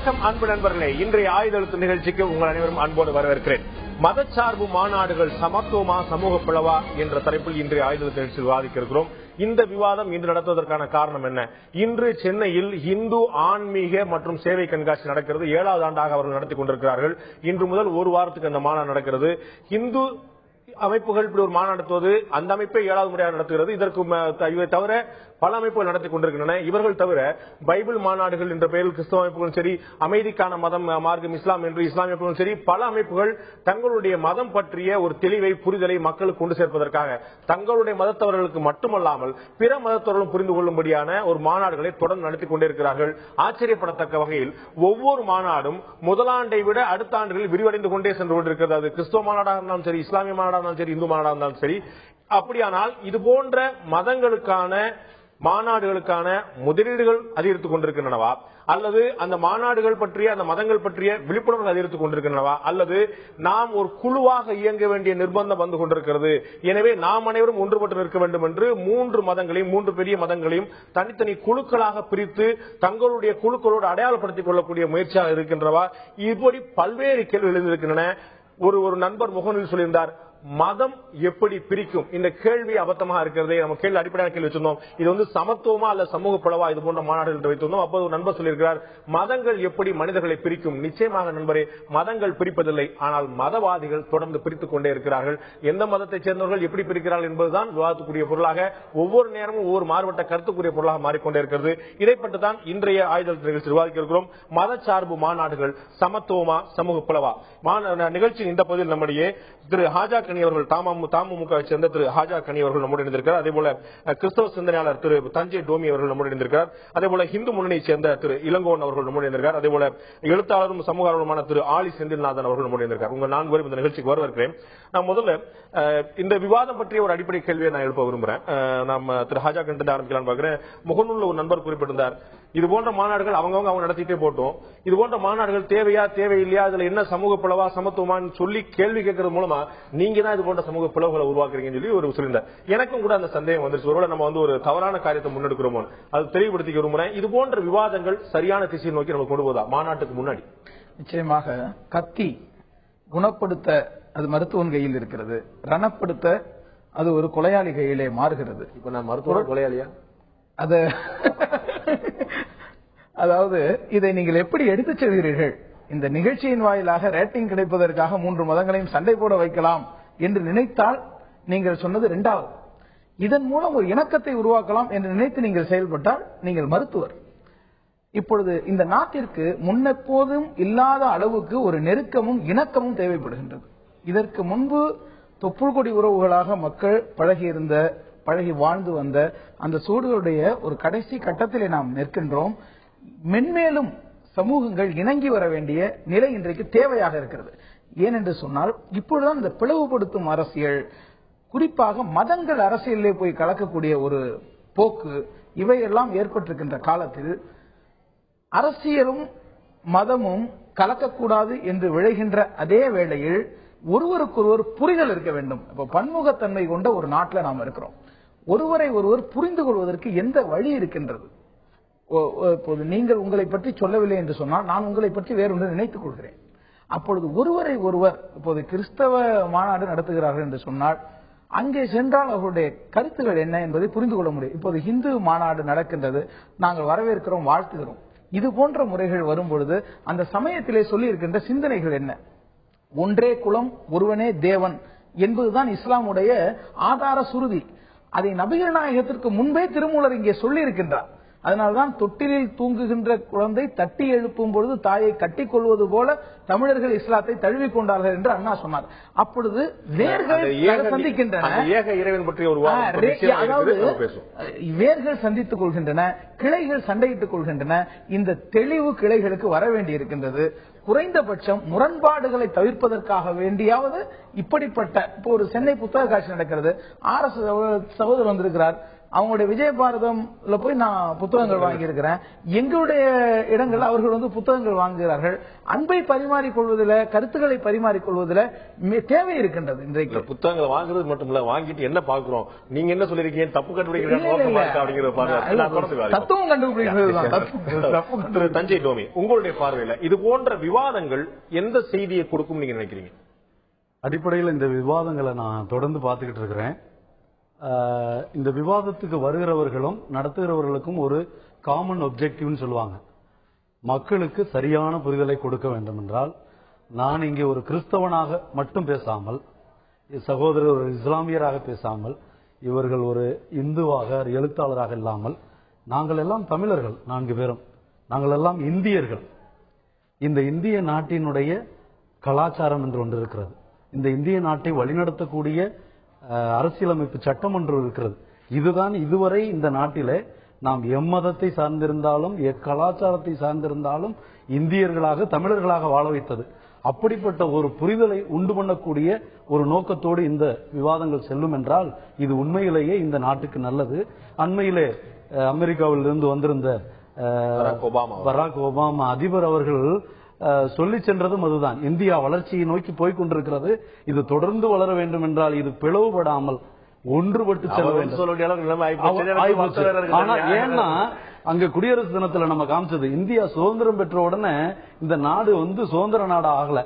வணக்கம் அன்பு நண்பர்களே, இன்றைய ஆயுதெழுத்து நிகழ்ச்சிக்கு உங்கள் அனைவரும் அன்போடு வரவேற்கிறேன். மதச்சார்பு மாநாடுகள் சமத்துவமா சமூக பிளவா என்ற தலைப்பில் இன்றைய ஆயுதெழுத்து நிகழ்ச்சி விவாதிக்க இருக்கிறோம். இந்த விவாதம் இன்று நடத்துவதற்கான காரணம் என்ன? இன்று சென்னையில் இந்து ஆன்மீக மற்றும் சேவை கண்காட்சி நடக்கிறது. 7வது ஆண்டாக அவர்கள் நடத்தி கொண்டிருக்கிறார்கள். இன்று முதல் ஒரு வாரத்துக்கு அந்த மாநாடு நடக்கிறது. இந்து அமைப்புகள் இப்படி ஒரு மாநாடு நடத்துவது, அந்த அமைப்பை 7வது முறையாக நடத்துகிறது. இதற்கு தவிர பல அமைப்புகள் நடத்தி கொண்டிருக்கின்றன. இவர்கள் தவிர பைபிள் மாநாடுகள் என்ற பெயரில் கிறிஸ்தவ அமைப்புகளும் சரி, அமைதிக்கான மதம் மார்க்கம் இஸ்லாம் என்று இஸ்லாமிய அமைப்புகளும் சரி, பல அமைப்புகள் தங்களுடைய மதம் பற்றிய ஒரு தெளிவை புரிதலை மக்களுக்கு கொண்டு சேர்ப்பதற்காக தங்களுடைய மதத்தவர்களுக்கு மட்டுமல்லாமல் பிற மதத்தவர்களும் புரிந்து கொள்ளும்படியான ஒரு மாநாடுகளை தொடர்ந்து நடத்தி கொண்டிருக்கிறார்கள். ஆச்சரியப்படத்தக்க வகையில் ஒவ்வொரு மாநாடும் முதலாண்டை விட அடுத்த ஆண்டுகளில் விரிவடைந்து கொண்டே சென்று கொண்டிருக்கிறது. அது கிறிஸ்தவ மாநாடாக இருந்தாலும் சரி, இஸ்லாமிய மாநாடாக இருந்தாலும் சரி, இந்து மாநாடாக இருந்தாலும் சரி. அப்படியானால் இது போன்ற மதங்களுக்கான மாநாடுகளுக்கான முதலீடுகள் அதிகரித்துக் கொண்டிருக்கின்றனவா, அல்லது அந்த மாநாடுகள் பற்றிய அந்த மதங்கள் பற்றிய விழிப்புணர்வு அதிகரித்துக் கொண்டிருக்கின்றனவா, அல்லது நாம் ஒரு குழுவாக இயங்க வேண்டிய நிர்பந்தம் வந்து கொண்டிருக்கிறது, எனவே நாம் அனைவரும் ஒன்றுபட்டு நிற்க வேண்டும் என்று 3 மதங்களையும் 3 பெரிய மதங்களையும் தனித்தனி குழுக்களாக பிரித்து தங்களுடைய குழுக்களோடு அடையாளப்படுத்திக் கொள்ளக்கூடிய முயற்சியாக இருக்கின்றவா? இப்படி பல்வேறு கேள்விகள் எழுந்திருக்கின்றன. ஒரு நண்பர் முகநூலில் சொல்லியிருந்தார், மதம் எப்படி பிரிக்கும்? இந்த கேள்வி அபத்தமாக இருக்கிறது. நம்ம கேள்வி அடிப்படையான கேள்வி வச்சிருந்தோம், இது சமத்துவமா அல்ல சமூக பிளவா, இது போன்ற மாநாடுகள் வைத்திருந்தோம். அப்போது ஒரு நண்பர் சொல்லியிருக்கிறார், மதங்கள் எப்படி மனிதர்களை பிரிக்கும்? நிச்சயமாக நண்பரே, மதங்கள் பிரிப்பதில்லை, ஆனால் மதவாதிகள் தொடர்ந்து பிரித்துக் கொண்டே இருக்கிறார்கள். எந்த மதத்தை சேர்ந்தவர்கள் எப்படி பிரிக்கிறார்கள் என்பதுதான் விவாதத்துக்குரிய பொருளாக, ஒவ்வொரு நேரமும் ஒவ்வொரு மாறுபட்ட கருத்துக்குரிய பொருளாக மாறிக்கொண்டே இருக்கிறது. இதைப்பற்றி தான் இன்றைய ஆயுதெழுத்து நிகழ்ச்சி விவாதிக்க இருக்கிறோம். மதச்சார்பு மாநாடுகள் சமத்துவமா சமூக பிளவா? நிகழ்ச்சியின் இந்த பகுதியில் நம்முடைய திரு ஹாஜா கனி அவர்கள், தமுமுக சேர்ந்த திரு ஹாஜா கனி அவர்கள் நம்முடைய இணைந்திருக்கிறார். அதே போல கிறிஸ்தவ சிந்தனையாளர் திரு தஞ்சை டோமி அவர்கள் நம்முடைய இணைந்திருக்கிறார். அதே போல இந்து முன்னணியை சேர்ந்த திரு இளங்கோவன் அவர்கள் நம்முடைய இணைந்திருக்கிறார். அதே போல எழுத்தாளரும் சமூக ஆர்வலருமான திரு ஆலி செந்தில்நாதன் அவர்கள் நம்முடைய இணைந்திருக்கிறார். உங்க 4 பேரும் இந்த நிகழ்ச்சிக்கு வரவேற்கிறேன். நான் முதல்ல இந்த விவாதம் பற்றிய ஒரு அடிப்படை கேள்வியை நான் எழுப்ப விரும்புகிறேன். நம்ம திரு ஹாஜா கண்டு ஆரம்பிக்கலாம் பார்க்கிறேன். முகநூல் ஒரு நண்பர் குறிப்பிட்டிருந்தார், இது போன்ற மாநாடுகள் அவங்க நடத்திட்டே போட்டோம், இது போன்ற மாநாடுகள் தேவையா தேவையில்லையா, அதுல என்ன சமூக பிளவா சமத்துவமான்னு சொல்லி கேள்வி கேட்கறது மூலமா நீங்க தான் இது போன்ற சமூக பிளவுகளை உருவாக்குறீங்கன்னு சொல்லி ஒரு சொல்லியிருந்தார். எனக்கும் கூட அந்த சந்தேகம் வந்துருச்சு, ஒருவேளை நம்ம ஒரு தவறான காரியத்தை முன்னெடுக்கிறோமோ அது தெளிவுபடுத்திக்க விரும்புறேன். இது போன்ற விவாதங்கள் சரியான திசையை நோக்கி நம்ம கொண்டு போதா மாநாட்டுக்கு முன்னாடி? நிச்சயமாக கத்தி குணப்படுத்த அது மருத்துவன் கையில் இருக்கிறது, ரணப்படுத்த அது ஒரு கொலையாளி கையிலே மாறுகிறது. இப்ப நான் மருத்துவ கொலையாளியா? அது அதாவது இதை நீங்கள் எப்படி எடுத்துச் செல்கிறீர்கள்? இந்த நிகழ்ச்சியின் வாயிலாக ரேட்டிங் கிடைப்பதற்காக 3 மதங்களையும் சண்டை போட வைக்கலாம் என்று நினைத்தால் நீங்கள் சொன்னது 2வது. இதன் மூலம் ஒரு இணக்கத்தை உருவாக்கலாம் என்று நினைத்து நீங்கள் செயல்பட்டால் நீங்கள் மருத்துவர். இப்பொழுது இந்த நாட்டிற்கு முன்னெப்போதும் இல்லாத அளவுக்கு ஒரு நெருக்கமும் இணக்கமும் தேவைப்படுகின்றது. இதற்கு முன்பு தொப்புள் கொடி உறவுகளாக மக்கள் பழகி வாழ்ந்து வந்த அந்த சூழலுடைய ஒரு கடைசி கட்டத்திலே நாம் நிற்கின்றோம். மென்மேலும் சமூகங்கள் இணங்கி வர வேண்டிய நிலை இன்றைக்கு தேவையாக இருக்கிறது. ஏனென்று சொன்னால் இப்பொழுதுதான் இந்த பிளவுபடுத்தும் அரசியல், குறிப்பாக மதங்கள் அரசியலிலே போய் கலக்கக்கூடிய ஒரு போக்கு, இவையெல்லாம் ஏற்பட்டிருக்கின்ற காலத்தில் அரசியலும் மதமும் கலக்கக்கூடாது என்று விளைகின்ற அதே வேளையில் ஒருவருக்கொருவர் புரிதல் இருக்க வேண்டும். இப்ப பன்முகத்தன்மை கொண்ட ஒரு நாட்டில் நாம் இருக்கிறோம். ஒருவரை ஒருவர் புரிந்து கொள்வதற்கு எந்த வழி இருக்கின்றது? இப்போது நீங்கள் உங்களை பற்றி சொல்லவில்லை என்று சொன்னால் நான் உங்களை பற்றி வேறொன்று நினைத்துக் கொள்கிறேன். அப்பொழுது ஒருவரை ஒருவர், இப்போது கிறிஸ்தவ மாநாடு நடத்துகிறார்கள் என்று சொன்னால் அங்கே சென்றால் அவர்களுடைய கருத்துக்கள் என்ன என்பதை புரிந்து கொள்ள முடியும். இப்போது இந்து மாநாடு நடக்கின்றது, நாங்கள் வரவேற்கிறோம், வாழ்த்துகிறோம். இது போன்ற முறைகள் வரும்பொழுது அந்த சமயத்திலே சொல்லி இருக்கின்ற சிந்தனைகள் என்ன? ஒன்றே குலம் ஒருவனே தேவன் என்பதுதான் இஸ்லாமுடைய ஆதார சுருதி. அதை நபிகள் நாயகத்திற்கு முன்பே திருமூலர் இங்கே சொல்லி இருக்கின்றார். அதனால்தான் தொட்டிலில் தூங்குகின்ற குழந்தை தட்டி எழுப்பும் பொழுது தாயை கட்டிக் கொள்வது போல தமிழர்கள் இஸ்லாத்தை தழுவிக் கொண்டார்கள் என்று அண்ணா சொன்னார். அப்பொழுது வேர்கள் சந்திக்கின்றன, வேர்கள் சந்தித்துக் கொள்கின்றன, கிளைகள் சண்டையிட்டுக் கொள்கின்றன. இந்த தெளிவு கிளைகளுக்கு வர வேண்டி இருக்கின்றது. குறைந்தபட்சம் முரண்பாடுகளை தவிர்ப்பதற்காக வேண்டியாவது இப்படிப்பட்ட இப்போ ஒரு சென்னை புத்தக காட்சி நடக்கிறது, RS சகோதரர் வந்திருக்கிறார், அவங்களுடைய விஜய பாரதம்ல போய் நான் புத்தகங்கள் வாங்கியிருக்கிறேன். எங்களுடைய இடங்கள் அவர்கள் புத்தகங்கள் வாங்குகிறார்கள். அன்பை பரிமாறிக்கொள்வதில், கருத்துக்களை பரிமாறிக்கொள்வதில் தேவை இருக்கின்றது. இன்றைக்கு புத்தகங்களை வாங்குறது மட்டும் இல்ல, வாங்கிட்டு என்ன பாக்குறோம், நீங்க என்ன சொல்லிருக்கீங்க, தப்பு கண்டுபிடிக்கிறேன். தத்துவம் கண்டுபிடிக்கிறது. தஞ்சை டோமி, உங்களுடைய பார்வையில இது போன்ற விவாதங்கள் எந்த செய்தியை கொடுக்கும் நீங்க நினைக்கிறீங்க? அடிப்படையில் இந்த விவாதங்களை நான் தொடர்ந்து பார்த்துக்கிட்டு இருக்கிறேன். இந்த விவாதத்துக்கு வருகிறவர்களும் நடத்துகிறவர்களுக்கும் ஒரு காமன் ஒப்ஜெக்டிவ்னு சொல்லுவாங்க. மக்களுக்கு சரியான புரிதலை கொடுக்க வேண்டும் என்றால், நான் இங்கே ஒரு கிறிஸ்தவனாக மட்டும் பேசாமல், சகோதரர் ஒரு இஸ்லாமியராக பேசாமல், இவர்கள் ஒரு இந்துவாக எழுத்தாளராக இல்லாமல், நாங்கள் எல்லாம் தமிழர்கள், 4 பேரும் நாங்கள் எல்லாம் இந்தியர்கள். இந்த இந்திய நாட்டினுடைய கலாச்சாரம் என்று ஒன்று இருக்கிறது. இந்த இந்திய நாட்டை வழிநடத்தக்கூடிய அரசியலமைப்பு சட்டம் ஒன்று இருக்கிறது. இதுதான் இதுவரை இந்த நாட்டிலே நாம் எம்மதத்தை சார்ந்திருந்தாலும் எக்கலாச்சாரத்தை சார்ந்திருந்தாலும் இந்தியர்களாக தமிழர்களாக வாழ வைத்தது. அப்படிப்பட்ட ஒரு புரிதலை உண்டு பண்ணக்கூடிய ஒரு நோக்கத்தோடு இந்த விவாதங்கள் செல்லும் என்றால் இது உண்மையிலேயே இந்த நாட்டுக்கு நல்லது. அண்மையிலே அமெரிக்காவிலிருந்து வந்திருந்த பராக் ஒபாமா அதிபர் அவர்கள் சொல்லி சென்றதும் அதுதான். இந்தியா வளர்ச்சியை நோக்கி போய்கொண்டிருக்கிறது. இது தொடர்ந்து வளர வேண்டும் என்றால் இது பிளவுபடாமல் ஒன்றுபட்டு செல்ல வேண்டும். ஆனா ஏன்னா அங்க குடியரசு தினத்துல நம்ம காமிச்சது, இந்தியா சுதந்திரம் பெற்ற உடனே இந்த நாடு சுதந்திர நாடு ஆகல,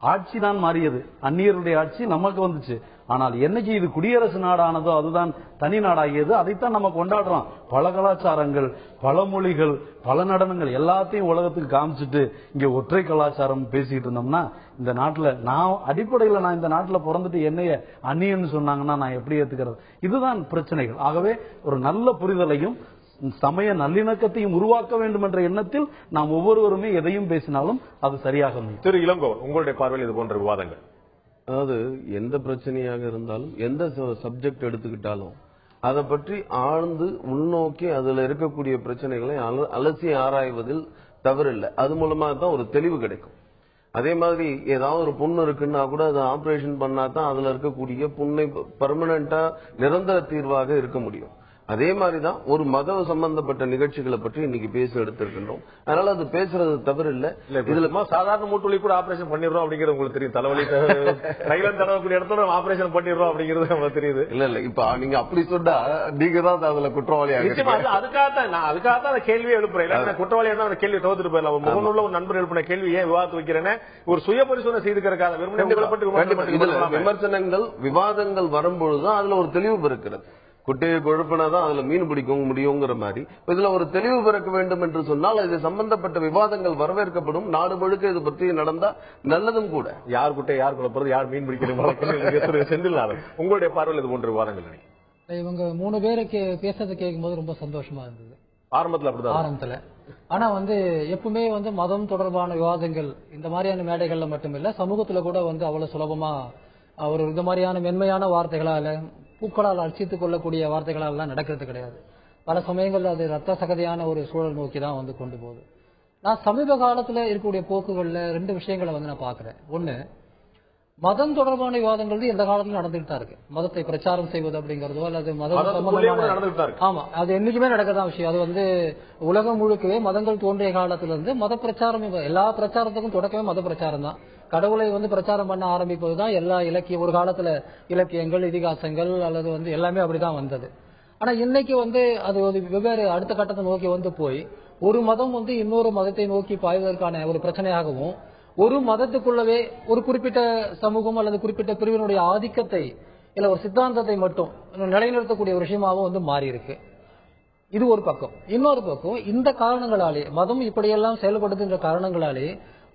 ஆட்சி தான் மாறியது. அந்நியருடைய ஆட்சி நமக்கு வந்துச்சு. ஆனால் என்னைக்கு இது குடியரசு நாடானதோ அதுதான் தனி நாடாகியது. அதைத்தான் நம்ம கொண்டாடுறோம். பல கலாச்சாரங்கள், பல மொழிகள், பல நடனங்கள் எல்லாத்தையும் உலகத்துக்கு காமிச்சிட்டு இங்க ஒற்றை கலாச்சாரம் பேசிக்கிட்டு இருந்தோம்னா இந்த நாட்டுல நான் அடிப்படையில் நான் இந்த நாட்டுல பிறந்துட்டு என்னைய அந்நியன்னு சொன்னாங்கன்னா நான் எப்படி ஏத்துக்கிறது? இதுதான் பிரச்சனைகள். ஆகவே ஒரு நல்ல புரிதலையும் சமய நல்லிணக்கத்தையும் உருவாக்க வேண்டும் என்ற எண்ணத்தில் நாம் ஒவ்வொருவருமே எதையும் பேசினாலும் அது சரியாக. திரு இளங்கோவன், உங்களுடைய பார்வையில் இது போன்ற விவாதங்கள், அதாவது எந்த பிரச்சனையாக இருந்தாலும் எந்த சப்ஜெக்ட் எடுத்துக்கிட்டாலும் அதை பற்றி ஆழ்ந்து உள்நோக்கி அதுல இருக்கக்கூடிய பிரச்சனைகளை அலசி ஆராய்வதில் தவறில்லை. அது மூலமா தான் ஒரு தெளிவு கிடைக்கும். அதே மாதிரி ஏதாவது ஒரு புண்ணு இருக்குன்னா கூட அதை ஆபரேஷன் பண்ணா தான் அதுல இருக்கக்கூடிய புண்ணை பெர்மனண்டா நிரந்தர தீர்வாக இருக்க முடியும். அதே மாதிரிதான் ஒரு மத சம்பந்தப்பட்ட நிகழ்ச்சிகளை பற்றி இன்னைக்கு பேச எடுத்திருக்கின்றோம். அதனால அது பேசுறது தவறு இல்ல. இதுல சாதாரண மூட்டுவலி கூட ஆபரேஷன் பண்ணிடுறோம் அப்படிங்கிறது உங்களுக்கு தெரியும். தலைவலி தைலம் தடவக்கூடிய இடத்துல ஆபரேஷன் பண்ணிடுறோம் அப்படிங்கிறது உங்களுக்கு தெரியுது. இல்ல இப்ப நீங்க அப்படி சொன்னா நீங்க தான் அதுல குற்றவாளியாக. அதுக்காக அந்த கேள்வியை எழுப்புறேன். குற்றவாளியா தான் அந்த கேள்வி தோத்துட்டு போயிடலாம். முகநூல்ல ஒரு நண்பர் எழுப்பின கேள்வி ஏன் விவாதத்து வைக்கிறேன்னு ஒரு சுய பரிசோதனை செய்துக்கிறக்காக விமர்சனங்கள் விவாதங்கள் வரும்பொழுதுதான் அதுல ஒரு தெளிவு பிறக்கிறது. குட்டையை கொழுப்பினாதான் அதுல மீன் பிடிக்க முடியுங்கிற மாதிரி இதுல ஒரு தெளிவு பிறக்க வேண்டும் என்று சொன்னால் இது சம்பந்தப்பட்ட விவாதங்கள் வரவேற்கப்படும். நாடு முழுக்க இது பற்றி நடந்தா நல்லதும் கூட. யார் குட்டை யார் குழப்பது, யார் மீன் பிடிக்கிறது செந்தில்நாதன், உங்களுடைய பார்வையில் இது போன்ற விவாதங்கள்? இவங்க 3 பேருக்கு பேசுறது கேட்கும்போது ரொம்ப சந்தோஷமா இருந்தது ஆரம்பத்துல. அப்படிதான் ஆரம்பத்துல. ஆனா எப்பவுமே மதம் தொடர்பான விவாதங்கள் இந்த மாதிரியான மேடைகள்ல மட்டுமில்ல, சமூகத்துல கூட அவ்வளவு சுலபமா ஒரு இந்த மாதிரியான மென்மையான வார்த்தைகளால பூக்களால் அர்ச்சித்துக் கொள்ளக்கூடிய வார்த்தைகளால் எல்லாம் நடக்கிறது கிடையாது. பல சமயங்கள்ல அது ரத்த சகதியான ஒரு சூழல் நோக்கி தான் கொண்டு போகுது. நான் சமீப காலத்துல இருக்கக்கூடிய போக்குகள்ல 2 விஷயங்களை நான் பாக்குறேன். ஒண்ணு, மதம் தொடர்பான விவாதங்கள் எந்த காலத்திலும் நடந்துட்டு தான் இருக்கு. மதத்தை பிரச்சாரம் செய்வது அப்படிங்கறதோ அல்லது மதம் ஆமா அது என்னைக்குமே நடக்கதான் விஷயம். அது உலகம் முழுக்கவே மதங்கள் தோன்றிய காலத்திலிருந்து மத பிரச்சாரம், எல்லா பிரச்சாரத்துக்கும் தொடக்கமே மத பிரச்சாரம் தான். கடவுளை பிரச்சாரம் பண்ண ஆரம்பிப்பதுதான் எல்லா இலக்கியம். ஒரு காலத்துல இலக்கியங்கள், இதிகாசங்கள் அல்லது எல்லாமே அப்படிதான் வந்தது. ஆனா இன்னைக்கு அது ஒரு வெவ்வேறு அடுத்த கட்டத்தை நோக்கி போய் ஒரு மதம் இன்னொரு மதத்தை நோக்கி பாய்வதற்கான ஒரு பிரச்சனையாகவும், ஒரு மதத்துக்குள்ளவே ஒரு குறிப்பிட்ட சமூகம் அல்லது குறிப்பிட்ட பிரிவினுடைய ஆதிக்கத்தை இல்ல ஒரு சித்தாந்தத்தை மட்டும் நிலைநிறுத்தக்கூடிய ஒரு விஷயமாகவும் மாறி இருக்கு. இது ஒரு பக்கம். இன்னொரு பக்கம், இந்த காரணங்களாலே மதம் இப்படியெல்லாம் செயல்படுத்துகின்ற காரணங்களாலே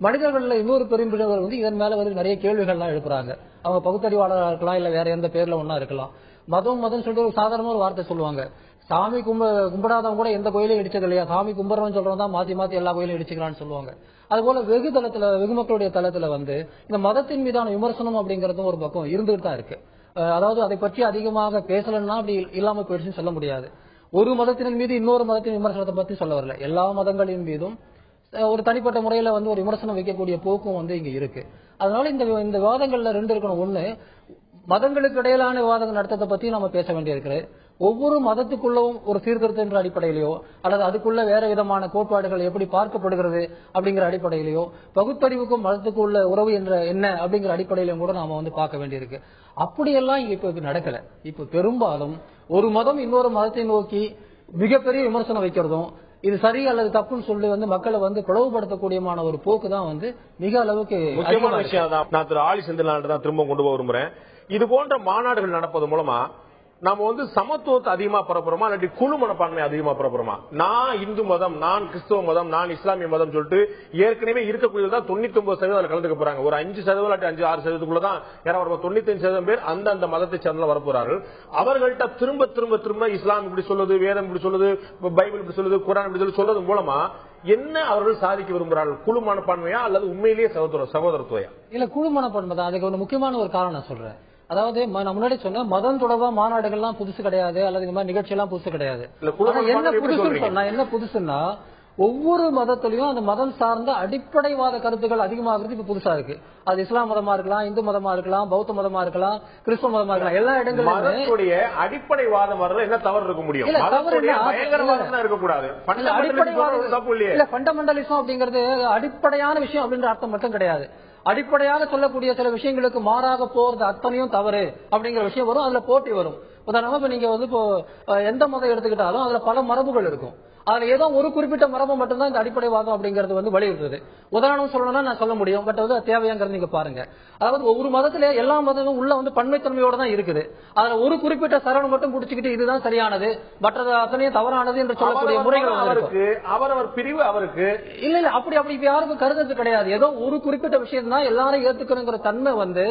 மனிதர்கள் இன்னொரு பெரும்பிரிவர் இதன் மேல நிறைய கேள்விகள்லாம் எழுப்புறாங்க. அவங்க பகுத்தறிவாளராக இருக்கலாம், இல்ல வேற எந்த பேர்ல ஒன்னா இருக்கலாம். மதம் சொல்லிட்டு ஒரு சாதாரண ஒரு வார்த்தை சொல்லுவாங்க. சாமி கும்பிடாதவங்க கூட எந்த கோயிலையும் இடிச்சது இல்லையா, சாமி கும்பிடுறவன் சொல்றவன் தான் மாத்தி எல்லா கோயிலும் இடிச்சுக்கலான்னு சொல்லுவாங்க. அது போல வெகு தளத்துல, வெகு மக்களுடைய தளத்துல இந்த மதத்தின் மீதான விமர்சனம் அப்படிங்கறதும் ஒரு பக்கம் இருந்துட்டு தான் இருக்கு. அதாவது அதை பற்றி அதிகமாக பேசலன்னா அப்படி இல்லாம போயிடுச்சுன்னு சொல்ல முடியாது. ஒரு மதத்தின் மீது இன்னொரு மதத்தின் விமர்சனத்தை பத்தி சொல்ல வரல. எல்லா மதங்களின் மீதும் ஒரு தனிப்பட்ட முறையில ஒரு விமர்சனம் வைக்கக்கூடிய போக்கும் இங்க இருக்கு. அதனால இந்த விவாதங்கள்ல 2 இருக்கணும். ஒண்ணு, மதங்களுக்கு இடையிலான விவாதங்கள் நடத்தத்தை பத்தி நம்ம பேச வேண்டியிருக்கிறது. ஒவ்வொரு மதத்துக்குள்ளவும் ஒரு சீர்திருத்தம் என்ற அடிப்படையிலேயோ அல்லது அதுக்குள்ள வேற விதமான கோட்பாடுகள் எப்படி பார்க்கப்படுகிறது அப்படிங்கிற அடிப்படையிலேயோ பகுத்தறிவுக்கும் மதத்துக்கு உள்ள உறவு என்ற என்ன அப்படிங்கிற அடிப்படையிலும் கூட நாம வந்து பார்க்க வேண்டியிருக்கு. அப்படியெல்லாம் இப்ப நடக்கல. இப்ப பெரும்பாலும் ஒரு மதம் இன்னொரு மதத்தை நோக்கி மிகப்பெரிய விமர்சனம் வைக்கிறதும் இது சரி அல்லது தப்புன்னு சொல்லி வந்து மக்களை வந்து பிளவுபடுத்தக்கூடியமான ஒரு போக்கு தான் வந்து மிக அளவுக்கு முக்கியமான விஷயம் தான். நான் திரு ஆலி செந்தில்நாதன் தான் திரும்ப கொண்டு போக விரும்புறேன். இது போன்ற மாநாடுகள் நடப்பது மூலமா நாம வந்து சமத்துவத்தை அதிகமா பரப்புறோமா இல்லாட்டி குழு மனப்பான்மை அதிகமா பரப்புறோமா? நான் இந்து மதம், நான் கிறிஸ்தவ மதம், நான் இஸ்லாமிய மதம் சொல்லிட்டு ஏற்கனவே இருக்கக்கூடியதான் 99% கலந்துக்க போறாங்க. ஒரு 5% 5-6%குள்ளதான் 95% பேர் அந்த மதத்தை சேர்ந்த வரப்போறார்கள். அவர்கள்ட்ட திரும்ப திரும்ப திரும்ப இஸ்லாம் இப்படி சொல்லுது, வேதம் இப்படி சொல்லுது, பைபிள் இப்படி சொல்லுது, குர்ஆன் இப்படி சொல்றது மூலமா என்ன அவர்கள் சாதிக்க விரும்புகிறார்கள்? குழு மனப்பான்மையா அல்லது உண்மையிலேயே சகோதரத்துவையா? இல்ல, குழு மனப்பான்மை தான். அதுக்கு ஒரு முக்கியமான ஒரு காரணம் நான் சொல்றேன். அதாவது நான் முன்னாடி சொன்ன மதம் தொடர்பா மாநாடுகள்லாம் புதுசு கிடையாது, அல்லது இந்த மாதிரி நிகழ்ச்சி எல்லாம் புதுசு கிடையாது. என்ன புதுசுன்னு சொன்னா என்ன புதுசுன்னா ஒவ்வொரு மதத்திலையும் அந்த மதம் சார்ந்த அடிப்படைவாத கருத்துக்கள் அதிகமாகிறது இப்ப புதுசா இருக்கு. அது இஸ்லாம் மதமா இருக்கலாம், இந்து மதமா இருக்கலாம், பௌத்த மதமா இருக்கலாம், கிறிஸ்தவ மதமா இருக்கலாம். எல்லா இடங்களிலுமே அடிப்படைவாதம் வரல என்ன தவறு இருக்க முடியும்? ஃபண்டமெண்டலிசம் அப்படிங்கிறது அடிப்படையான விஷயம் அப்படின்ற அர்த்தம் மட்டும் கிடையாது. அடிப்படையாக சொல்லக்கூடிய சில விஷயங்களுக்கு மாறாக போறது அத்தனையும் தவறு அப்படிங்கிற விஷயம் வரும். அதுல போட்டி வரும். உதாரணமா இப்ப நீங்க வந்து இப்போ எந்த மதம் எடுத்துக்கிட்டாலும் அதுல பல மரபுகள் இருக்கும். அதுல ஏதோ ஒரு குறிப்பிட்ட மரபு மட்டும்தான் இந்த அடிப்படைவாதம் அப்படிங்கிறது வந்து வலியுறுத்துது. உதாரணம் சொல்லணும்னா நான் சொல்ல முடியும், பட் வந்து தேவையாங்கிறது நீங்க பாருங்க. அதாவது ஒவ்வொரு மதத்திலே எல்லா மதமும் உள்ள வந்து பன்மைத்தன்மையோட தான் இருக்குது. அதுல ஒரு குறிப்பிட்ட சரணம் மட்டும் பிடிச்சிக்கிட்டு இதுதான் சரியானது, மற்றது அத்தனையும் தவறானது என்று சொல்லக்கூடிய முறைகள் அவரவர் பிரிவு அவருக்கு இல்ல அப்படி யாருக்கும் கருத்து கிடையாது. ஏதோ ஒரு குறிப்பிட்ட விஷயம் தான் எல்லாரும் ஏத்துக்கணுங்கிற தன்மை வந்து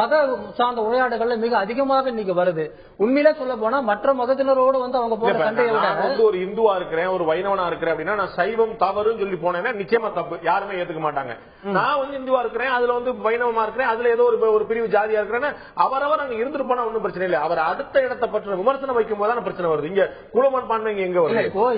மத சார்ந்த உரையாடுகள்ல மிக அதிகமாக இன்னைக்கு வருது. உண்மையிலே சொல்ல போனா மற்ற மதத்தினரோடு வந்து அவங்க போற சண்டையை விட ஒரு இந்துவா இருக்கிறேன், ஒரு வைணவனா இருக்கிறேன் அப்படின்னா நான் சைவம் தவறுன்னு சொல்லி போனேன்னா நிச்சயமா தப்பு, யாருமே ஏத்துக்க மாட்டாங்க. நான் வந்து இந்துவா இருக்கிறேன், அதுல வந்து வைணவமா இருக்கிறேன், அதுல ஏதோ ஒரு பிரிவு ஜாதியா இருக்கிறேன்னு அவரவர் அங்க இருந்துட்டு போனா ஒன்னும் பிரச்சனை இல்லை. அவர் அடுத்த இடத்தை பற்றின விமர்சனம் வைக்கும் போது பிரச்சனை வருது. இங்க குலமன்பான்மை எங்க வருது? இப்போ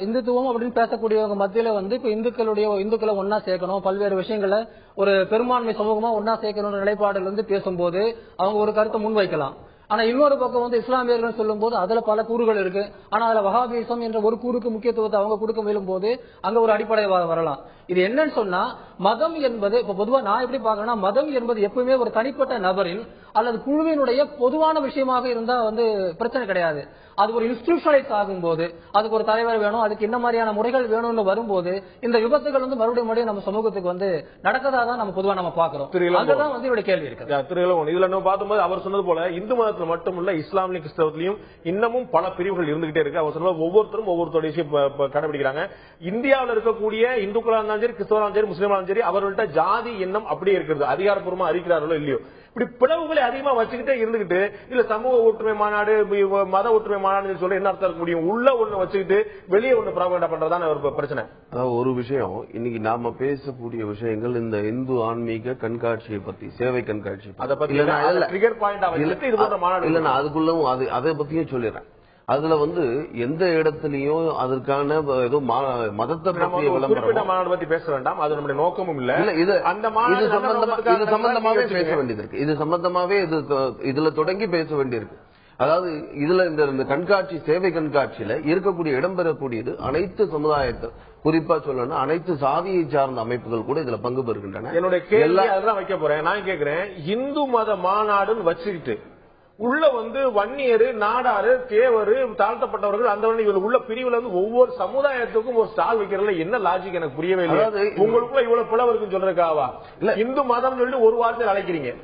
இந்துத்துவம் அப்படின்னு பேசக்கூடியவங்க மத்தியில வந்து இப்ப இந்துக்களை ஒன்னா சேர்க்கணும், பல்வேறு விஷயங்களை ஒரு பெரும்பான்மை சமூகமா ஒன்னா சேர்க்கணும் நிலைப்பாடுல இருந்து பேசும்போது அவங்க ஒரு கருத்தை முன்வைக்கலாம். ஆனா இன்னொரு பக்கம் வந்து இஸ்லாமியர்கள் சொல்லும் போது அதுல பல கூறுகள் இருக்கு. ஆனா அதுல வஹாபிசம் என்ற ஒரு கூறுக்கு முக்கியத்துவத்தை அவங்க கொடுக்க முயலும் போது அங்க ஒரு அடிப்படைவாதம் வரலாம். இது என்னன்னு சொன்னா மதம் என்பது இப்ப பொதுவா நான் எப்படி பாக்குறேன்னா மதம் என்பது எப்பவுமே ஒரு தனிப்பட்ட நபரின் அல்லது குழுவினுடைய பொதுவான விஷயமாக இருந்தா வந்து பிரச்சனை கிடையாது. அது ஒரு இன்ஸ்டிடியூஷனலைஸ் ஆகும் போது அதுக்கு ஒரு தலைவர் வேணும், அதுக்கு என்ன மாதிரியான முறைகள் வேணும்னு வரும்போது இந்த விபத்துகள் வந்து மறுபடியும் நம்ம சமூகத்துக்கு வந்து நடக்கதான் நம்ம பொதுவா நம்ம பாக்குறோம். அதுதான் வந்து இவருடைய கேள்வி இருக்கு. இதுல நம்ம பார்க்கும்போது அவர் சொன்னது போல இந்து மதத்துல மட்டும் இல்ல, இஸ்லாமிய கிறிஸ்தவத்திலையும் இன்னமும் பல பிரிவுகள் இருந்துகிட்டே இருக்கு. அவர் சொன்ன ஒவ்வொருத்தரும் ஒவ்வொருத்தருடைய விஷயம் கடைபிடிக்கிறாங்க. இந்தியாவில் இருக்கக்கூடிய இந்துக்களா இருந்தாலும் சரி, கிறிஸ்தவா இருந்தாலும் சரி, முஸ்லீமா இருந்தாலும் சரி, அவர்கள்ட்ட ஜாதி எண்ணம் அப்படியே இருக்கிறது. அதிகாரப்பூர்வமா அறிக்கிறார்களோ இல்லையோ, இப்படி பிளவுகளை அதிகமா வச்சுக்கிட்டே இருந்துகிட்டு இல்ல சமூக ஒற்றுமை மாநாடு, மத ஒற்றுமை மாநாடு சொல்ல என்ன அர்த்தம் இருக்க முடியும்? உள்ள ஒண்ணு வச்சுக்கிட்டு வெளியே ஒண்ணு ப்ராபகண்டா பண்றதான ஒரு பிரச்சனை. அதாவது ஒரு விஷயம், இன்னைக்கு நாம பேசக்கூடிய விஷயங்கள் இந்த இந்து ஆன்மீக கண்காட்சியை பத்தி, சேவை கண்காட்சி அதை பத்தி ட்ரிகர் பாயிண்டா வச்சுட்டு இது போன்ற மாநாடு இல்ல, நான் அதுக்குள்ளவும் அதை பத்தியும் சொல்லிடுறேன். அதுல வந்து எந்த இடத்துலயும் அதற்கான ஏதோ மதத்தை பற்றிய விளம்பரம் மாநாடு பத்தி பேச வேண்டாம், அது நம்முடைய நோக்கமும் இல்ல. இது சம்பந்தமாவே பேச வேண்டியது இருக்கு. இது சம்பந்தமாவே இதுல தொடங்கி பேச வேண்டியிருக்கு. அதாவது இதுல இந்த கண்காட்சி, சேவை கண்காட்சியில இருக்கக்கூடிய இடம்பெறக்கூடியது அனைத்து சமுதாயத்தை, குறிப்பா சொல்லணும் அனைத்து சாதியை சார்ந்த அமைப்புகள் கூட இதுல பங்கு பெறுகின்றன. என்னுடைய கேள்வி அதுதான் வைக்க போறேன். நான் கேட்கிறேன், இந்து மத மாநாடுன்னு வச்சுக்கிட்டு உள்ள வந்து வன்னியரு, நாடாரு, தேவரு, தாழ்த்தப்பட்டவர்கள் அந்த உள்ள பிரிவுல வந்து ஒவ்வொரு சமுதாயத்துக்கும் ஒரு ஸ்டால் வைக்கிறதுல என்ன லாஜிக் எனக்கு புரியவே இல்லை. உங்களுக்குள்ள இவ்வளவு பிளவு இருக்குன்னு சொல்றதுக்காவா? இல்ல இந்து மதம் சொல்லிட்டு ஒரு வார்த்தையில் அழைக்கிறீங்க,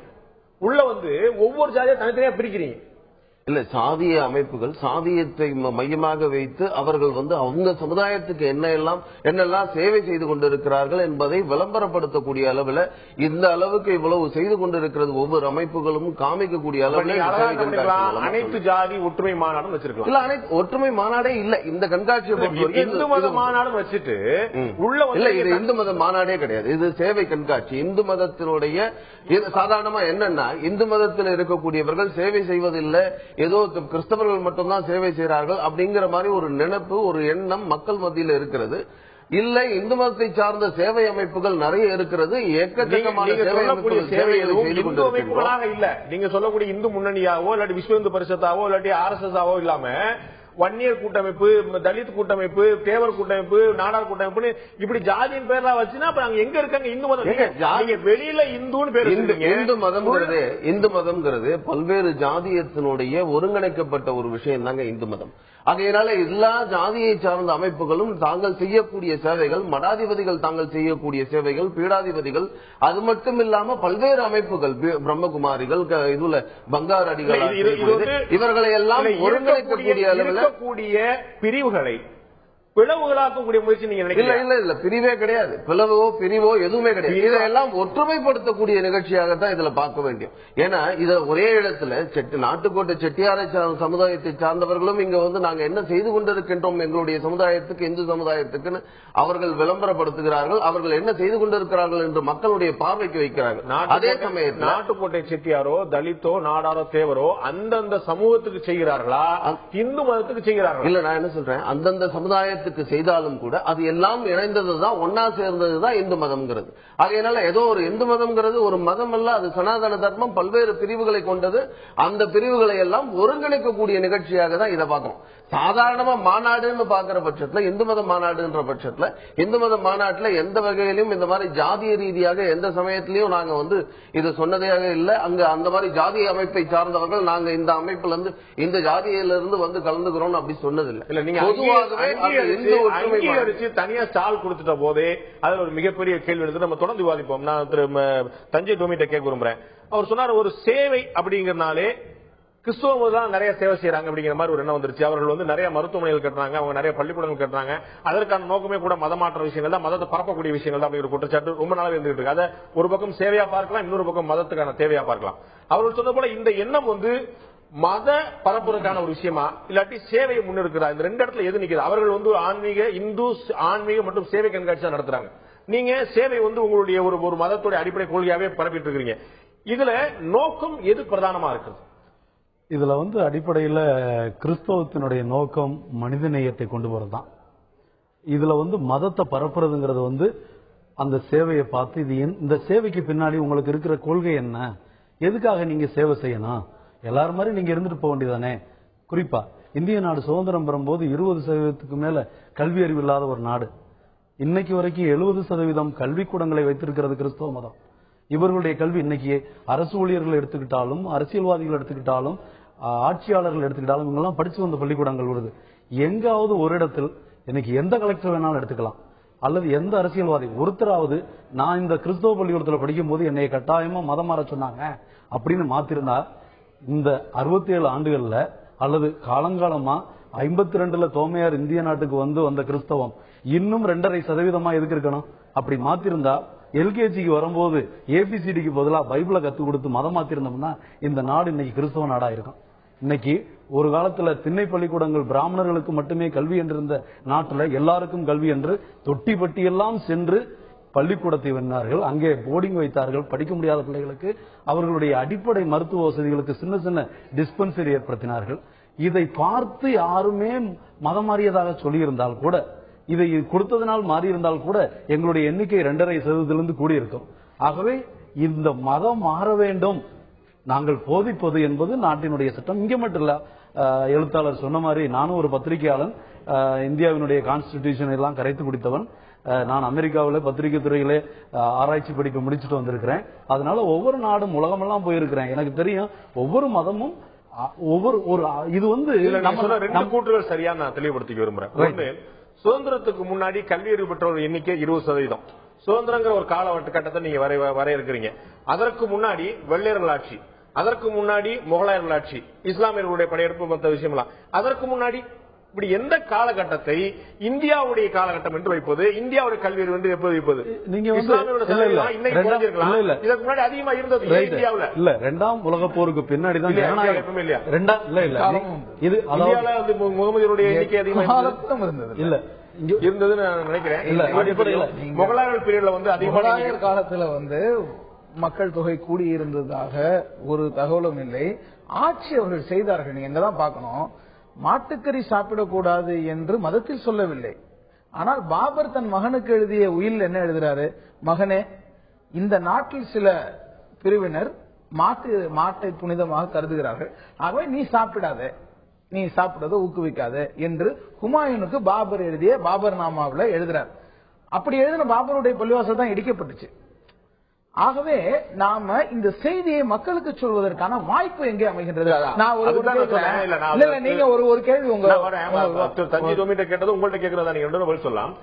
உள்ள வந்து ஒவ்வொரு ஜாதியா தனித்தனியா பிரிக்கிறீங்க. இல்ல, சாதிய அமைப்புகள் சாதியத்தை மையமாக வைத்து அவர்கள் வந்து அவங்க சமுதாயத்துக்கு என்னெல்லாம் சேவை செய்து கொண்டிருக்கிறார்கள் என்பதை விளம்பரப்படுத்தக்கூடிய அளவில் இந்த அளவுக்கு இவ்வளவு செய்து கொண்டிருக்கிறது ஒவ்வொரு அமைப்புகளும் காமிக்கக்கூடிய அளவில் அனைத்து ஜாதி ஒற்றுமை மாநாடும் வச்சிருக்கலாம். இல்ல, அனைத்து ஒற்றுமை மாநாடே இல்ல. இந்த கண்காட்சியை இந்து மத மாநாடு வச்சுட்டு உள்ள இல்ல, இது இந்து மத மாநாடே கிடையாது, இது சேவை கண்காட்சி. இந்து மதத்தினுடைய சாதாரணமா என்னன்னா இந்து மதத்தில் இருக்கக்கூடியவர்கள் சேவை செய்வதில்லை, ஏதோ கிறிஸ்தவர்கள் மட்டும்தான் சேவை செய்கிறார்கள் அப்படிங்கிற மாதிரி ஒரு நினைப்பு, ஒரு எண்ணம் மக்கள் மத்தியில் இருக்கிறது. இல்ல இந்து மதத்தை சார்ந்த சேவை அமைப்புகள் நிறைய இருக்கிறது. எக்கச்சக்கமான சேவைகளை செய்து கொண்டிருக்கிறாங்க. இல்ல நீங்க சொல்லக்கூடிய இந்து முன்னணியாவோ இல்லாட்டி விஸ்வ இந்து பரிஷத்தாவோ இல்லாட்டி RSS ஆவோ இல்லாம வன்னியர் கூட்டமைப்பு, தலித் கூட்டமைப்பு, தேவர் கூட்டமைப்பு, நாடார் கூட்டமைப்பு இப்படி ஜாதியின் பேர்லாம் வச்சுன்னா அப்ப அங்க எங்க இருக்காங்க இந்து மதம்? நீங்க வெளியில இந்துன்னு பேர் இந்து மதம்ங்கிறது பல்வேறு ஜாதியத்தினுடைய ஒருங்கிணைக்கப்பட்ட ஒரு விஷயம் தாங்க இந்து மதம். ஆகையினால எல்லா ஜாதியை சார்ந்த அமைப்புகளும் தாங்கள் செய்யக்கூடிய சேவைகள், மடாதிபதிகள் தாங்கள் செய்யக்கூடிய சேவைகள், பீடாதிபதிகள், அது மட்டும் இல்லாம பல்வேறு அமைப்புகள், பிரம்மகுமாரிகள், இதுல பங்கார் அடிகள், இவர்களை எல்லாம் ஒருங்கிணைக்கக்கூடிய அளவில் பிரிவுகளை பிளவுகளாக்கக்கூடிய முயற்சி நீங்க நினைக்கிறீங்க? இல்ல பிரிவே கிடையாது. பிரிவோ எதுவுமே கிடையாது. இதெல்லாம் ஒற்றுமைப்படுத்தக்கூடிய நிகழ்ச்சியாகத்தான் இதுல பார்க்க வேண்டும். ஏன்னா இத ஒரே இடத்துல நாட்டுக்கோட்டை செட்டியாரை சமுதாயத்தை சார்ந்தவர்களும் இங்க வந்து நாங்க என்ன செய்து கொண்டிருக்கின்றோம் எங்களுடைய சமுதாயத்துக்கு, இந்து சமுதாயத்துக்குன்னு அவர்கள் விளம்பரப்படுத்துகிறார்கள். அவர்கள் என்ன செய்து கொண்டிருக்கிறார்கள் என்று மக்களுடைய பார்வைக்கு வைக்கிறார்கள். அதே சமயத்தில் நாட்டுக்கோட்டை செட்டியாரோ, தலித்தோ, நாடாரோ, தேவரோ அந்தந்த சமூகத்துக்கு செய்கிறார்களா, இந்து மதத்துக்கு செய்கிறார்களா? இல்ல நான் என்ன சொல்றேன், அந்தந்த சமுதாய செய்தாலும் கூட அது எல்லாம் இணைந்ததுதான், ஒன்னா சேர்ந்ததுதான் இந்து மதம்ங்கிறது. ஆகையினால ஏதோ ஒரு இந்து மதம்ங்கிறது ஒரு மதம் அல்ல, அது சனாதன தர்மம் பல்வேறு பிரிவுகளை கொண்டது. அந்த பிரிவுகளை எல்லாம் ஒருங்கிணைக்கக்கூடிய நிகழ்ச்சியாக தான் இதை பார்க்கணும். சாதாரணமா மாநாடுன்னு பாக்குற பட்சத்துல, இந்து மத மாநாடுன்ற பட்சத்துல, இந்து மத மாநாட்டுல எந்த வகையிலும் இந்த மாதிரி ஜாதிய ரீதியாக எந்த சமயத்திலையும் நாங்க வந்து இது சொன்னதாக இல்லை. அங்க அந்த மாதிரி ஜாதிய அமைப்பை சார்ந்தவர்கள் நாங்க இந்த அமைப்புல இருந்து இந்த ஜாதியிலிருந்து வந்து கலந்துக்கிறோம் அப்படி சொன்னதில்லை. இல்ல நீங்க பொதுவாகவே தனியா ஸ்டால் கொடுத்துட்ட போதே அதுல ஒரு மிகப்பெரிய கேள்வி எடுத்து நம்ம தொடர்ந்து விவாதிப்போம். நான் திரு தஞ்சை டோமிட்ட கேட்க விரும்புறேன். அவர் சொன்னார் ஒரு சேவை அப்படிங்கறதுனாலே கிறிஸ்துவ தான் நிறைய சேவை செய்யறாங்க அப்படிங்கிற மாதிரி ஒரு எண்ணம் வந்துருச்சு. அவர்கள் வந்து நிறைய மருத்துவமனைகள் கட்டுறாங்க, அவங்க நிறைய பள்ளிக்கூடங்கள் கட்டுறாங்க. அதற்கான நோக்கமே கூட மதமாற்ற விஷயங்கள் தான், மதத்தை பரப்பக்கூடிய விஷயங்கள் தான் அப்படிங்கிற குற்றச்சாட்டு ரொம்ப நாளாக இருந்துட்டு இருக்கு. அதை ஒரு பக்கம் சேவையா பார்க்கலாம், இன்னொரு பக்கம் மதத்துக்கான தேவையா பார்க்கலாம். அவர்கள் சொன்ன போல இந்த எண்ணம் வந்து மத பரப்புறதுக்கான ஒரு விஷயமா இல்லாட்டி சேவையை முன்னெடுக்கிறார்? இந்த ரெண்டு இடத்துல எது நிக்குது? அவர்கள் வந்து ஆன்மீக, இந்து ஆன்மீக மற்றும் சேவை கண்காட்சி தான் நடத்துறாங்க. நீங்க சேவை வந்து உங்களுடைய ஒரு மதத்துடைய அடிப்படை கொள்கையாவே பரப்பிட்டு இருக்கிறீங்க. இதுல நோக்கம் எது பிரதானமா இருக்குது? இதுல வந்து அடிப்படையில கிறிஸ்தவத்தினுடைய நோக்கம் மனித நேயத்தை கொண்டு வரதான். இதுல வந்து மதத்தை பரப்புறதுங்கிறது வந்து அந்த சேவையை பார்த்து இது இந்த சேவைக்கு பின்னாடி உங்களுக்கு இருக்கிற கொள்கை என்ன, எதுக்காக நீங்க சேவை செய்யணும், எல்லாரும் மாதிரி நீங்க இருந்துட்டு போக வேண்டியதானே. குறிப்பா இந்திய நாடு சுதந்திரம் பெறும்போது 20% மேல கல்வி அறிவு இல்லாத ஒரு நாடு. இன்னைக்கு வரைக்கும் 70% கல்விக்கூடங்களை வைத்திருக்கிறது கிறிஸ்தவ மதம். இவர்களுடைய கல்வி இன்னைக்கு அரசு ஊழியர்கள் எடுத்துக்கிட்டாலும், அரசியல்வாதிகள் எடுத்துக்கிட்டாலும், ஆட்சியாளர்கள் எடுத்துக்கிட்டாலும் இவங்கெல்லாம் படிச்சு வந்த பள்ளிக்கூடங்கள் வருது. எங்காவது ஒரு இடத்தில் இன்னைக்கு எந்த கலெக்டர் வேணாலும் எடுத்துக்கலாம், அல்லது எந்த அரசியல்வாதி ஒருத்தராவது நான் இந்த கிறிஸ்தவ பள்ளிக்கூடத்தில் படிக்கும் போது என்னை கட்டாயமா மதம் மாற சொன்னாங்க அப்படின்னு மாத்திருந்தா இந்த 67 ஆண்டுகள்ல அல்லது காலங்காலமா 52ல தோமையார் இந்திய நாட்டுக்கு வந்த கிறிஸ்தவம் இன்னும் 2.5% எதுக்கு இருக்கணும்? அப்படி மாத்திருந்தா எல்கேஜிக்கு வரும்போது ஏபிசிடிக்கு பதிலாக பைபிளை கத்து கொடுத்து மதம் மாத்திருந்தோம்னா இந்த நாடு இன்னைக்கு கிறிஸ்தவ நாடா இருக்கும். இன்னைக்கு ஒரு காலத்துல திண்ணை பள்ளிக்கூடங்கள் பிராமணர்களுக்கு மட்டுமே கல்வி என்றிருந்த நாட்டுல எல்லாருக்கும் கல்வி என்று தொட்டி பட்டியெல்லாம் சென்று பள்ளிக்கூடத்தை வென்றார்கள், அங்கே போர்டிங் வைத்தார்கள். படிக்க முடியாத பிள்ளைகளுக்கு அவர்களுடைய அடிப்படை மருத்துவ வசதிகளுக்கு சின்ன சின்ன டிஸ்பென்சரி ஏற்படுத்தினார்கள். இதை பார்த்து யாருமே மதம் மாறியதாக சொல்லியிருந்தால் கூட, இதை கொடுத்ததனால் மாறி இருந்தால் கூட எங்களுடைய எண்ணிக்கை 2.5% கூடியிருக்கும். ஆகவே இந்த மதம் மாற வேண்டும், நாங்கள் போதிப்பது என்பது நாட்டினுடைய சட்டம். இங்க மட்டும் இல்ல, எழுத்தாளர் சொன்ன மாதிரி நானும் ஒரு பத்திரிகையாளன், இந்தியாவினுடைய கான்ஸ்டிடியூஷன் எல்லாம் கரைத்து குடித்தவன். நான் அமெரிக்காவில் பத்திரிகை துறையிலே ஆராய்ச்சி படிப்பு முடிச்சுட்டு வந்திருக்கிறேன். அதனால ஒவ்வொரு நாடும் உலகமெல்லாம் போயிருக்கிறேன். எனக்கு தெரியும் ஒவ்வொரு மதமும் ஒவ்வொரு இது வந்து ரெண்டு கூற்றுகள் சரியா நான் தெளிவுபடுத்திக்க விரும்புறேன். சுதந்திரத்துக்கு முன்னாடி கல்வி அறிவு பெற்றோர் எண்ணிக்கை 20%. சுதந்திரங்கிற ஒரு காலகட்டத்தை நீங்க வரையறுக்கிறீங்க. அதற்கு முன்னாடி வெள்ளையர்கள் ஆட்சி, அதற்கு முன்னாடி முகலாயர்கள் ஆட்சி, இஸ்லாமியர்களுடைய படையெடுப்பு மற்ற விஷயம்லாம். அதற்கு முன்னாடி இப்படி எந்த காலகட்டத்தை இந்தியாவுடைய காலகட்டம் என்று வைப்பது, இந்தியாவுடைய கல்வி அறிவு என்று எப்போது வைப்பது? நீங்க இதற்கு முன்னாடி அதிகமா இருந்தது இந்தியாவில் இல்ல. 2ஆம் உலக போருக்கு பின்னாடி தான் ஜனநாயகம் இல்லையா? இது முகமதியருடைய எண்ணிக்கை அதிகமாக இல்ல இருந்தது நான் நினைக்கிறேன். முகலாயர்கள் பீரியட்ல வந்து அதிகமான காலத்துல வந்து மக்கள் தொகை கூடியிருந்ததாக ஒரு தகவலும் இல்லை. ஆட்சி அவர்கள் செய்தார்கள். நீங்க என்னதான் பார்க்கணும், மாட்டுக்கறி சாப்பிடக்கூடாது என்று மதத்தில் சொல்லவில்லை, ஆனால் பாபர் தன் மகனுக்கு எழுதிய உயில் என்ன எழுதுறாரு? மகனே, இந்த நாட்டில் சில பிரிவினர் மாட்டை புனிதமாக கருதுகிறார்கள், ஆகவே நீ சாப்பிடாத, நீ சாப்பிடுறதை ஊக்குவிக்காத என்று ஹுமாயூனுக்கு பாபர் எழுதிய பாபர் நாமாவில் எழுதுறார். அப்படி எழுதின பாபருடைய பள்ளிவாசல் தான் இடிக்கப்பட்டுச்சு. ஆகவே நாம இந்த செய்தியை மக்களுக்கு சொல்வதற்கான வாய்ப்பு எங்கே அமைகின்றது? நான் நீங்க ஒரு கேள்வி தஞ்சை டோமிட்ட கேட்டது உங்கள்ட்ட கேட்கறதா, நீங்க பதில் சொல்லலாம்.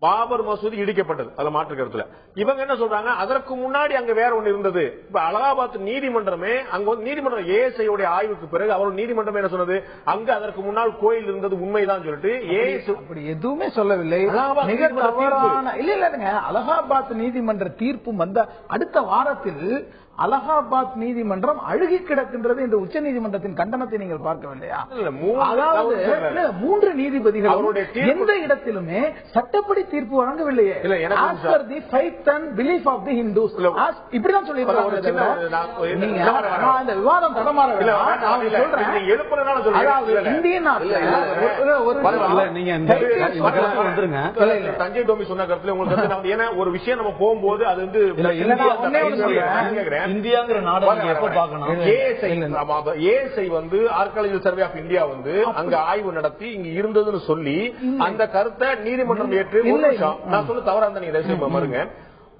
பாபர் மசூதி இடிக்கப்பட்டது, அதுல மாற்று கருத்துல. இவங்க என்ன சொல்றாங்க, அதற்கு முன்னாடி அங்க வேற ஒண்ணு இருந்தது. இப்ப அலகாபாத் நீதிமன்றமே, அங்க வந்து நீதிமன்றம் ஏஎஸ்ஐயோட ஆய்வுக்கு பிறகு அவரோட நீதிமன்றம் என்ன சொன்னது, அங்க அதற்கு முன்னால் கோயில் இருந்தது உண்மைதான் சொல்லிட்டு ஏஎஸ் அப்படி எதுவுமே சொல்லவில்லை. மிக தவறான இல்ல அலகாபாத் நீதிமன்ற தீர்ப்பு வந்த அடுத்த வாரத்தில் அலகாபாத் நீதிமன்றம் அழுகி கிடக்கின்றது என்று உச்ச நீதிமன்றத்தின் கண்டனத்தை நீங்கள் பார்க்கவில்லையா? அதாவது 3 நீதிபதிகள் எந்த இடத்திலுமே சட்டப்படி தீர்ப்பு வழங்கவில்லையே. இப்படிதான் சொல்லி விவாதம் தடமாற இந்தியன் தஞ்சை டோமி சொன்ன கருத்துல உங்களுக்கு ஏன்னா ஒரு விஷயம் நம்ம போகும்போது அது வந்து இந்தியாங்கிற நாடு எப்ப பார்க்கணும்? ஏஎஸ்ஐ வந்து ஆர்காலஜிக்கல் சர்வே ஆஃப் இந்தியா வந்து அங்க ஆய்வு நடத்தி இங்க இருந்ததுன்னு சொல்லி அந்த கருத்தை நீதிமன்றம் ஏற்று, நான் சொல்ல தவறா இருந்தா நீங்க பாருங்க,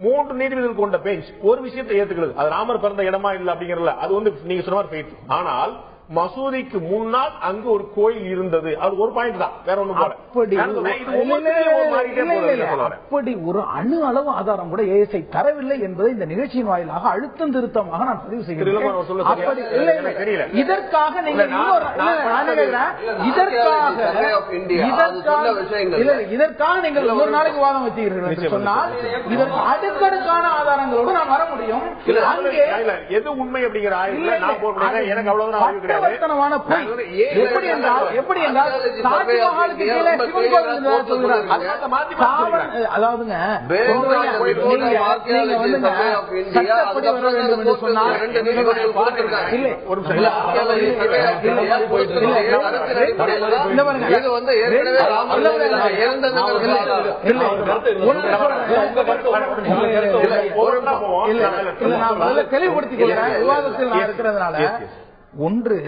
3 நீதிபதிகள் கொண்ட பெஞ்ச் ஒரு விஷயத்தை ஏத்துக்கிறது. அது ராமர் பிறந்த இடமா இல்ல அப்படிங்கறதுல அது வந்து நீங்க சொன்ன மாதிரி ஃபெய்த். ஆனால் மசூதிக்கு முன்னால் அங்கு ஒரு கோயில் இருந்தது, அது ஒரு பாயிண்ட் தான், வேற ஒண்ணு போல. அப்படி ஒரு அணு அளவு ஆதாரம் கூட ஏஎஸ்ஐ தரவில்லை என்பதை இந்த நிகழ்ச்சியின் வாயிலாக அழுத்தம் திருத்தமாக நான் பதிவு செய்கிறேன். இதற்காக நீங்கள் ஒரு நாளைக்கு வாதம் வச்சுக்கிறீர்கள் என்று சொன்னால் இதற்கு அடுக்கடுக்கான ஆதாரங்களோடு நான் வர முடியும். எது உண்மை அப்படிங்கிற ஆய்வு நான் போடுறேன், எனக்கு அவ்வளவுதான் ஆய்வு கிடையாது. எப்படி என்றால் தாஜ்மஹாலுக்கு கீழே சிவன் கோவில் சொல்கிறார். அதாவதுங்க சட்டப்படி வர வேண்டும் என்று சொன்னால் தெளிவுபடுத்திக் கொள்கிறேன். விவாதத்தில் நான் இருக்கிறதுனால ஒன்று,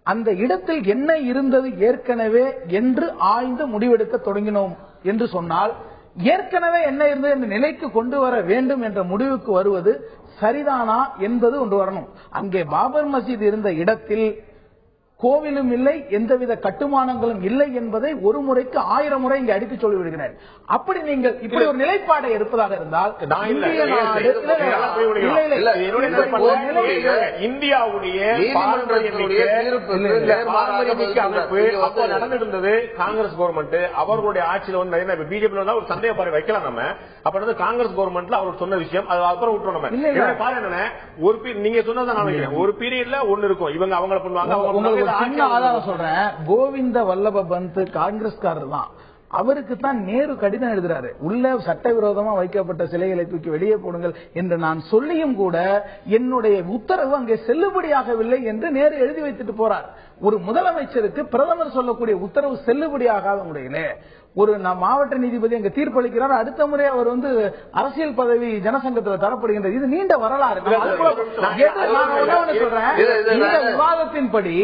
அந்த இடத்தில் என்ன இருந்தது ஏற்கனவே என்று ஆய்ந்து முடிவெடுக்க தொடங்கினோம் என்று சொன்னால், ஏற்கனவே என்ன இருந்தது என்ற நிலைக்கு கொண்டு வர வேண்டும் என்ற முடிவுக்கு வருவது சரிதானா என்பது ஒன்று வரணும். அங்கே பாபர் மசீத் இருந்த இடத்தில் கோவிலும் இல்லை, எந்தவித கட்டுமானங்களும் இல்லை என்பதை ஒரு முறைக்கு 1000 முறை இங்கே அடித்து சொல்லிவிடுகிறேன். அப்படி நீங்கள் இப்படி ஒரு நிலைப்பாடை இருப்பதாக இருந்தால் இந்தியாவுடைய நடந்திருந்தது காங்கிரஸ் கவர்மெண்ட் அவர்களுடைய ஆட்சியில் வந்து பிஜேபி ஒரு சந்தேக பார்வை வைக்கலாம். நம்ம அப்ப காங்கிரஸ் கவர்மெண்ட்ல அவர் சொன்ன விஷயம் அது அப்புறம் விட்டுறோம். நம்ம ஒரு நீங்க சொன்னதான் நான் வைக்கிறேன், ஒரு பீரியட்ல ஒன்னு இருக்கும், இவங்க அவங்கள பண்ணுவாங்க. சின்ன ஆதாரம் சொல்றேன், கோவிந்த வல்லப பந்த் காங்கிரஸ்காரர் தான். அவருக்கு தான் நேரு கடிதம் எழுதுறாரு, உள்ள சட்டவிரோதமா வைக்கப்பட்ட சிலைகளை தூக்கி வெளியே போடுங்கள் என்று நான் சொல்லியும் கூட என்னுடைய உத்தரவு அங்கே செல்லுபடியாகவில்லை என்று நேரு எழுதி வைத்துட்டு போறார். ஒரு முதலமைச்சருக்கு பிரதமர் சொல்லக்கூடிய உத்தரவு செல்லுபடியாகாத முறையிலே ஒரு மாவட்ட நீதிபதி அங்க தீர்ப்பளிக்கிறார். அடுத்த முறை அவர் வந்து அரசியல் பதவி ஜனசங்கத்தில் தரப்படுகின்றது. இது நீண்ட வரலாறு. சொல்றேன், இந்த விவாதத்தின்படி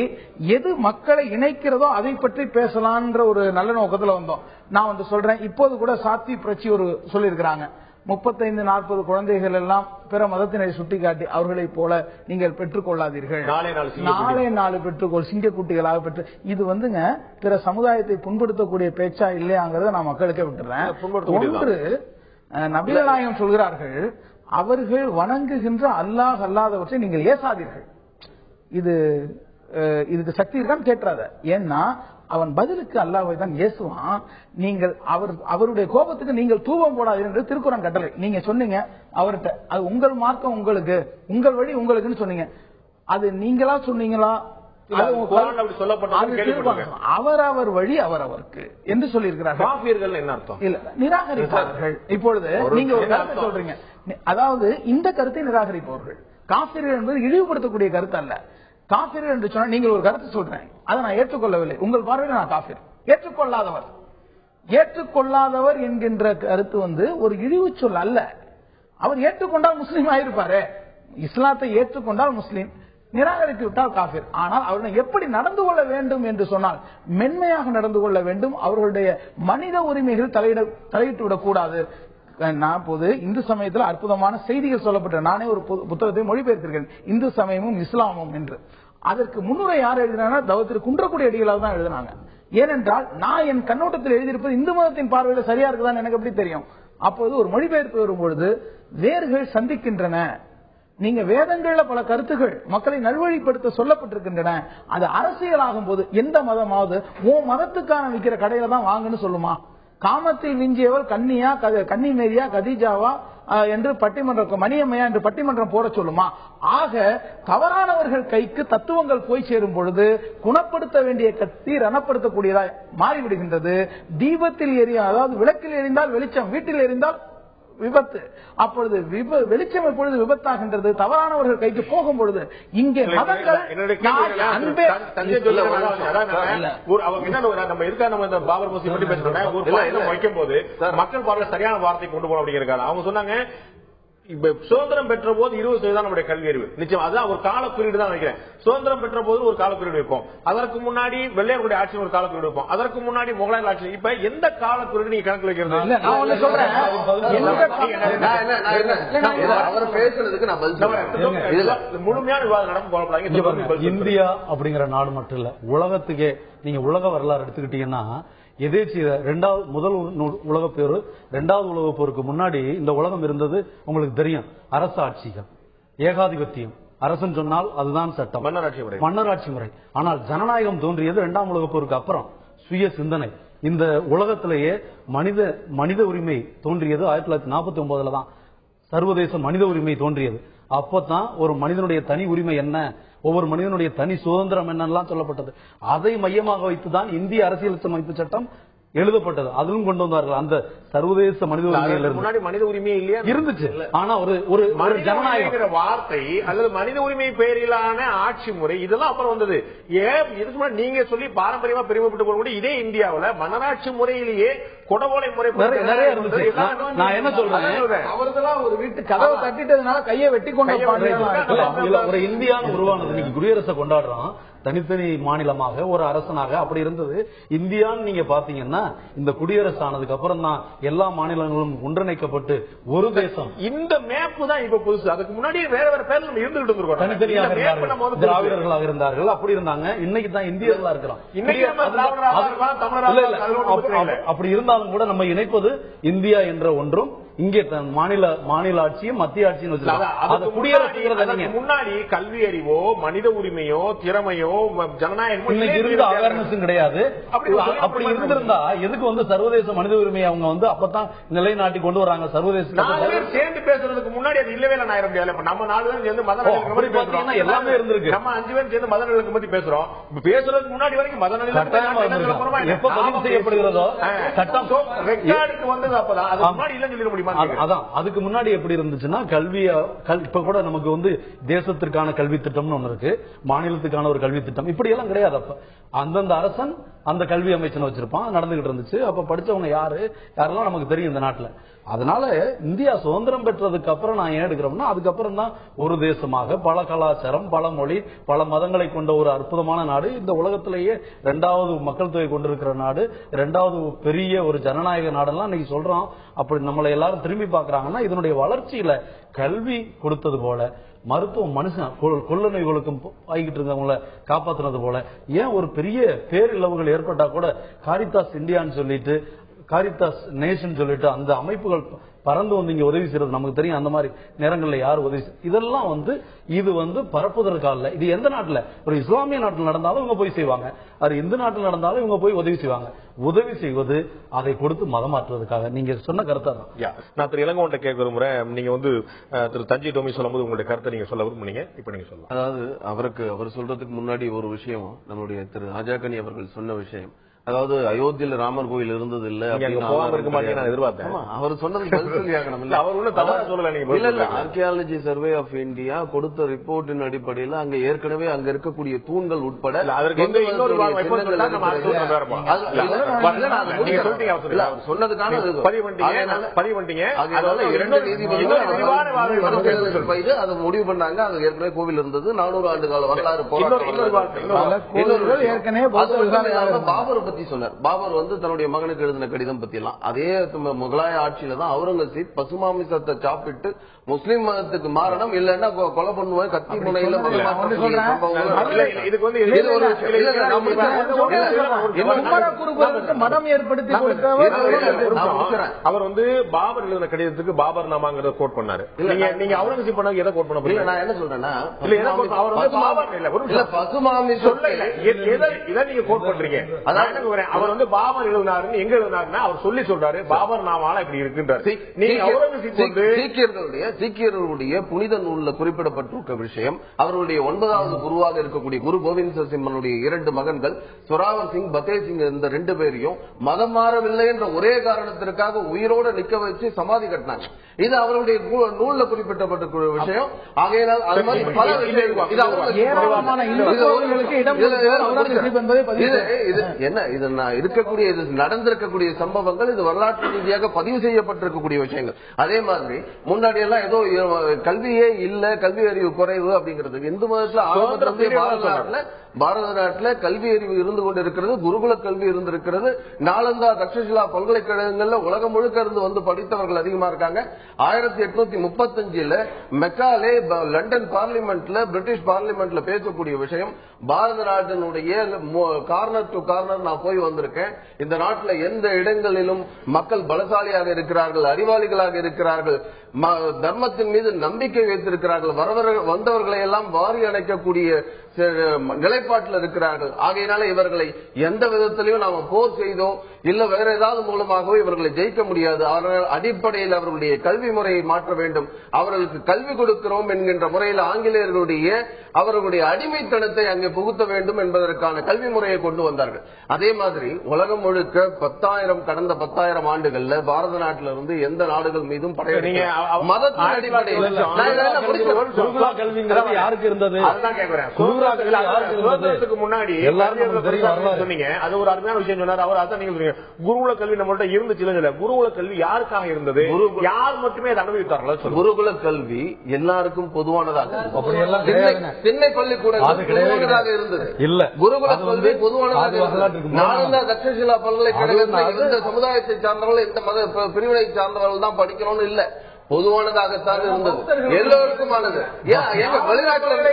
எது மக்களை இணைக்கிறதோ அதை பற்றி பேசலாம்ன்ற ஒரு நல்ல நோக்கத்துல வந்தோம். நான் வந்து சொல்றேன், இப்போது கூட சாத்வி பிரச்சி ஒரு சொல்லியிருக்கிறாங்க, 35-40 குழந்தைகள் எல்லாம் பிற மதத்தினரை சுட்டிக்காட்டி அவர்களை போல நீங்கள் பெற்றுக் கொள்ளாதீர்கள், நாளே 4 பெற்றுக்கொள் சிங்கக்குட்டிகளாக பெற்று. இது வந்துங்க பிற சமுதாயத்தை புண்படுத்தக்கூடிய பேச்சா இல்லையாங்கிறத நான் மக்களுக்கே விட்டுறேன். ஒன்று, நபிகள் நாயகம் சொல்கிறார்கள், அவர்கள் வணங்குகின்ற அல்லாஹ் அல்லாதவற்றை நீங்கள் ஏசாதீர்கள். இதுக்கு சக்தி இருக்கான்னு கேட்றாத. ஏன்னா அவன் பதிலுக்கு அல்லாஹ்வை தான் ஏசுவான். நீங்கள் அவருடைய கோபத்துக்கு நீங்கள் தூபம் போடாதீர்கள் திருக்குறான் கட்டளை. நீங்க சொன்னீங்க அவர்கிட்ட, அது உங்கள் மார்க்கம் உங்களுக்கு, உங்கள் வழி உங்களுக்குன்னு சொன்னீங்க. அது நீங்களா சொன்னீங்களா? அவரவர் வழி அவரவருக்கு என்று சொல்லியிருக்கிறார்கள். என்ன அர்த்தம்? இல்ல, நிராகரிப்பார்கள். இப்பொழுது நீங்க ஒரு கருத்தை சொல்றீங்க, அதாவது இந்த கருத்தை நிராகரிப்பவர்கள். காஃபிர்கள் என்பது இழிவுபடுத்தக்கூடிய கருத்து அல்ல. காஃபிர் என்று சொன்னா நீங்கள் ஒரு கருத்து சொல்றேன், அதை நான் ஏற்றுக்கொள்ளவில்லை, உங்கள் பார்வையில் நான் காஃபிர், ஏற்றுக்கொள்ளாதவர். ஏற்றுக்கொள்ளாதவர் என்கின்ற கருத்து ஒரு இழிவு சொல் அல்ல. அவர் ஏற்றுக்கொண்டால் முஸ்லீம் ஆயிருப்பாரு. இஸ்லாத்தை ஏற்றுக்கொண்டால் முஸ்லீம், நிராகரித்து விட்டால் காஃபிர். ஆனால் அவர்கள் எப்படி நடந்து கொள்ள வேண்டும் என்று சொன்னால் மென்மையாக நடந்து கொள்ள வேண்டும். அவர்களுடைய மனித உரிமைகள் தலையிட்டு விடக்கூடாது. நான் போது இந்து சமயத்தில் அற்புதமான செய்திகள் சொல்லப்பட்ட நானே ஒரு புத்தகத்தை மொழிபெயர்த்திருக்கேன், இந்து சமயமும் இஸ்லாமும் என்று. அதற்கு முன்னுரை யார் எழுதினாங்கன்னா தவத்திற்கு குன்றக்குடி அடிகளால் தான் எழுதினாங்க. ஏனென்றால் நான் என் கண்ணோட்டத்தில் எழுதியிருப்பது இந்து மதத்தின் பார்வையில் சரியா இருக்குதான் எனக்கு எப்படி தெரியும். அப்போது ஒரு மொழிபெயர்ப்பு வரும்பொழுது வேர்கள் சந்திக்கின்றன. நீங்க வேதங்கள்ல பல கருத்துகள் மக்களை நல்வழிப்படுத்த சொல்லப்பட்டிருக்கின்றன. அது அரசியலாகும் போது எந்த மதமாவது உன் மதத்துக்கான விற்கிற கடையில தான் வாங்கன்னு சொல்லுமா? காமத்தில் விஞ்சியவள் கன்னியா, கன்னிமேரியா, கதீஜாவா என்று பட்டிமன்றம், மணியம்மையா என்று பட்டிமன்றம் போட சொல்லுமா? ஆக தவறானவர்கள் கைக்கு தத்துவங்கள் போய் சேரும் பொழுது குணப்படுத்த வேண்டிய கத்தி ரணப்படுத்தக்கூடியதா மாறிவிடுகின்றது. தீபத்தில் எரியும், அதாவது விளக்கில் எரிந்தால் வெளிச்சம், வீட்டில் எரிந்தால் விபத்து. அப்பொழுது வெளிச்சம் எப்பொழுது விபத்தாகின்றது? தவறானவர்கள் கைக்கு போகும் பொழுது. இங்கே மதங்கள் பாபர் மசூதி பற்றி பேசுறோம் வைக்கும் போது மக்கள் பார்வை சரியான வார்த்தை கொண்டு போன அப்படிங்கிறாங்க. அவங்க சொன்னாங்க சுதந்திரம் பெற்ற போது 20% நம்முடைய கல்வி அறிவு. நிச்சயம் அதுதான் ஒரு கால குறியீடு தான் நினைக்கிறேன். சுதந்திரம் பெற்ற போது ஒரு கால குறியீடு வைப்போம், அதற்கு முன்னாடி வெள்ளையர்களுடைய ஆட்சி ஒரு கால குறியீடு வைப்போம், அதற்கு முன்னாடி முகலாயர் ஆட்சி. இப்ப எந்த கால குறியீடு நீங்க கணக்கு வைக்கிறது? அவர் பேசுறதுக்கு முழுமையான விவாதம் நடக்கும். இந்தியா அப்படிங்கிற நாடு மட்டும் இல்ல, உலகத்துக்கே நீங்க உலக வரலாறு எடுத்துக்கிட்டீங்கன்னா முதல் உலக போர், இரண்டாவது உலக போருக்கு முன்னாடி இந்த உலகம் இருந்தது உங்களுக்கு தெரியும். அரசு ஆட்சிகள், ஏகாதிபத்தியம், அரசன் சொன்னால் அதுதான் சட்டம், மன்னராட்சி முறை. ஆனால் ஜனநாயகம் தோன்றியது இரண்டாம் உலக போருக்கு அப்புறம். சுய சிந்தனை, இந்த உலகத்திலேயே மனித உரிமை தோன்றியது 1949 தான். சர்வதேச மனித உரிமை தோன்றியது. அப்பதான் ஒரு மனிதனுடைய தனி உரிமை என்ன, ஒவ்வொரு மனிதனுடைய தனி சுதந்திரம் என்னெல்லாம் சொல்லப்பட்டது. அதை மையமாக வைத்துதான் இந்திய அரசியலமைப்பு சட்டம் எழுதப்பட்டது. அதிலும் கொண்டு வந்தார்கள். அந்த சர்வதேச மனித உரிமையில் முன்னாடி மனித உரிமையே இல்லையா இருந்துச்சு. ஆனா ஒரு ஜனநாயக வார்த்தை அல்லது மனித உரிமை பெயரிலான ஆட்சி முறை இதெல்லாம் அப்புறம் வந்தது. ஏன் இதுக்கு முன்னாடி நீங்க சொல்லி பாரம்பரியமா பெருமைப்பட்டு போகக்கூடிய இதே இந்தியாவில் மன்னராட்சி முறையிலேயே கொடவோலை முறை நிறைய இருந்துச்சு. நான் என்ன சொல்றேன், அவர்களாம் ஒரு வீட்டு கதவை தட்டிட்டதுனால கையை வெட்டி கொண்டு ஒரு இந்தியான்னு உருவானது. நீங்க குடியரசை கொண்டாடுறோம், தனித்தனி மாநிலமாக ஒரு அரசனாக அப்படி இருந்தது. இந்தியான்னு நீங்க பாத்தீங்கன்னா இந்த குடியரசு ஆனதுக்கு அப்புறம் தான் எல்லா மாநிலங்களும் ஒன்றிணைக்கப்பட்டு ஒரு தேசம். இந்த மேப்பு தான் இப்ப புதுசு. அதுக்கு முன்னாடி வேற வேற பேர்ல நம்ம இருந்துகிட்டு இருக்கோம். தனித்தனியாக இருந்தார்கள், திராவிடர்களாக இருந்தார்கள், அப்படி இருந்தாங்க. இன்னைக்கு தான் இந்தியர்களா இருக்கிறோம். அப்படி இருந்தாலும் கூட நம்ம இணைப்பது இந்தியா என்ற ஒன்றும், இங்கே மாநில ஆட்சியும் மத்திய ஆட்சியும் குடியரசு. முன்னாடி கல்வி அறிவோ மனித உரிமையோ திறமையோ ஜனநாயகம் இருந்த அவேர்னஸும் கிடையாது. அப்படி இருந்திருந்தா எதுக்கு சர்வதேச மனித உரிமையை அவங்க அப்பதான் நிலைநாட்டி கொண்டு வராங்க. சர்வதேச சேர்ந்து பேசுறதுக்கு முன்னாடி அது இல்லவே இல்லை. நான் முடியாது. நம்ம 4 பேரும் சேர்ந்து மத நல்லிணக்கம் எல்லாமே இருந்திருக்கு. நம்ம 5 பேரும் சேர்ந்து மத நல்லிணக்கம் பத்தி பேசுறோம். பேசுறதுக்கு முன்னாடி வரைக்கும் மத நல்லிணக்கம் எப்ப பதிவு செய்யப்படுகிறதோ சட்டம் ரெக்கார்டுக்கு வந்தது அப்பதான். அது முன்னாடி இல்லைன்னு சொல்லிட முடியுமா? அதான் அதுக்கு முன்னாடி எப்படி இருந்துச்சுன்னா இப்ப கூட நமக்கு தேசத்திற்கான கல்வி திட்டம்னு ஒண்ணு இருக்கு, மாநிலத்துக்கான ஒரு கல்வி திட்டம், இப்படி எல்லாம் கிடையாது. அப்ப அந்தந்த அரசன் அந்த கல்வி அமைச்சனை வச்சிருப்பான், நடந்துகிட்டு இருந்துச்சு. அப்ப படிச்சவங்க யாரெல்லாம் நமக்கு தெரியும் இந்த நாட்டுல. அதனால இந்தியா சுதந்திரம் பெற்றதுக்கு அப்புறம் நான் ஏன் எடுக்கிறோம்னா அதுக்கப்புறம் தான் ஒரு தேசமாக பல கலாச்சாரம், பல மொழி, பல மதங்களை கொண்ட ஒரு அற்புதமான நாடு, இந்த உலகத்திலேயே 2வது மக்கள் தொகை கொண்டிருக்கிற நாடு, 2வது பெரிய ஒரு ஜனநாயக நாடெல்லாம் இன்னைக்கு சொல்றோம். அப்படி நம்மளை எல்லாரும் திரும்பி பாக்குறாங்கன்னா இதனுடைய வளர்ச்சியில கல்வி கொடுத்தது போல, மருத்துவம் மனுஷன் கொள்ள நோய்களுக்கும் ஆகிட்டு இருந்தவங்களை காப்பாத்துனது போல, ஏன் ஒரு பெரிய பேரிழவுகள் ஏற்பட்டா கூட காரித்தாஸ் இந்தியான்னு சொல்லிட்டு, காரித்தாஸ் நேஷன் சொல்லிட்டு அந்த அமைப்புகள் பறந்து இங்க உதவி செய்யறது நமக்கு தெரியும். அந்த மாதிரி நேரங்கள்ல யார் உதவி இதெல்லாம் இது பரப்புவதற்காக. இது எந்த நாட்டுல, ஒரு இஸ்லாமிய நாட்டில் நடந்தாலும் இவங்க போய் செய்வாங்க, அது இந்து நாட்டில் நடந்தாலும் இவங்க போய் உதவி செய்வாங்க. உதவி செய்வது அதை கொடுத்து மதம் மாற்றுவதற்காக. நீங்க சொன்ன கருத்தா தான் நான் திரு இளங்கோவன்ட்ட கேட்க விரும்புறேன். நீங்க திரு தஞ்சை டோமி சொல்லும் போது உங்களுடைய கருத்தை நீங்க சொல்ல விரும்புனீங்க, இப்ப நீங்க சொல்லலாம். அதாவது அவர் சொல்றதுக்கு முன்னாடி ஒரு விஷயம், நம்மளுடைய திரு ராஜாக்கனி அவர்கள் சொன்ன விஷயம், அதாவது அயோத்தியில ராமர் கோயில் இருந்தது இல்ல அவர் சொன்னது பதில் சொல்லி ஆகணும் இல்ல. அவர் ஒன்னும் தவறா சொல்லல. நீங்க இல்ல ஆர்கியாலஜி சர்வே ஆஃப் இந்தியா கொடுத்த ரிப்போர்ட்டின் அடிப்படையில் அங்க ஏற்கனவே அங்க இருக்கக்கூடிய தூண்கள் உட்பட சொன்னதுக்கான அதை முடிவு பண்ணாங்க. அது ஏற்கனவே கோவில் இருந்தது, 400 ஆண்டு கால வரலாறு. பாபர் பத்தி சொன்னார். பாபர் தன்னுடைய மகனுக்கு எழுதின கடிதம் பத்தி எல்லாம் அதே முகலாய ஆட்சியில தான் அவுரங்கசீப் பசுமாமிசத்தை சாப்பிட்டு முஸ்லிம் மதத்துக்கு மாறணும், இல்லன்னா கொலை பண்ணுவேன் கத்தி முனையில மதம் ஏற்படுத்தி அவர் பாபர் எழுதின கடிதத்துக்கு பாபர் நாமாங்கிறத கோட் பண்ணாரு. நீங்க அவுரங்கசீப் பண்ண எதை கோட் பண்ண போறீங்க? நான் என்ன சொல்றேன்னா நீங்க கோட் பண்றீங்க. அவர் பாபர் எழுதினாருன்னு எங்க எழுதினாருன்னா அவர் சொல்லி சொல்றாரு பாபர் நாமால இப்படி இருக்குன்றார். சீக்கியர்களுடைய புனித நூல்ல குறிப்பிடப்பட்டிருக்க விஷயம், அவருடைய 9வது குருவாக இருக்கக்கூடிய குரு கோவிந்த சிம்மனுடைய 2 மகன்கள் சுராவர் சிங், பத்தே சிங், இந்த 2 பேரையும் மதம் மாறவில்லை என்ற ஒரே காரணத்திற்காக உயிரோட நிக்க வச்சு சமாதி கட்டினாங்க. இது அவருடைய நூல்ல குறிப்பிட்டப்பட்ட விஷயம். ஆகையினால் அது மாதிரி பல இருக்கக்கூடிய நடந்திருக்கக்கூடிய சம்பவங்கள், இது வரலாற்று ரீதியாக பதிவு செய்யப்பட்டிருக்கக்கூடிய விஷயங்கள். அதே மாதிரி முன்னாடி எல்லாம் ஏதோ கல்வியே இல்ல, கல்வி அறிவு குறைவு அப்படிங்கிறது இந்து மதத்துல பாரத நாட்டுல கல்வி அறிவு இருந்து கொண்டு இருக்கிறது, குருகுல கல்வி இருந்திருக்கிறது. நாலந்தா தக்ஷசிலா பல்கலைக்கழகங்கள்ல உலகம் முழுக்க இருந்து படித்தவர்கள் அதிகமா இருக்காங்க. 1835 மெக்காலே லண்டன் பார்லிமெண்ட்ல, பிரிட்டிஷ் பார்லிமெண்ட்ல பேசக்கூடிய விஷயம், பாரத நாட்டினுடைய கார்னர் டு கார்னர் நான் போய் வந்திருக்கேன். இந்த நாட்டில் எந்த இடங்களிலும் மக்கள் பலசாலியாக இருக்கிறார்கள், அறிவாளிகளாக இருக்கிறார்கள், தர்மத்தின் மீது நம்பிக்கை வைத்திருக்கிறார்கள், வந்தவர்களை எல்லாம் வாரி அணைக்கக்கூடிய நிலைப்பாட்டில் இருக்கிறார்கள். ஆகையினால இவர்களை எந்த விதத்திலையும் நாம போர் செய்தோ இல்ல வேற ஏதாவது மூலமாகவோ இவர்களை ஜெயிக்க முடியாது. அவர்கள் அடிப்படையில் அவர்களுடைய கல்வி முறையை மாற்ற வேண்டும். அவர்களுக்கு கல்வி கொடுக்கிறோம் என்கின்ற முறையில் ஆங்கிலேயர்களுடைய அவர்களுடைய அடிமைத்தனத்தை அங்கே புகுத்த வேண்டும் என்பதற்கான கல்வி முறையை கொண்டு வந்தார்கள். அதே மாதிரி உலகம் முழுக்க கடந்த 10,000 ஆண்டுகள்ல பாரத நாட்டில இருந்து எந்த நாடுகள் மீதும் படையெடுக்க மதத்தின் அடிப்படையில் யாருக்கு இருந்தது முன்னாடி சொன்னீங்க. அது ஒரு அருமையான விஷயம் சொன்னார். அவர் அதான் நீங்க சொன்னீங்க குருகுல கல்வி நம்மள்ட்ட இருந்துச்சு. குருகுல கல்வி யாருக்காக இருந்தது? யார் மட்டுமே அதை அனுபவித்தார்களா? குருகுல கல்வி எல்லாருக்கும் பொதுவானதாக, சென்னை பள்ளிக்கூடமாக இருந்தது இல்ல. குருகுல கல்வி பொதுவானதாக, நாலந்தா தக்ஷசிலா பல்கலைக்கழகத்தில் எந்த சமுதாயத்தை சார்ந்தவர்கள் எந்த மத பிரிவினை சார்ந்தவர்கள் தான் படிக்கணும்னு இல்ல, பொதுவானதாகத்தான் இருந்தது, எல்லோருக்குமானது. பல்கலைக்கழகத்தை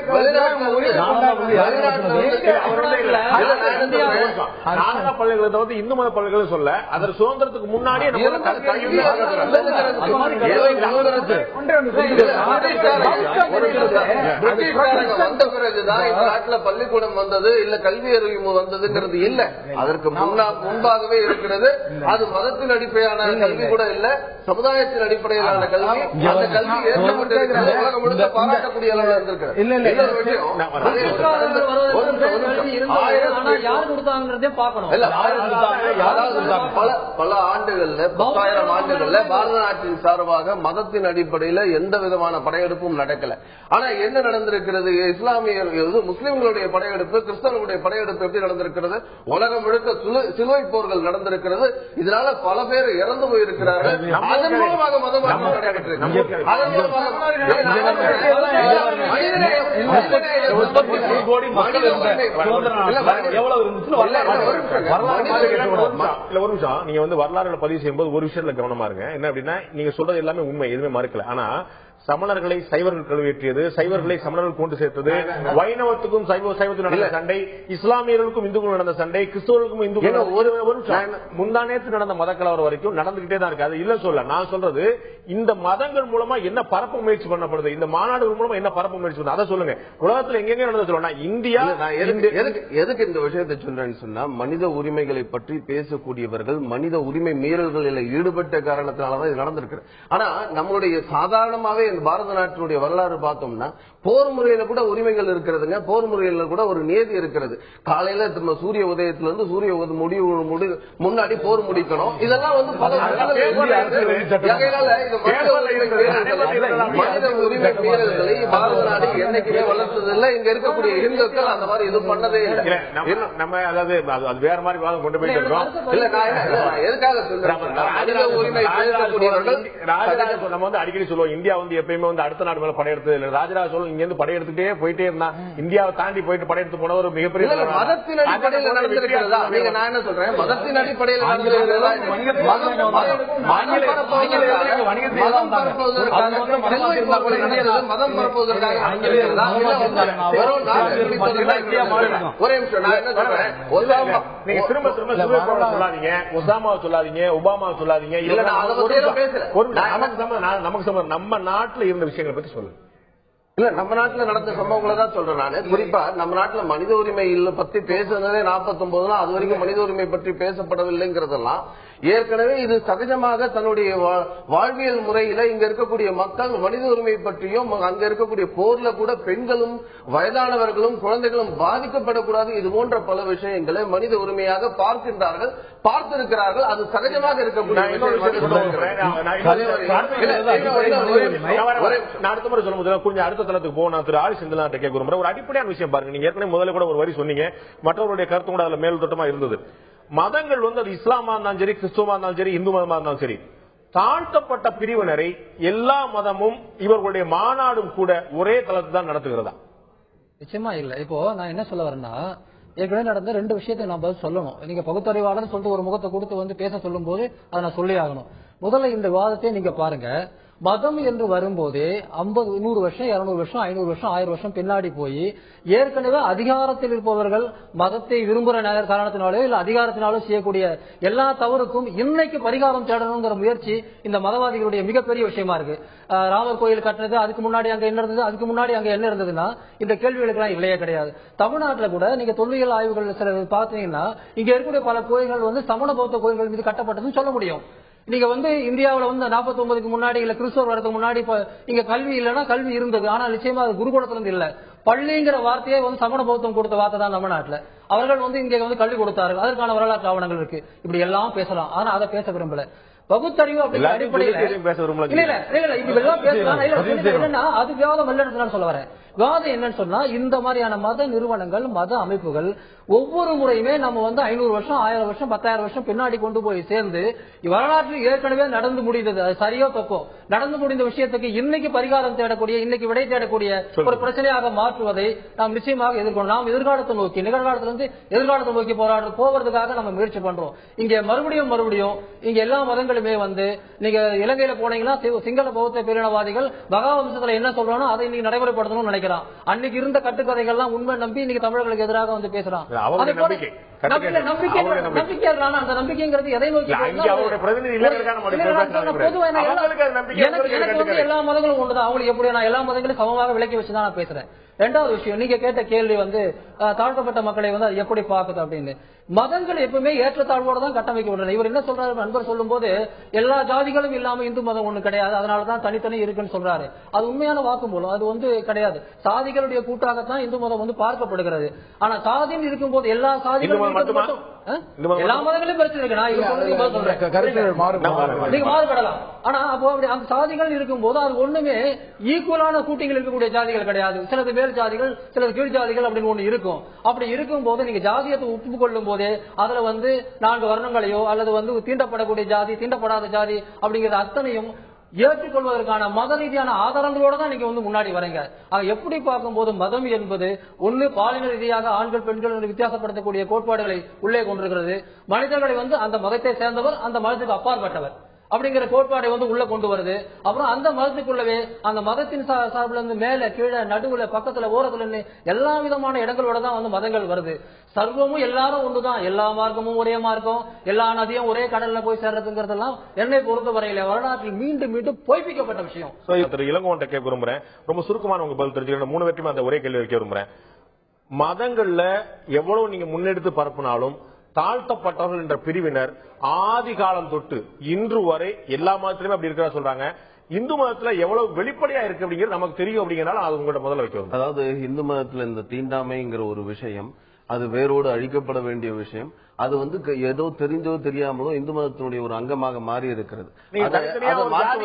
இந்து மத பல்கலை சொல்ல அதற்கு சுதந்திரத்துக்கு முன்னாடி வந்த பிறகுதான் இந்த நாட்டில் பள்ளிக்கூடம் வந்தது, இல்ல கல்வி அறிவு வந்ததுங்கிறது இல்ல, அதற்கு முன்பாகவே இருக்கிறது. அது மதத்தின் அடிப்படையிலான கல்வி கூட இல்ல, சமுதாயத்தின் அடிப்படையிலான கல்வி. அந்த கல்வி ஏற்பட்டிருக்கிறது, உலகம் முழுக்க பாராட்டக்கூடிய அளவில் இருந்திருக்கிறது. பல ஆண்டுகள்ல 10,000 ஆண்டுகள்ல பாரத நாட்டின் சார்பாக மதத்தின் அடிப்படையில் எந்த விதமான படையெடுப்பும் நடக்கல. ஆனா என்ன நடந்திருக்கிறது? இஸ்லாமியர் முஸ்லிம்களுடைய படையெடுப்பு, கிறிஸ்தவர்களுடைய படையெடுப்பு எப்படி நடந்திருக்கிறது? உலகம் முழுக்க சிலுவை போர்கள் நடந்திருக்கிறது. இதனால பல பேர் இறந்து போயிருக்கிறார்கள். அதன் மூலமாக மதம் நீங்க வரலாறுகளை பதிவு செய்யும்போது ஒரு விஷயத்துல கவனமா இருங்க. என்ன அப்படின்னா நீங்க சொல்றது எல்லாமே உண்மை, எதுவுமே மறுக்கல. ஆனா சமணர்களை சைவர்கள் கழுவேற்றியது, சைவர்களை சமணர்கள் கொண்டு சேர்த்தது, வைணவத்துக்கும் சைவத்துக்கும் நடந்த சண்டை, இஸ்லாமியர்களுக்கும் இந்துக்களும் நடந்த சண்டை, கிறிஸ்தவர்களுக்கும் இந்துக்கள் முந்தானேத்து நடந்த மத கலவரம் வரைக்கும் நடந்துகிட்டே தான் இருக்கு. அது இல்ல சொல்ல, நான் சொல்றது இந்த மதங்கள் மூலமா என்ன பரப்ப முயற்சி பண்ணப்படுது, இந்த மாநாடுகள் மூலமா என்ன பரப்ப முயற்சி பண்ண அதை சொல்லுங்க. உலகத்துல எங்க நடந்து சொல்லணும். இந்தியா எதுக்கு இந்த விஷயத்தை சொல்றேன்னு சொன்னா, மனித உரிமைகளை பற்றி பேசக்கூடியவர்கள் மனித உரிமை மீறல்களில் ஈடுபட்ட காரணத்தினாலதான் இது நடந்திருக்கு. ஆனா நம்மளுடைய சாதாரணமாவே இந்த பாரத நாட்டினுடைய வரலாறு பார்த்தோம்னா போர் முறையில கூட உரிமைகள் இருக்கிறதுங்க. போர் முறையில கூட ஒரு நியதி இருக்கிறது. காலையில சூரிய உதயத்திலிருந்து சூரிய முடிவு முன்னாடி போர் முடிக்கணும். இதெல்லாம் வந்து பல மனித உரிமை மீறல்களை பாரத நாடு என்னைக்குமே வளர்த்ததில்லை. இங்க இருக்கக்கூடிய இந்துக்கள் அந்த மாதிரி இது பண்ணதே இல்லை. நம்ம அதாவது அது வேற மாதிரி வாதம் கொண்டு போயிட்டு இருக்கோம். இல்ல நான் எதுக்காக சொல்றேன், மனித உரிமை பேசக்கூடியவர்கள் ராஜராஜ நம்ம வந்து அடிக்கடி சொல்லுவோம், இந்தியா வந்து எப்பயுமே வந்து அடுத்த நாடு மேல படையெடுத்தது இல்லை. ராஜராஜ சோழன் இங்க இருந்து படையெடுத்துட்டே போயிட்டே இருந்தா இந்தியாவை தாண்டி போயிட்டு படையெடுத்து போன ஒரு மிகப்பெரிய மதத்தின் அடிப்படையில் நடந்திருக்கிறதா? நீங்க நான் என்ன சொல்றேன், மதத்தின் அடிப்படையில் நடந்திருக்கிறதா? மதம் பரப்புவதற்காக ஒரே நிமிஷம் நான் என்ன சொல்றேன், நீங்க திரும்ப திரும்ப சொல்லாதீங்க, ஒசாமா சொல்லாதீங்க, ஒபாமா சொல்லாதீங்க. இல்ல நமக்கு நம்ம நாட்டுல இருந்த விஷயங்களை பத்தி சொல்லுங்க. இல்ல நம்ம நாட்டுல நடந்த சம்பவங்களை தான் சொல்றேன் நானு. குறிப்பா நம்ம நாட்டுல மனித உரிமை பத்தி பேசுறதே 49 அது வரைக்கும் மனித உரிமை பற்றி பேசப்படவில்லைங்கிறதெல்லாம் ஏற்கனவே இது சகஜமாக தன்னுடைய வாழ்வியல் முறையில இங்க இருக்கக்கூடிய மக்கள் மனித உரிமை பற்றியும் அங்க இருக்கக்கூடிய போர்ல கூட பெண்களும் வயதானவர்களும் குழந்தைகளும் பாதிக்கப்படக்கூடாது இது போன்ற பல விஷயங்களை மனித உரிமையாக பார்க்கின்றார்கள், பார்த்திருக்கிறார்கள். அது சகஜமாக இருக்கக்கூடிய அடுத்த முறை சொல்லும்போது கொஞ்சம் அடுத்த தளத்துக்கு போனா திரு ஆரி செந்தில்நாட்டை கேட்க விரும்புறேன். ஒரு அடிப்படையான விஷயம் பாருங்க, நீங்க ஏற்கனவே முதல்ல கூட ஒரு வரி சொன்னீங்க, மற்றவருடைய கருத்து கூட அதுல மேல்தோட்டமா இருந்தது. மதங்கள் வந்து அது இஸ்லாமா இருந்தாலும் சரி, கிறிஸ்துவமா இருந்தாலும் சரி, இந்து மதமா இருந்தாலும் சரி, தாழ்த்தப்பட்ட பிரிவினரை எல்லா மதமும் இவர்களுடைய மாநாடும் கூட ஒரே தளத்தில் தான் நடத்துகிறதா? நிச்சயமா இல்ல. இப்போ நான் என்ன சொல்ல வரேன்னா, ஏற்கனவே நடந்த 2 விஷயத்தை நான் பதில் சொல்லணும். நீங்க பகுத்தறிவாளர்னு சொல்லிட்டு ஒரு முகத்தை கொடுத்து வந்து பேச சொல்லும் போது அதை நான் சொல்லி ஆகணும். முதல்ல இந்த விவாதத்தை நீங்க பாருங்க. மதம் என்று வரும்போது 50 100 வருஷம் 200 வருஷம் 500 வருஷம் 1000 வருஷம் பின்னாடி போய் ஏற்கனவே அதிகாரத்தில் இருப்பவர்கள் மதத்தை விரும்புகிற காரணத்தினாலோ இல்ல அதிகாரத்தினாலோ செய்யக்கூடிய எல்லா தவறுக்கும் இன்னைக்கு பரிகாரம் தேடணுங்கிற முயற்சி இந்த மதவாதிகளுடைய மிகப்பெரிய விஷயமா இருக்கு. ராமர் கோயில் கட்டினது, அதுக்கு முன்னாடி அங்க என்ன இருந்தது, அதுக்கு முன்னாடி அங்க என்ன இருந்ததுன்னா இந்த கேள்விகளுக்கெல்லாம் இல்லையே கிடையாது. தமிழ்நாட்டில் கூட நீங்க தொல்லியல் ஆய்வுகள் சில பாத்தீங்கன்னா இங்க இருக்கக்கூடிய பல கோயில்கள் வந்து சமண பௌத்த கோயில்கள் மீது கட்டப்பட்டதுன்னு சொல்ல முடியும். நீங்க வந்து இந்தியாவில வந்து 49க்கு முன்னாடி இல்ல கிறிஸ்தவர் வரதுக்கு முன்னாடி இங்க கல்வி இல்லைன்னா கல்வி இருந்தது. ஆனா நிச்சயமா அது குருகுலத்துல இருந்து இல்ல. பள்ளிங்கிற வார்த்தையே வந்து சமண பௌத்தம் கொடுத்த வார்த்தை தான் தமிழ்நாட்டுல. அவர்கள் வந்து இங்க வந்து கல்வி கொடுத்தார்கள். அதற்கான வரலாற்று ஆவணங்கள் இருக்கு. இப்படி எல்லாம் பேசலாம். ஆனா அதை பேச விரும்பல. பகுத்தறிவு அப்படிங்கிற அடிப்படையில் என்னன்னா அது விவாதம் இல்லைன்னு சொல்ல வரேன். விவாதம் என்னன்னு சொன்னா இந்த மாதிரியான மத நிறுவனங்கள் மத அமைப்புகள் ஒவ்வொரு முறையுமே நம்ம வந்து 500 வருஷம் 1000 வருஷம் 10,000 வருஷம் பின்னாடி கொண்டு போய் சேர்ந்து வரலாற்றில் ஏற்கனவே நடந்து முடிந்தது, அது சரியோ தப்போ நடந்து முடிந்த விஷயத்துக்கு இன்னைக்கு பரிகாரம் தேடக்கூடிய இன்னைக்கு விடை தேடக்கூடிய ஒரு பிரச்சனையாக மாற்றுவதை நாம் நிச்சயமாக எதிர்கொள்ளணும். நாம் எதிர்காலத்தை நோக்கி நிகழ்காலத்திலிருந்து எதிர்காலத்தை நோக்கி போவதற்காக நம்ம முயற்சி பண்றோம். இங்க மறுபடியும் இங்க எல்லா மதங்களுமே வந்து நீங்க இலங்கையில போனீங்கன்னா சிங்கள பௌத்த பேரினவாதிகள் மகாவம்சத்துல என்ன சொல்றானோ அதை நீங்க நடைமுறைப்படுத்தணும்னு நினைக்கிறான். அன்னைக்கு இருந்த கட்டுக்கதைகள்லாம் உண்மை நம்பி இன்னைக்கு தமிழர்களுக்கு எதிராக வந்து பேசுறான். நம்பிக்கைங்கிறது எதை நோக்கி எல்லா மதங்களும் ஒன்றுதான். அவங்களுக்கு எப்படி நான் எல்லா மதங்களையும் சமமாக விலக்கி வச்சுதான் நான் பேசுறேன். 2வது விஷயம், நீங்க கேட்ட கேள்வி வந்து தாழ்த்தப்பட்ட மக்களை வந்து அது எப்படி பாக்குது அப்படின்னு. மதங்கள் எப்பவுமே ஏற்றத்தாழ்வோட தான் கட்டமைக்கப்படுறது. இவர் என்ன சொல்றாரு, நண்பர் சொல்லும் போது எல்லா ஜாதிகளும் இல்லாம இந்து மதம் ஒண்ணு கிடையாது, அதனாலதான் தனித்தனி இருக்குன்னு சொல்றாரு. அது உண்மையான வாக்குமூலம், அது வந்து கிடையாது. சாதிகளுடைய கூட்டாகத்தான் இந்து மதம் வந்து பார்க்கப்படுகிறது. ஆனா சாதின்னு இருக்கும்போது எல்லா சாதிகளும் எல்லா மதங்களையும் பிரச்சனை இருக்கு. நீங்க மாறுபடலாம். ஆனா அப்போ அந்த சாதிகள் இருக்கும்போது அது ஒண்ணுமே ஈக்குவலான கூட்டிகள் இருக்கக்கூடிய ஜாதிகள் கிடையாது. சிலது மேல் ஜாதிகள் சிலது கீழ் ஜாதிகள் அப்படின்னு ஒண்ணு இருக்கும். அப்படி இருக்கும் போது நீங்க ஜாதியத்தை ஒப்புக்கொள்ளும் போதே அதுல வந்து 4 வர்ணங்களையோ அல்லது வந்து தீண்டப்படக்கூடிய ஜாதி தீண்டப்படாத ஜாதி அப்படிங்கிற அத்தனையும் ஏற்றுக்கொள்வதற்கான மத ரீதியான ஆதாரங்களோட தான் நீங்க வந்து முன்னாடி வரீங்க. எப்படி பார்க்கும்போது மதம் என்பது ஒண்ணு பாலின ரீதியாக ஆண்கள் பெண்கள் வித்தியாசப்படுத்தக்கூடிய கோட்பாடுகளை உள்ளே கொண்டிருக்கிறது. மனிதர்களை வந்து அந்த மதத்தை சேர்ந்தவர் அந்த மதத்துக்கு அப்பாற்பட்டவர் அப்படிங்கிற கோட்பாடை வந்து உள்ள கொண்டு வருது. அப்புறம் அந்த மதத்துக்குள்ளவே அந்த மதத்தின் சார்பில் இருந்து மேல கீழே நடுவுல பக்கத்துல ஓரத்துல எல்லா விதமான இடங்களோட தான் வந்து மதங்கள் வருது. சர்வமும் எல்லாரும் ஒன்றுதான், எல்லா மார்க்கமும் ஒரே மார்க்கம், எல்லா நதியும் ஒரே கடல்ல போய் சேர்றதுங்கிறதெல்லாம் என்னை பொறுத்த வரையில வரலாற்றில் மீண்டும் மீண்டும் பொய்ப்பிக்கப்பட்ட விஷயம். இளங்கோவன் கேட்க விரும்புறேன், ரொம்ப சுருக்கமான உங்க பதில் தெரிஞ்சுக்கணும். 3 பேருமே அந்த ஒரே கேள்வி வைக்க விரும்புறேன். மதங்கள்ல எவ்வளவு நீங்க முன்னெடுத்து பரப்புனாலும் தாழ்த்தப்பட்டவர்கள் என்ற பிரிவினர் ஆதி காலம் தொட்டு இன்று வரை எல்லா மதத்திலுமே அப்படி இருக்கிறதா சொல்றாங்க. இந்து மதத்துல எவ்வளவு வெளிப்படையா இருக்கு அப்படிங்கிறது நமக்கு தெரியும் அப்படிங்கறனால அது உங்கள்ட்ட முதல்ல வைக்கணும். அதாவது இந்து மதத்துல இந்த தீண்டாமைங்கிற ஒரு விஷயம் அது வேரோடு அழிக்கப்பட வேண்டிய விஷயம். அது வந்து ஏதோ தெரிஞ்சோ தெரியாமலோ இந்து மதத்தினுடைய ஒரு அங்கமாக மாறி இருக்கிறது.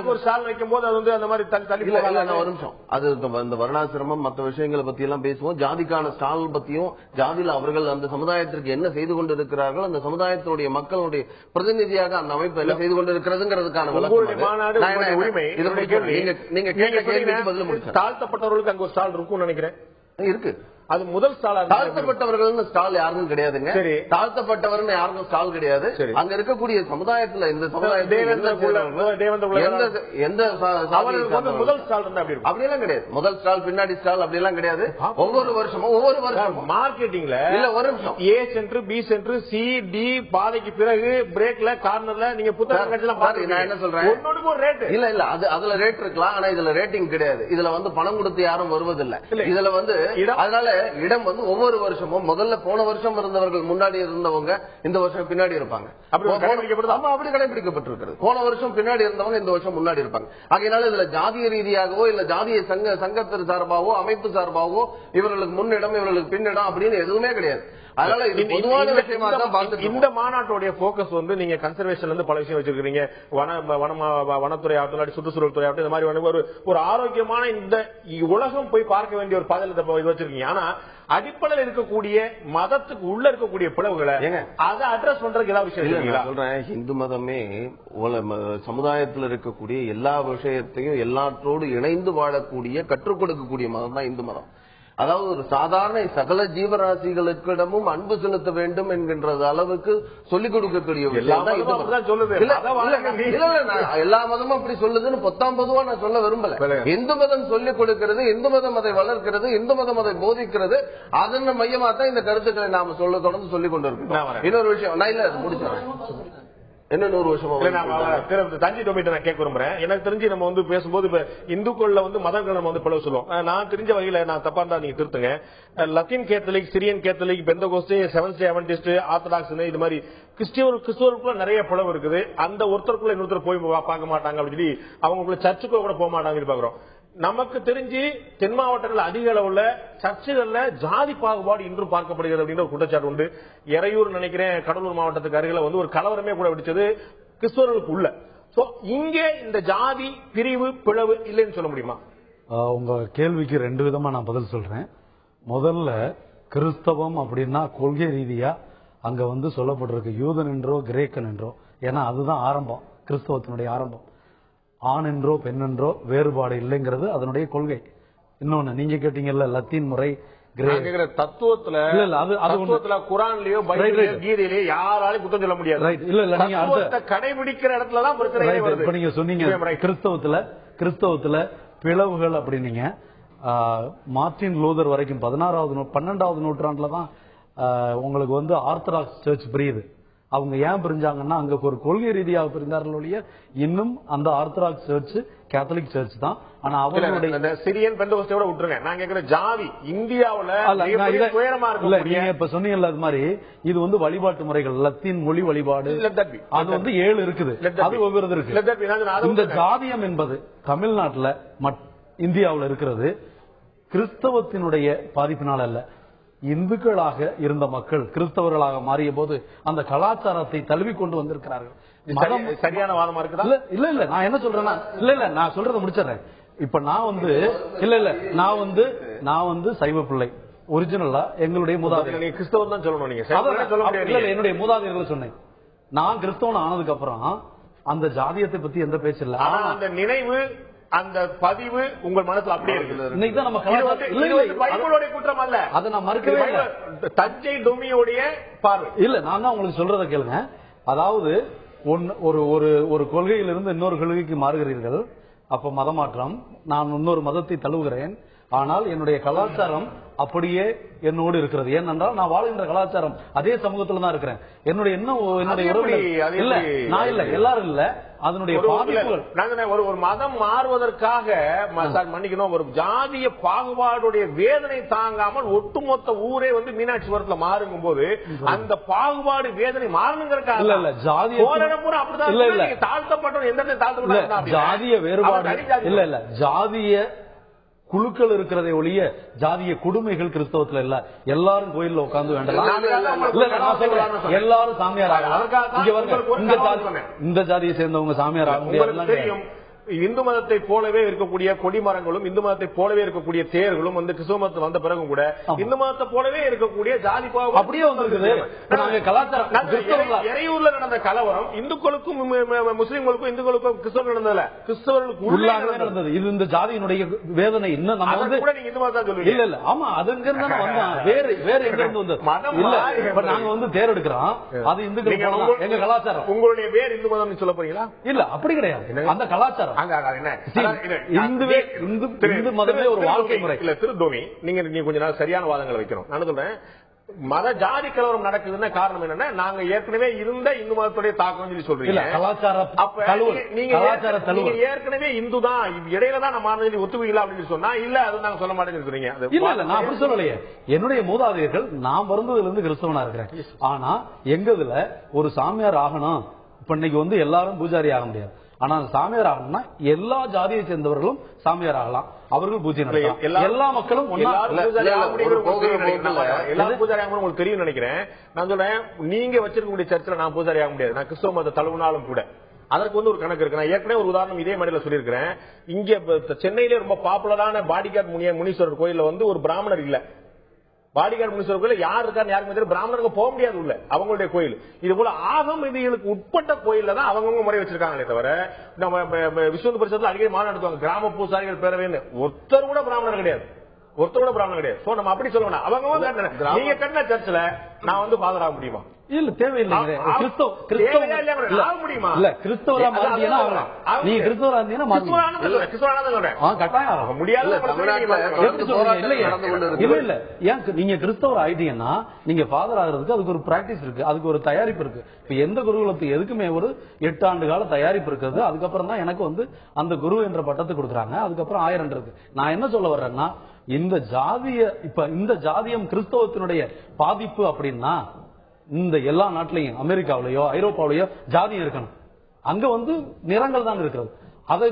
ஒரு ஸ்டால் வைக்கும் போது அது வந்து அந்த மாதிரி தள்ளி ஒரு நிமிஷம், அது இந்த வர்ணாசிரமம் மற்ற விஷயங்களை பத்தி எல்லாம் பேசுவோம். ஜாதிக்கான ஸ்டால் பத்தியும் ஜாதியில அவர்கள் அந்த சமுதாயத்திற்கு என்ன செய்து கொண்டிருக்கிறார்கள், அந்த சமுதாயத்தினுடைய மக்களுடைய பிரதிநிதியாக அந்த அமைப்பு என்ன செய்து கொண்டிருக்கிறதுங்கிறதுக்கான நீங்க தாழ்த்தப்பட்டவர்களுக்கு அங்க ஒரு ஸ்டால் இருக்கும்னு நினைக்கிறேன். இருக்கு. அது முதல் ஸ்டால். தாழ்த்தப்பட்டவர்கள் ஸ்டால் யாருக்கும் கிடையாதுங்க. தாழ்த்தப்பட்டவர் யாருக்கும் ஸ்டால் கிடையாது. அங்க இருக்கக்கூடிய சமுதாயத்துல இந்த முதல் ஸ்டால் அப்படியெல்லாம் கிடையாது. முதல் ஸ்டால் பின்னாடி ஸ்டால் அப்படி எல்லாம் கிடையாது. ஒவ்வொரு வருஷமும் மார்க்கெட்டிங்ல இல்ல ஒரு நிமிஷம் A centre B centre C D பாதைக்கு பிறகு பிரேக்ல கார்னர்ல நீங்க புத்தகம் நான் என்ன சொல்றேன், ரேட் இல்ல இல்ல அது அதுல ரேட் இருக்கலாம். ஆனா இதுல ரேட்டிங் கிடையாது. இதுல வந்து பணம் கொடுத்து யாரும் வருவதில்லை. இதுல வந்து அதனால இடம் வந்து ஒவ்வொரு வருஷமும் முதல்ல போன வருஷம் இருந்தவர்கள் முன்னாடி இருந்தவங்க இந்த வருஷம் பின்னாடி இருப்பாங்க. அப்படி கடைபிடிக்கப்பட்டிருக்கிறது. போன வருஷம் பின்னாடி இருந்தவங்க இந்த வருஷம் முன்னாடி இருப்பாங்க. ஆகையினால இதுல ஜாதிய ரீதியாகவோ இல்ல ஜாதிய சங்கத்தின் சார்பாகவோ அமைப்பு சார்பாகவோ இவர்களுக்கு முன்னிடம் இவர்களுக்கு பின்னிடம் அப்படின்னு எதுவுமே கிடையாது. அதனால இது பொதுவான விஷயமா தான் பார்த்துட்டு இந்த மாநாட்டோட போக்கஸ் வந்து நீங்க கன்சர்வேஷன்ல இருந்து பல விஷயம் வச்சிருக்கீங்க. வனத்துறை ஆகட்டும், சுற்றுச்சூழல் துறை ஆகட்டும், இந்த மாதிரி ஒரு ஆரோக்கியமான இந்த உலகம் போய் பார்க்க வேண்டிய ஒரு பாதையில வச்சிருக்கீங்க. ஆனா அடிப்படையில் இருக்கக்கூடிய மதத்துக்கு உள்ள இருக்கக்கூடிய பிளவுகளை அதை அட்ரஸ் பண்றதுக்கு ஏதாவது விஷயம் சொல்றேன். இந்து மதமே சமுதாயத்தில் இருக்கக்கூடிய எல்லா விஷயத்தையும் எல்லாற்றோடு இணைந்து வாழக்கூடிய கற்றுக் கொடுக்கக்கூடிய மதம் தான் இந்து மதம். அதாவது ஒரு சாதாரண சகல ஜீவராசிகளுக்கிடமும் அன்பு செலுத்த வேண்டும் என்கின்ற அளவுக்கு சொல்லிக் கொடுக்கக்கூடிய எல்லா மதமும் அப்படி சொல்லுதுன்னு பொதுவா நான் சொல்ல விரும்பல. இந்து மதம் சொல்லிக் கொடுக்கிறது, இந்து மதம் அதை வளர்க்கிறது, இந்து மதம் அதை போதிக்கிறது. அதன் மையமா தான் இந்த கருத்துக்களை நாம தொடர்ந்து சொல்லிக் கொண்டிருக்கோம். இன்னொரு விஷயம் நான் இல்ல முடிச்சேன். என்ன 100 வருஷம் தஞ்சி டொமிட்ட நான் கேட்க விரும்புறேன். எனக்கு தெரிஞ்சு நம்ம வந்து பேசும்போது இப்ப இந்துக்கள்ல வந்து மதங்கள் நம்ம வந்து பிளவு சொல்லுவோம். நான் தெரிஞ்ச வகையில நான் தப்பா இருந்தா நீங்க திருத்துங்க. Latin Catholic, Syrian Catholic, Pentecost, seventh day Adventist, Orthodox, இது மாதிரி கிறிஸ்துவருக்குள்ள நிறைய பிளவு இருக்குது. அந்த ஒருத்தருக்குள்ள இன்னொருத்தர் போய் பார்க்க மாட்டாங்க அப்படின்னு சொல்லி அவங்களுக்குள்ள சர்ச்சுக்குள்ள கூட போக மாட்டாங்க பாக்குறோம். நமக்கு தெரிஞ்சு தென் மாவட்டங்கள் அதிக அளவுல சர்ச்சுகள்ல ஜாதி பாகுபாடு இன்றும் பார்க்கப்படுகிறது அப்படின்ற ஒரு குற்றச்சாட்டு உண்டு. எறையூர் நினைக்கிறேன் கடலூர் மாவட்டத்துக்கு அருகில வந்து ஒரு கலவரமே கூட வெடிச்சது கிறிஸ்தவர்களுக்கு உள்ள. இங்கே இந்த ஜாதி பிரிவு பிளவு இல்லைன்னு சொல்ல முடியுமா? உங்க கேள்விக்கு 2 விதமா நான் பதில் சொல்றேன். முதல்ல கிறிஸ்தவம் அப்படின்னா கொள்கை ரீதியா அங்க வந்து சொல்லப்பட்டிருக்கு யூதன் என்றோ கிரேக்கன் என்றோ. ஏன்னா அதுதான் ஆரம்பம், கிறிஸ்தவத்தினுடைய ஆரம்பம். ஆண் என்றோ பெண் என்றோ வேறுபாடு இல்லைங்கிறது அதனுடைய கொள்கை. இன்னொன்னு நீங்க கேட்டீங்கல்ல லத்தீன் முறை தத்துவத்துல குரான்லயோ கீதையிலயோ யாராலையும் குற்றம் சொல்ல முடியாது. கடைபிடிக்கிற இடத்துலதான் இப்ப நீங்க சொன்னீங்க கிறிஸ்தவத்துல பிளவுகள் அப்படின்னீங்க. மார்ட்டின் லூதர் வரைக்கும் 12வது நூற்றாண்டுலதான் உங்களுக்கு வந்து ஆர்த்தடாக்ஸ் சர்ச் பிரியுது. அவங்க ஏன் பிரிஞ்சாங்கன்னா அங்க ஒரு கொள்கை ரீதியாக பிரிந்தார்கள் ஒழிய இன்னும் அந்த ஆர்த்தடாக்ஸ் சர்ச் கேத்தலிக் சர்ச் தான். ஆனா அவங்களுடைய சிரியன் பெந்தகோஸ்தோட விட்டுருங்க. நான் கேக்குற ஜாதி இந்தியாவுல நீங்க இப்ப சொன்னீங்கல்ல அது மாதிரி இது வந்து வழிபாட்டு முறைகள் லத்தீன் மொழி வழிபாடு அது வந்து 7 இருக்குது. அது ஒவ்வொரு இருக்கு. இந்த ஜாதியம் என்பது தமிழ்நாட்டுல இந்தியாவுல இருக்கிறது கிறிஸ்தவத்தினுடைய பாதிப்பினால் அல்ல. இந்துக்களாக இருந்த மக்கள் கிறிஸ்தவர்களாக மாறிய போது அந்த கலாச்சாரத்தை தழுவி கொண்டு வந்திருக்கிறார்கள். சரியான வாதமா இருக்குதா? இல்ல இல்ல நான் என்ன சொல்றேன்னா நான் சொல்றதை முடிச்சிடறேன். இப்ப நான் வந்து நான் வந்து சைவ பிள்ளை ஒரிஜினலா எங்களுடைய மூதாதையர் கிறிஸ்தவம் தான் சொல்லணும். நீங்க என்னுடைய மூதாதையர்கள் சொன்னேன். நான் கிறிஸ்தவன் ஆனதுக்கு அப்புறம் அந்த ஜாதியத்தை பத்தி எந்த பேச்சு இல்ல. ஆனா அந்த நினைவு அந்த பதிவு உங்கள் மனசுல அப்படியே இருக்கு. இன்னைக்கு தான் நம்ம பைபிளோட குற்றம் அல்ல, அதை நான் மறுக்கவே இல்லை. தஞ்சை டொமியோடைய பார்வை இல்ல. நான் தான் உங்களுக்கு சொல்றதை கேளுங்க. அதாவது ஒரு கொள்கையிலிருந்து இன்னொரு கொள்கைக்கு மாறுகிறீர்கள். அப்ப மதமாற்றம், நான் இன்னொரு மதத்தை தழுவுகிறேன். ஆனால் என்னுடைய கலாச்சாரம் அப்படியே என்னோடு இருக்கிறது. ஏனென்றால் நான் வாழ்கின்ற கலாச்சாரம் அதே சமூகத்துல தான் இருக்கிறேன். என்னுடைய இன்னும் என்னுடைய இல்ல நான் இல்ல எல்லாரும் இல்ல. அதனுடைய பாதிப்புகள் ஒரு மதம் மாறுவதற்காக மன்னிக்கணும், ஒரு ஜாதிய பாகுபாடுடைய வேதனை தாங்காமல் ஒட்டுமொத்த ஊரே வந்து மீனாட்சிபுரத்துல மாறும் போது அந்த பாகுபாடு வேதனை மாறணுங்கிறதுக்காக இல்ல ஜாதிய தாழ்த்தப்பட்டவன் எந்த தாழ்த்தப்பட்ட ஜாதிய வேறுபாடு இல்ல ஜாதிய குழுக்கள் இருக்கிறதை ஒழிய ஜாதிய கொடுமைகள் கிறிஸ்தவத்துல இல்ல. எல்லாரும் கோயில்ல உட்கார்ந்து வேண்டாம், எல்லாரும் சாமியார் ஆகலாம். இந்த ஜாதியை சேர்ந்தவங்க சாமியார் ஆக முடியாது. இந்து மதத்தை போலவே இருக்கக்கூடிய கொடிமரங்களும் இந்து மதத்தை போலவே இருக்கக்கூடிய தேர்களும் வந்து கிறிஸ்துவ மதத்தை வந்த பிறகும் கூட இந்து மதத்தை போலவே இருக்கக்கூடிய ஜாதி பாவம் அப்படியே வந்திருக்குது. இறையூர்ல நடந்த கலவரம் இந்துக்களுக்கும் முஸ்லிம்களுக்கும் இந்துக்களுக்கும் கிறிஸ்தவர்கள் நடந்ததுல கிறிஸ்தவர்களுக்கு நடந்தது. இது இந்த ஜாதியினுடைய வேதனை இன்னும் நம்ம வந்து இந்து மதம் சொல்லுவீங்க. இல்ல இல்ல ஆமா அது எங்க இருந்து வந்தோம், வேற எங்க இருந்து வந்தது இல்ல. இப்ப நாங்க வந்து தேர் எடுக்கிறோம், அது இந்துக்கள் எங்க கலாச்சாரம். உங்களுடைய வேறு இந்து மதம் சொல்ல போறீங்களா? இல்ல அப்படி கிடையாது, அந்த கலாச்சாரம் இந்து மதமே ஒரு வாழ்க்கை முறை இல்ல. திருத்தோமி நீங்க கொஞ்ச நாள் சரியான வாதங்களை வைக்கணும். நான் சொல்றேன், மத ஜாதி கலவரம் நடக்குதுன்னா காரணம் என்னன்னா நாங்க ஏற்கனவே இருந்த இந்து மதத்துடைய தாக்கம் சொல்லி சொல்றீங்க. நீங்க ஏற்கனவே இந்து தான், இடையில தான் நம்ம ஒத்துவீங்களா அப்படின்னு சொன்னா இல்ல அது நாங்க சொல்ல மாட்டேன்னு சொல்றீங்க. இல்ல நான் அப்படி சொல்லலையே. என்னுடைய மூதாதையர்கள் நான் பிறந்ததுல இருந்து கிறிஸ்தவனா இருக்கிறேன். ஆனா எங்கதுல ஒரு சாமியார் ஆகணும். இப்ப இன்னைக்கு வந்து எல்லாரும் பூஜாரி ஆக முடியாது. ஆனா சாமியார் ஆகணும்னா எல்லா ஜாதியை சேர்ந்தவர்களும் சாமியார் ஆகலாம், அவர்கள் பூஜை நடத்தலாம். எல்லா மக்களும் உங்களுக்கு தெரியும் நினைக்கிறேன். நான் சொல்றேன், நீங்க வச்சிருக்கக்கூடிய சர்ச்சில் நான் பூஜாரி ஆக முடியாது, நான் கிறிஸ்தவ மத தழுவினாலும் கூட. அதற்கு வந்து ஒரு கணக்கு இருக்கு. நான் ஏற்கனவே ஒரு உதாரணம் இதே மாதிரில சொல்லியிருக்கிறேன். இங்க சென்னையிலே ரொம்ப பாப்புலரான பாடிகாட் முனீஸ்வரர் கோயில்ல வந்து ஒரு பிராமணர் இல்ல. பாடிகாட் முனீஸ்வரர் கோயில் யார் இருக்கான்னு யாருக்கு தெரியும், பிராமணருக்கு போக முடியாது உள்ள அவங்களுடைய கோயில். இது போல ஆகம் விதிகளுக்கு உட்பட்ட கோயில்ல தான் அவங்க முறை வச்சிருக்காங்களே தவிர நம்ம விஸ்வ பரிஷத்துல அடிக்கடி மாநாடு நடத்துவாங்க, கிராம பூசாரிகள் பேரவைன்னு. ஒருத்தர் கூட பிராமணர் கிடையாது, ஒருத்தர் கூட பிராமணர் கிடையாது. சோ நம்ம அப்படி சொல்லணும். அவங்க நீங்க கட்டின சர்ச்சில் நான் வந்து ஃபாதர் ஆக முடியுமா? இல்ல தேவையில்லை. நீங்க கிறிஸ்தவர் ஆயிட்டீங்கன்னா நீங்க ஃபாதர் ஆகிறதுக்கு அதுக்கு ஒரு பிராக்டிஸ் இருக்கு, அதுக்கு ஒரு தயாரிப்பு இருக்கு. இப்ப எந்த குருகுலத்துக்கு எதுக்குமே ஒரு 8 ஆண்டு கால தயாரிப்பு இருக்கிறது. அதுக்கப்புறம் தான் எனக்கு வந்து அந்த குரு என்ற பட்டத்தை கொடுக்குறாங்க. அதுக்கப்புறம் 1000 இருக்கு. நான் என்ன சொல்ல வர்றேன்னா, இந்த ஜாதியம் கிறிஸ்தவத்தினுடைய பாதிப்பு அப்படின்னா இந்த எல்லா நாட்டிலையும் அமெரிக்காவிலயோ ஐரோப்பாவிலயோ ஜாதியம் இருக்கணும். அங்க வந்து நிறங்கள் தான் இருக்கிறது. அதை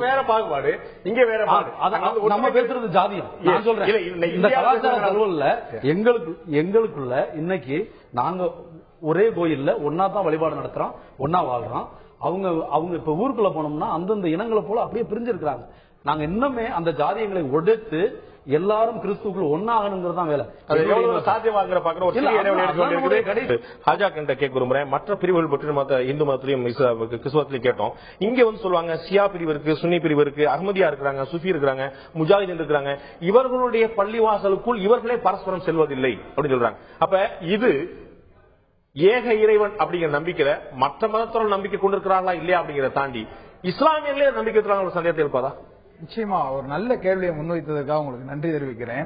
வேற பாகுபாடு, இங்க வேற நம்ம பேசுறது ஜாதியம். நான் சொல்றேன், இந்த கலாச்சார தகவல்ல எங்களுக்குள்ள இன்னைக்கு நாங்க ஒரே கோயில்ல ஒன்னா தான் வழிபாடு நடத்துறோம், ஒன்னா வாழ்றோம். அவங்க இப்ப ஊருக்குள்ள போனோம்னா அந்தந்த இனங்களை போல அப்படியே பிரிஞ்சிருக்கிறாங்க. நாங்க இன்னுமே அந்த ஜாதியங்களை ஒடுத்து எல்லாரும் கிறிஸ்துக்குள்ள ஒன்னாகணுங்கிறதான் வேலை. மற்ற பிரிவுகள் பற்றி இந்து மதத்திலையும் கிறிஸ்தவத்திலையும் கேட்டோம். இங்க வந்து சொல்லுவாங்க சியா பிரிவு இருக்கு, சுன்னி பிரிவு இருக்கு, அஹ்மதியா இருக்கிறாங்க, சுஃபி இருக்கிறாங்க, முஜாஹிதீன் இருக்கிறாங்க. இவர்களுடைய பள்ளிவாசலுக்குள் இவர்களே பரஸ்பரம் செல்வதில்லை அப்படின்னு சொல்றாங்க. அப்ப இது ஏக இறைவன் அப்படிங்கிற நம்பிக்கையில மற்ற மதத்தோட நம்பிக்கை கொண்டிருக்கிறாங்களா இல்லையா அப்படிங்கிறத தாண்டி இஸ்லாமியர்களே நம்பிக்கை இருக்கிறாங்க ஒரு சந்தேகத்தை இருப்பாதா? நிச்சயமா ஒரு நல்ல கேள்வியை முன்வைத்ததற்காக உங்களுக்கு நன்றி தெரிவிக்கிறேன்.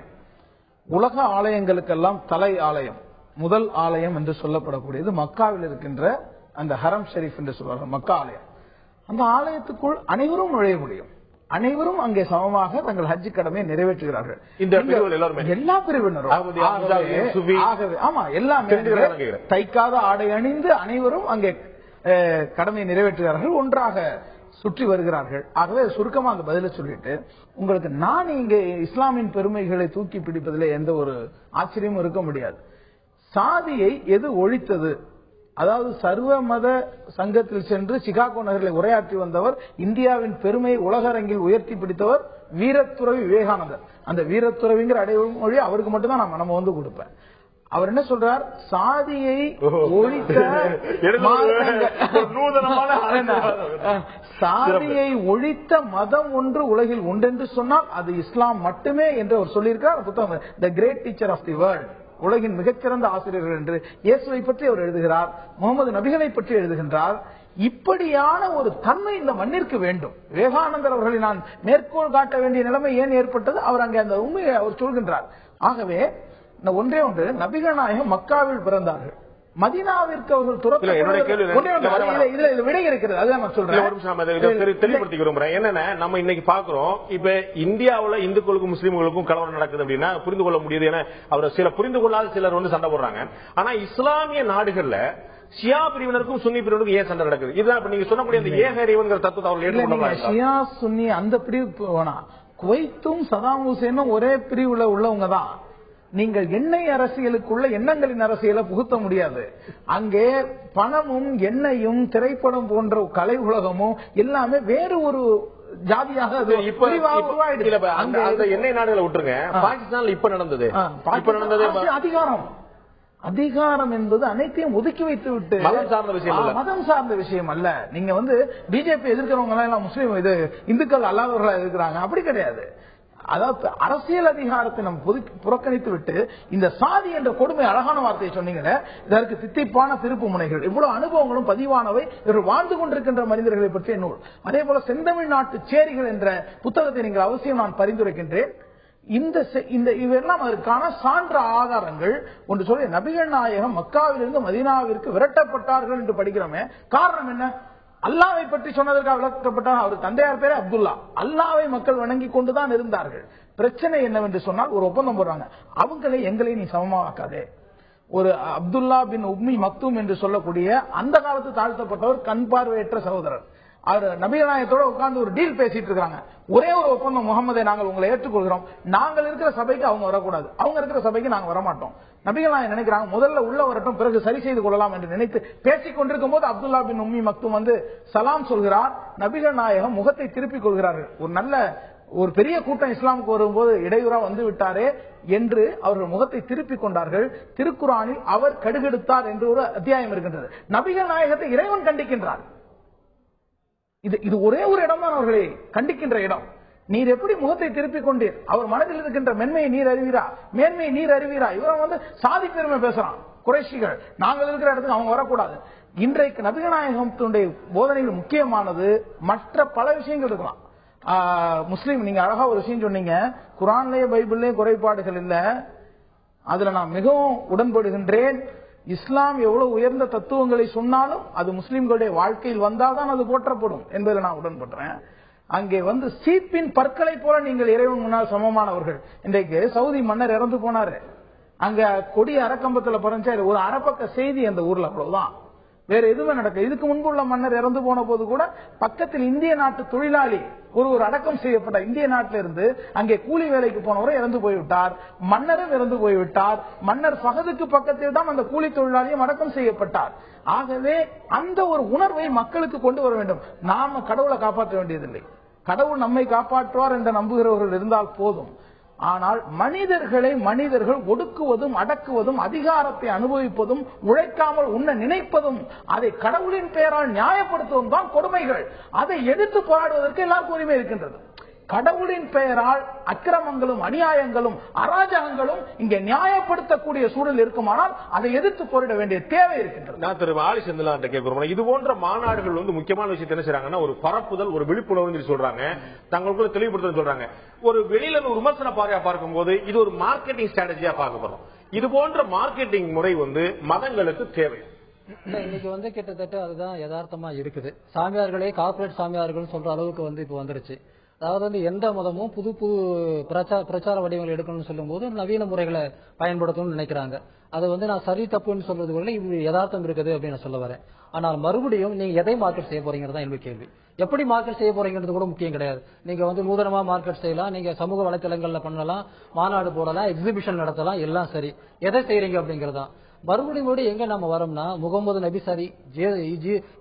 உலக ஆலயங்களுக்கெல்லாம் தலை ஆலயம், முதல் ஆலயம் என்று சொல்லப்படக்கூடியது மக்காவில் இருக்கின்ற அந்த ஹரம் ஷெரீப் என்று சொல்வார்கள், மக்கா ஆலயம். அந்த ஆலயத்துக்குள் அனைவரும் நுழைய முடியும், அனைவரும் அங்கே சமமாக தங்கள் ஹஜ் கடமையை நிறைவேற்றுகிறார்கள். எல்லா பிரிவினரும் எல்லாமே தைக்காத ஆடை அணிந்து அனைவரும் அங்கே கடமையை நிறைவேற்றுகிறார்கள், ஒன்றாக சுற்றி வருகிறார்கள். ஆகவே சுருக்கமா அந்த பதில சொல்லிட்டு உங்களுக்கு நான் இங்கே இஸ்லாமின் பெருமைகளை தூக்கி பிடிப்பதில் எந்த ஒரு ஆச்சரியமும் இருக்க முடியாது. சாதியை எது ஒழித்தது? அதாவது சர்வ மத சங்கத்தில் சென்று சிகாகோ நகரில் உரையாற்றி வந்தவர், இந்தியாவின் பெருமையை உலக அரங்கில் உயர்த்தி பிடித்தவர் வீரத்துறவி விவேகானந்தர். அந்த வீரத்துறவிங்கிற அடைமொழி அவருக்கு மட்டும்தான் நான் நம்ம வந்து கொடுப்பேன். அவர் என்ன சொல்றார்? சாதியை ஒழித்த சாதியை ஒழித்த மதம் ஒன்று உலகில் உண்டென்று சொன்னால் அது இஸ்லாம் மட்டுமே என்று அவர் சொல்லியிருக்கிறார். புத்தகம் the great teacher of the world, உலகின் மிகச்சிறந்த ஆசிரியர்கள் என்று இயேசுவை பற்றி அவர் எழுதுகிறார், முகமது நபிகளை பற்றி எழுதுகின்றார். இப்படியான ஒரு தன்மை இந்த மண்ணிற்கு வேண்டும். விவேகானந்தர் அவர்களை நான் மேற்கோள் காட்ட வேண்டிய நிலைமை ஏன் ஏற்பட்டது? அவர் அங்கே அந்த உண்மையை அவர் சொல்கின்றார். ஆகவே ஒன்றே ஒன்று, நபிகள் நாயகம் மக்காவில் பிறந்தார்கள், மதீனாவிற்கு அவர்கள் என்னுடைய கேள்வி இதுல விடை இருக்கிறது. அதுதான் நான் சொல்றேன். தெளிவுபடுத்திக்க விரும்புறேன். என்னன்னா நம்ம இன்னைக்கு பாக்குறோம், இப்ப இந்தியாவுல இந்துக்களுக்கும் முஸ்லீம்களுக்கும் கலவரம் நடக்குது அப்படின்னா புரிந்து கொள்ள முடியுது. ஏன்னா அவர் சில புரிந்து கொள்ளாத சிலர் வந்து சண்டை போடுறாங்க. ஆனா இஸ்லாமிய நாடுகள்ல ஷியா பிரிவினருக்கும் சுன்னி பிரிவினருக்கும் ஏன் சண்டை நடக்குது? இதுதான் இப்ப நீங்க சொன்னக்கூடிய அந்த ஏக இறைவன்கிற தத்துவத்தை அவர்கள் ஏற்றுக்கொள்ள ஷியா சுன்னி அந்த பிரிவு வேணா. குவைத்தும் சதாம் ஹுசேனும் ஒரே பிரிவுல உள்ளவங்க தான். நீங்கள் எண்ணெய் அரசியலுக்குள்ள எண்ணங்களின் அரசியலை புகுத்த முடியாது. அங்கே பணமும் எண்ணெயும் திரைப்படம் போன்ற கலை உலகமும் எல்லாமே வேறு ஒரு ஜாதியாக எண்ணெய் நாடுகளை விட்டுருங்க. பாகிஸ்தான்ல இப்ப நடந்தது அதிகாரம் என்பது அனைத்தையும் ஒதுக்கி வைத்து விட்டு மதம் சார்ந்த விஷயம் அல்ல. நீங்க வந்து பிஜேபி எதிர்க்கிறவங்க எல்லாம் முஸ்லீம் இது இந்துக்கள் அல்லாதவர்களா இருக்கிறாங்க, அப்படி கிடையாது. அதாவது அரசியல் அதிகாரத்தை நம்ம புறக்கணித்து விட்டு இந்த சாதி என்ற கொடுமை, அழகான வார்த்தையை சொன்னீங்களே, இதற்கு தித்திப்பான திருப்பு முனைகள், இவ்வளவு அனுபவங்களும் பதிவானவை இவர்கள் வாழ்ந்து கொண்டிருக்கின்ற மனிதர்களை பற்றிய நூல். அதே போல செந்தமிழ்நாட்டு சேரிகள் என்ற புத்தகத்தை நீங்கள் அவசியம் நான் பரிந்துரைக்கின்றேன். இவெல்லாம் அதற்கான சான்ற ஆதாரங்கள். ஒன்று சொல்லி, நபிகள் நாயகம் மக்காவிலிருந்து மதீனாவிற்கு விரட்டப்பட்டார்கள் என்று படிக்கிறோமே, காரணம் என்ன? அல்லாவை பற்றி சொன்னதற்காக விளக்கப்பட்டார். அவர் தந்தையார் பேரே அப்துல்லா. அல்லாவை மக்கள் வணங்கி கொண்டுதான் இருந்தார்கள். பிரச்சனை என்னவென்று சொன்னால், ஒரு ஒப்பந்தம் போடுறாங்க, அவங்களை எங்களை நீ சமமாக்காதே. ஒரு அப்துல்லா பின் உம்மி மக்தூம் என்று சொல்லக்கூடிய அந்த காலத்து தாழ்த்தப்பட்டவர், கண் பார்வையற்ற சகோதரர், அவர் நபிகள் நாயகத்தோட உட்கார்ந்து ஒரு டீல் பேசிட்டு இருக்காங்க. ஒரே ஒரு ஒப்பந்தம், முகமதை நாங்கள் உங்களை ஏற்றுக்கொள்கிறோம், நாங்கள் இருக்கிற சபைக்கு அவங்க வரக்கூடாது, அவங்க இருக்கிற சபைக்கு நாங்க வரமாட்டோம். நபிகள் நாயகம் நினைக்கிறாங்க முதல்ல உள்ள வரட்டும், பிறகு சரி செய்து கொள்ளலாம் என்று நினைத்து பேசிக் கொண்டிருக்கும் போது அப்துல்லா பின் உம்மி மக்தூம் வந்து சலாம் சொல்கிறார். நபிகள் நாயகம் முகத்தை திருப்பிக் கொள்கிறார்கள். ஒரு பெரிய கூட்டம் இஸ்லாமுக்கு வரும்போது இடையூறா வந்து விட்டாரே என்று அவர்கள் முகத்தை திருப்பிக் கொண்டார்கள். திருக்குரானில் அவர் கடுகெடுத்தார் என்று ஒரு அத்தியாயம் இருக்கின்றது. நபிகள் நாயகத்தை இறைவன் கண்டிக்கின்றார். இது ஒரே ஒரு இடம் தான் அவர்களை கண்டிக்கின்ற இடம். நீர் எப்படி முகத்தை திருப்பிக் கொண்டீர்? அவர் மனதில் இருக்கின்ற மென்மையை நீர் அறிவீரா, மேன்மையை நீர் அறிவீரா? இவன் வந்து சாதி பெருமை பேசுறான். குறைஷிகள் நாங்கள் இருக்கிற இடத்துக்கு அவங்க வரக்கூடாது. இன்றைக்கு நபிகள் நாயகத்தினுடைய போதனைகள் முக்கியமானது. மற்ற பல விஷயங்கள் இருக்கலாம். முஸ்லீம், நீங்க அழகா ஒரு விஷயம் சொன்னீங்க, குரான்லயே பைபிள்லயே குறைபாடுகள் இல்ல, அதுல நான் மிகவும் உடன்படுகின்றேன். இஸ்லாம் எவ்வளவு உயர்ந்த தத்துவங்களை சொன்னாலும் அது முஸ்லிம்களுடைய வாழ்க்கையில் வந்தால்தான் அது போற்றப்படும் என்பதில் நான் உடன்படுறேன். அங்கே வந்து சீப்பின் பற்களை போல நீங்கள் இறைவன் முன்னால் சமமானவர்கள். இன்றைக்கு சவுதி மன்னர் இறந்து போனாரு, அங்க கொடி அறக்கம்பத்துல பறஞ்சா ஒரு அரைப்பக்க செய்தி அந்த ஊர்ல, அவ்வளவுதான், வேற எதுவுமே நடக்க. இதுக்கு முன்பு உள்ள மன்னர் இறந்து போன போது கூட பக்கத்தில் இந்திய நாட்டு தொழிலாளி ஒரு அடக்கம் செய்யப்பட்ட, இந்திய நாட்டில இருந்து அங்கே கூலி வேலைக்கு போனவரை இறந்து போய்விட்டார், மன்னரும் இறந்து போய்விட்டார். மன்னர் ஃபகதுக்கு பக்கத்தில் தான் அந்த கூலி தொழிலாளியும் அடக்கம் செய்யப்பட்டார். ஆகவே அந்த ஒரு உணர்வை மக்களுக்கு கொண்டு வர வேண்டும். நாம கடவுளை காப்பாற்ற வேண்டியதில்லை, கடவுள் நம்மை காப்பாற்றுவார் என்று நம்புகிறவர்கள் இருந்தால் போதும். ஆனால் மனிதர்கள் ஒடுக்குவதும் அடக்குவதும் அதிகாரத்தை அனுபவிப்பதும் உழைக்காமல் உண்ண நினைப்பதும் அதை கடவுளின் பெயரால் நியாயப்படுத்துவதும் தான் கொடுமைகள். அதை எதிர்த்து போராடுவதற்கு எல்லாருக்கும் உரிமை இருக்கின்றது. கடவுளின் பெயரால் அக்கிரமங்களும் அநியாயங்களும் அராஜகங்களும் இங்கே நியாயப்படுத்தக்கூடிய சூழல் இருக்குமானால் அதை எதிர்த்து போரிட வேண்டிய தேவை இருக்கின்றது. நான் திரு ஆலி செந்திலான்ட்ட கேட்கிறோம், இது போன்ற மாநாடுகள் வந்து முக்கியமான விஷயத்தை என்ன செய்றாங்கன்னா, ஒரு பரப்புதல், ஒரு விழிப்புணர்வு சொல்றாங்க, தங்களுக்குள்ள தெளிவுபடுத்த சொல்றாங்க. ஒரு வெளியில ஒரு விமர்சன பார்வையா பார்க்கும் போது இது ஒரு மார்க்கெட்டிங் ஸ்ட்ராட்டஜியா பார்க்கப்படுறோம். இது போன்ற மார்க்கெட்டிங் முறை வந்து மதங்களுக்கு தேவை. இன்னைக்கு வந்து கிட்டத்தட்ட அதுதான் யதார்த்தமா இருக்குது. சாமியார்களே கார்பரேட் சாமியார்கள் சொல்ற அளவுக்கு வந்து இப்ப வந்துருச்சு. அதாவது வந்து எந்த மதமும் புது புது பிரச்சார வடிவங்கள் எடுக்கணும்னு சொல்லும் போது நவீன முறைகளை பயன்படுத்தணும்னு நினைக்கிறாங்க. அது வந்து நான் சரி தப்புன்னு சொல்றது கூட இப்படி யதார்த்தம் இருக்குது அப்படின்னு சொல்ல வரேன். ஆனால் மறுபடியும் நீங்க எதை மார்க்கெட் செய்ய போறீங்கிறது தான் என்னுடைய கேள்வி. எப்படி மார்க்கெட் செய்ய போறீங்கிறது கூட முக்கியம் கிடையாது. நீங்க வந்து நூதனமா மார்க்கெட் செய்யலாம், நீங்க சமூக வலைத்தளங்கள்ல பண்ணலாம், மாநாடு போடலாம், எக்ஸிபிஷன் நடத்தலாம், எல்லாம் சரி. எதை செய்யறீங்க அப்படிங்கறதுதான். மறுபடியும் எங்க நம்ம வரோம்னா, முகமது நபி சரி,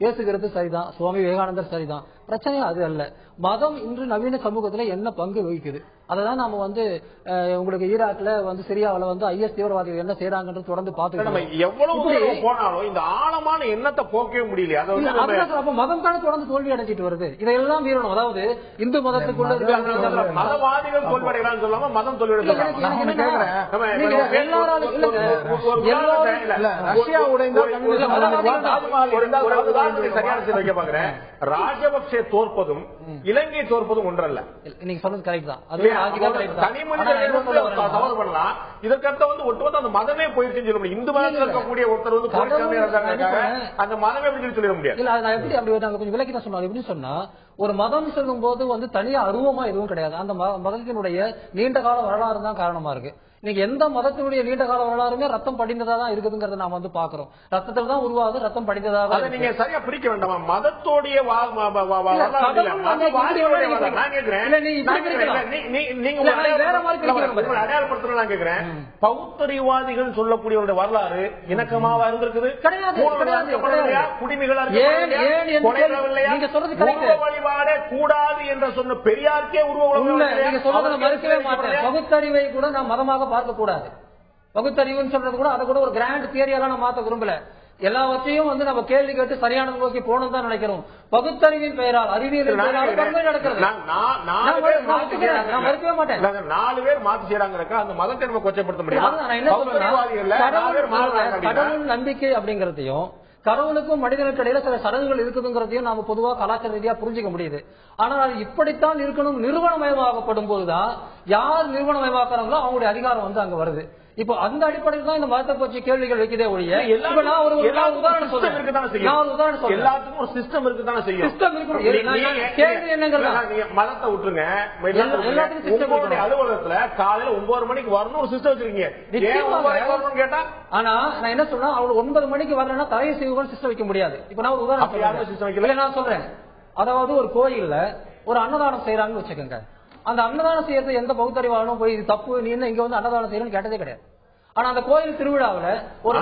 இயேசு கிறிஸ்து சரிதான், சுவாமி விவேகானந்தர் சரிதான், பிரச்சனை அது அல்ல. மதம் இன்று நவீன சமூகத்துல என்ன பங்கு வகிக்குது அததான் நாம வந்து உங்களுக்கு ஈராக்ல வந்து சிரியாவில வந்து ஐஎஸ் தீவிரவாதிகள் என்ன செய்யறாங்கன்றது தொடர்ந்து பாத்துக்கலாம். எவ்வளவு போனாலும் இந்த ஆழமான எண்ணத்தை போக்கவே முடியல. மதம் தானே தொடர்ந்து தோல்வி அடைஞ்சிட்டு வருது. இதையெல்லாம் மீறணும். அதாவது இந்து மதத்துக்குள்ள மதவாதிகள் தோல்வியடைகிறான்னு சொல்லாம மதம் தோல்வியடைகிறாங்க. ராஜபக்ச ராஜபக்சே தோற்பதும் இலங்கை தோற்பதும் ஒன்றல்ல. நீங்க சொல்றது கரெக்ட் தான். தனி மனிதர்கள் தவறு பண்ணலாம். இதற்கடுத்த ஒட்டுமொத்த அந்த மதமே போயிருச்சுன்னு சொல்ல முடியும். இந்து மதத்தில் இருக்கக்கூடிய ஒருத்தர் அந்த மதமே எப்படி சொல்லிட முடியாது. இல்ல நான் எப்படி அப்படி கொஞ்சம் விலக்கி தான் சொன்னாங்க. எப்படி சொன்னா ஒரு மதம் சொல்லும் போது தனியா அருவமா எதுவும் கிடையாது. அந்த மதத்தினுடைய நீண்ட கால வரலாறு தான் காரணமா இருக்கு. நீங்க எந்த மதத்தினுடைய நீண்ட கால வரலாறுமே ரத்தம் படிந்ததா தான் இருக்குதுங்கிறத நாம பாக்குறோம். ரத்தத்தில் தான் உருவாகுது, ரத்தம் படிந்ததாக. நீங்க சரியா பிரிக்க வேண்டாமா? மதத்தோடைய அடையாளப்படுத்தணும் கேக்குறேன். பௌத்தரிவாதிகள் சொல்லக்கூடிய வரலாறு இணக்கமாவா இருந்திருக்குது கிடையாது. குடிமைகளா நீங்க சொல்றது வழிபாடே கூடாது என்று சொன்ன பெரியாருக்கே மறுக்கவே மாட்டேன். பகுத்தறிவை கூட நான் மதமாக பார்க்க கூடாது. பகுத்தறிவுன்னு சொல்றது கூட அதை கூட ஒரு கிராண்ட் தியரியால நான் மாத்த விரும்பல. எல்லாவற்றையும் நம்ம கேள்வி கேட்டு சரியான நோக்கி போகணும் தான் நினைக்கிறோம். பகுத்தறிவின் பெயரால், அறிவியலின் பெயரால் நடக்கிறது. நான் மறுக்கவே மாட்டேன். 4 பேர் மாத்தி செய்யறாங்க. அந்த மதத்தை நம்ம கொச்சைப்படுத்த முடியாது. கடவுள் நம்பிக்கை அப்படிங்கறதையும் கடவுளுக்கும் மனிதனுக்கு இடையில சில சடங்குகள் இருக்குதுங்கிறதையும் நாம பொதுவா கலாச்சார ரீதியா புரிஞ்சுக்க முடியுது. ஆனால் அது இப்படித்தான் இருக்கணும் நிறுவனமயமாக்கப்படும் போதுதான் யார் நிறுவனமயமாக்குறாங்களோ அவங்களுடைய அதிகாரம் அங்க வருது. இப்போ அந்த அடிப்படையில் தான் இந்த மதத்தை பற்றி கேள்விகள் வைக்கிறதே ஒழிய உதாரணம் சொல்றேன். எல்லாத்துக்கும் ஒரு சிஸ்டம் இருக்குதானே செய்யும். கேள்வி என்னங்கிறதா மதத்தை விட்டுருங்க. அலுவலகத்துல காலையில 9 மணிக்கு வரணும் ஒரு சிஸ்டம் வச்சிருக்கீங்க கேட்டா. ஆனா நான் என்ன சொல்றேன், அவங்க 9 மணிக்கு வரலன்னா தலையை செய்வோம் சிஸ்டம் வைக்க முடியாது. இப்ப நான் ஒரு உதாரணம் நான் சொல்றேன். அதாவது ஒரு கோயில்ல ஒரு அன்னதானம் செய்யறாங்கன்னு வச்சுக்கோங்க. அந்த அன்னதானம் செய்யறது எந்த பகுத்தறிவாளனும் போய் இது தப்பு, நீ என்ன இங்க அன்னதானம் செய்யணும்னு கேட்டதே கிடையாது. ஆனா அந்த கோயில் திருவிழாவில ஒரு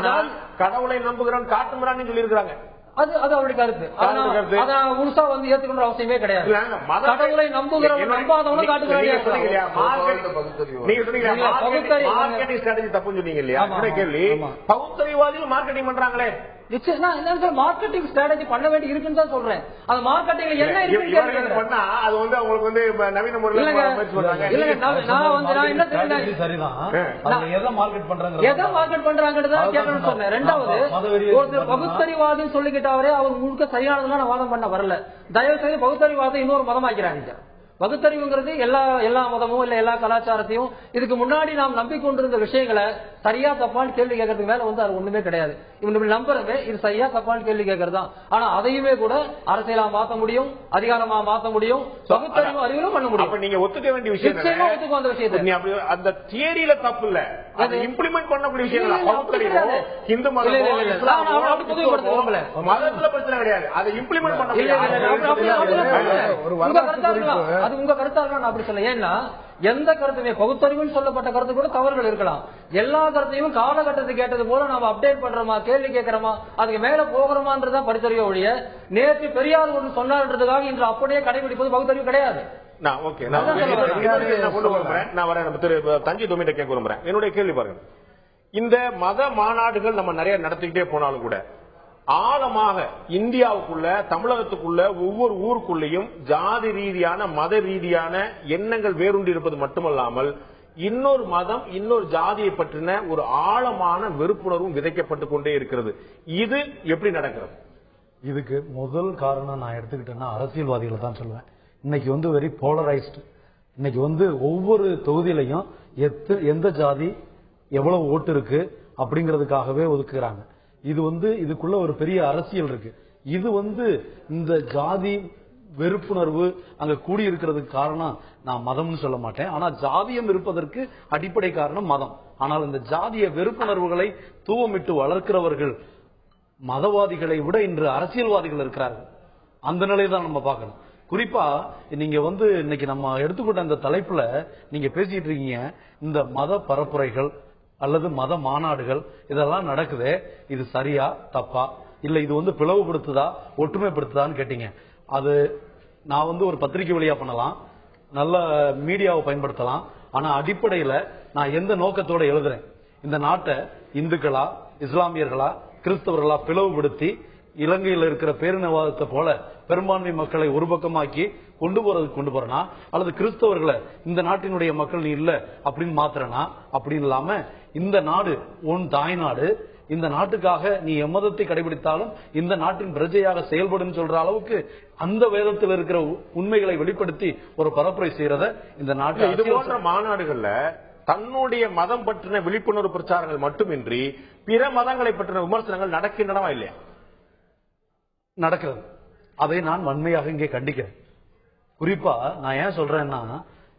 கடவுளை நம்புகிறோம் காட்டுமுறான்னு சொல்லி இருக்காங்க. அது அவருடைய கருத்து. அத முழுசா ஏத்துக்கணும் அவசியமே கிடையாது. கடவுளை நம்புகிறவங்க நம்பாதவனும் காட்டுகிறாங்க. தப்புன்னு சொன்னீங்க இல்லையா? கேள்வி பகுத்தறிவாதிகள் மார்க்கெட்டிங் பண்றாங்களே. மார்க்கெட்டிங் ஸ்ட்ராட்டஜி பண்ண வேண்டி இருக்குன்னு தான் சொல்றேன். அந்த மார்க்கெட்டிங் என்ன இருக்கு பண்ணா அது அவங்களுக்கு நவீன முறையில் எதை மார்க்கெட் பண்றாங்கன்னு கேட்கணும்னு சொன்னேன். ரெண்டாவது, ஒரு பகுத்தறிவாதி சொல்லிக்கிட்டாவரே அவர் முழுக்க சரியானதுலாம் நான் வாதம் பண்ண வரல. தயவு செய்து பகுத்தறிவாதம் இன்னொரு மதமாக்கிறாங்க. பகுத்தறிவுங்கிறது எல்லா மதமும் இல்ல எல்லா கலாச்சாரத்தையும் இதுக்கு முன்னாடி நாம் நம்பிக்கொண்டிருந்த விஷயங்களை சரியா தப்பான்னு கேள்வி கேட்கறதுக்கு மேல அது ஒண்ணுமே கிடையாது. இவங்க நம்புறது இது சரியா தப்பான்னு கேள்வி கேட்கறது தான். ஆனா அதையுமே கூட அரசியலா மாத்த முடியும், அதிகாரமா மாத்த முடியும், பகுத்தறிவு அறிவிலும் பண்ண முடியும். நீங்க ஒத்துக்க வேண்டிய விஷயம் ஒத்துக்க அந்த விஷயத்தை அந்த தியரியில தப்பு இல்ல, அதை இம்ப்ளிமெண்ட் பண்ணக்கூடிய விஷயம் இந்து மதத்துல பிரச்சனை கிடையாது. அதை இம்ப்ளிமெண்ட் பண்ண அது உங்க கருத்தாக நான் அப்படி சொல்ல. ஏன்னா எந்த கருத்துமே பகுத்தறிவுன்னு சொல்லப்பட்ட கருத்து கூட தவறுகள் இருக்கலாம். எல்லா கருத்தையும் காலகட்டத்துக்கு கேட்டது போல நாம அப்டேட் பண்றோமா, கேள்வி கேட்கிறோமா, அதுக்கு மேல போகிறோமான்றதான் படித்தறிவு ஒழிய நேற்று பெரியார் ஒன்று சொன்னார்ன்றதுக்காக இன்று அப்படியே கடைபிடிப்பது பகுத்தறிவு கிடையாது. தஞ்சை தொமிட்ட கேட்க விரும்புறேன். என்னுடைய கேள்வி பாருங்க. இந்த மத மாநாடுகள் நம்ம நிறைய நடத்திக்கிட்டே போனாலும் கூட ஆழமாக இந்தியாவுக்குள்ள தமிழகத்துக்குள்ள ஒவ்வொரு ஊருக்குள்ளேயும் ஜாதி ரீதியான மத ரீதியான எண்ணங்கள் வேறுண்டி இருப்பது மட்டுமல்லாமல் இன்னொரு மதம் இன்னொரு ஜாதியை பற்றின ஒரு ஆழமான வெறுப்புணர்வும் விதைக்கப்பட்டு கொண்டே இருக்கிறது. இது எப்படி நடக்கிறது? இதுக்கு முதல் காரணம் நான் எடுத்துக்கிட்டேன்னா அரசியல்வாதிகளை தான் சொல்லுவேன். இன்னைக்கு வெரி போலரைஸ்டு. இன்னைக்கு ஒவ்வொரு தொகுதியிலையும் எந்த ஜாதி எவ்வளவு ஓட்டு இருக்கு அப்படிங்கறதுக்காகவே ஒதுக்குறாங்க. இது இதுக்குள்ள ஒரு பெரிய அரசியல் இருக்கு. இது இந்த ஜாதி வெறுப்புணர்வு அங்க கூடி இருக்கிறதுக்கு காரணம் நான் மதம்னு சொல்ல மாட்டேன். ஆனா ஜாதியம் இருப்பதற்கு அடிப்படை காரணம் மதம். ஆனால் இந்த ஜாதிய வெறுப்புணர்வுகளை தூவமிட்டு வளர்க்கிறவர்கள் மதவாதிகளை விட இன்று அரசியல்வாதிகள் இருக்கிறார்கள். அந்த நிலையை தான் நம்ம பார்க்கணும். குறிப்பா நீங்க இன்னைக்கு நம்ம எடுத்துக்கிட்ட இந்த தலைப்புல நீங்க பேசிட்டு இருக்கீங்க, இந்த மத பரப்புரைகள் அல்லது மத மாநாடுகள் இதெல்லாம் நடக்குது. இது சரியா தப்பா, இல்ல இது பிளவுபடுத்துதா ஒற்றுமைப்படுத்துதான்னு கேட்டீங்க. அது நான் ஒரு பத்திரிகை வழியா பண்ணலாம், நல்ல மீடியாவை பயன்படுத்தலாம். ஆனா அடிப்படையில நான் எந்த நோக்கத்தோட எழுதுறேன், இந்த நாட்டை இந்துக்களா இஸ்லாமியர்களா கிறிஸ்தவர்களா பிளவுபடுத்தி இலங்கையில் இருக்கிற பேரினவாதத்தை போல பெரும்பான்மை மக்களை ஒரு பக்கமாக்கி கொண்டு போறேனா, அல்லது கிறிஸ்தவர்களை இந்த நாட்டினுடைய மக்கள் நீ இல்ல அப்படின்னு மாத்துறனா? அப்படி இல்லாம இந்த நாடு உன் தாய் நாடு, இந்த நாட்டுக்காக நீ எம்மதத்தை கடைபிடித்தாலும் இந்த நாட்டின் பிரஜையாக செயல்படும் சொல்ற அளவுக்கு அந்த வேதத்தில் இருக்கிற உண்மைகளை வெளிப்படுத்தி ஒரு பரப்புரை செய்யறத இந்த நாட்டு இது போன்ற மாநாடுகள்ல தன்னுடைய மதம் பற்றின விழிப்புணர்வு பிரச்சாரங்கள் மட்டுமின்றி பிற மதங்களை பற்றின விமர்சனங்கள் நடக்கின்றனவா இல்லையா? நடக்கிறது. அதை நான் வன்மையாக இங்கே கண்டிக்கிறேன். குறிப்பா நான் ஏன் சொல்றேன்னா,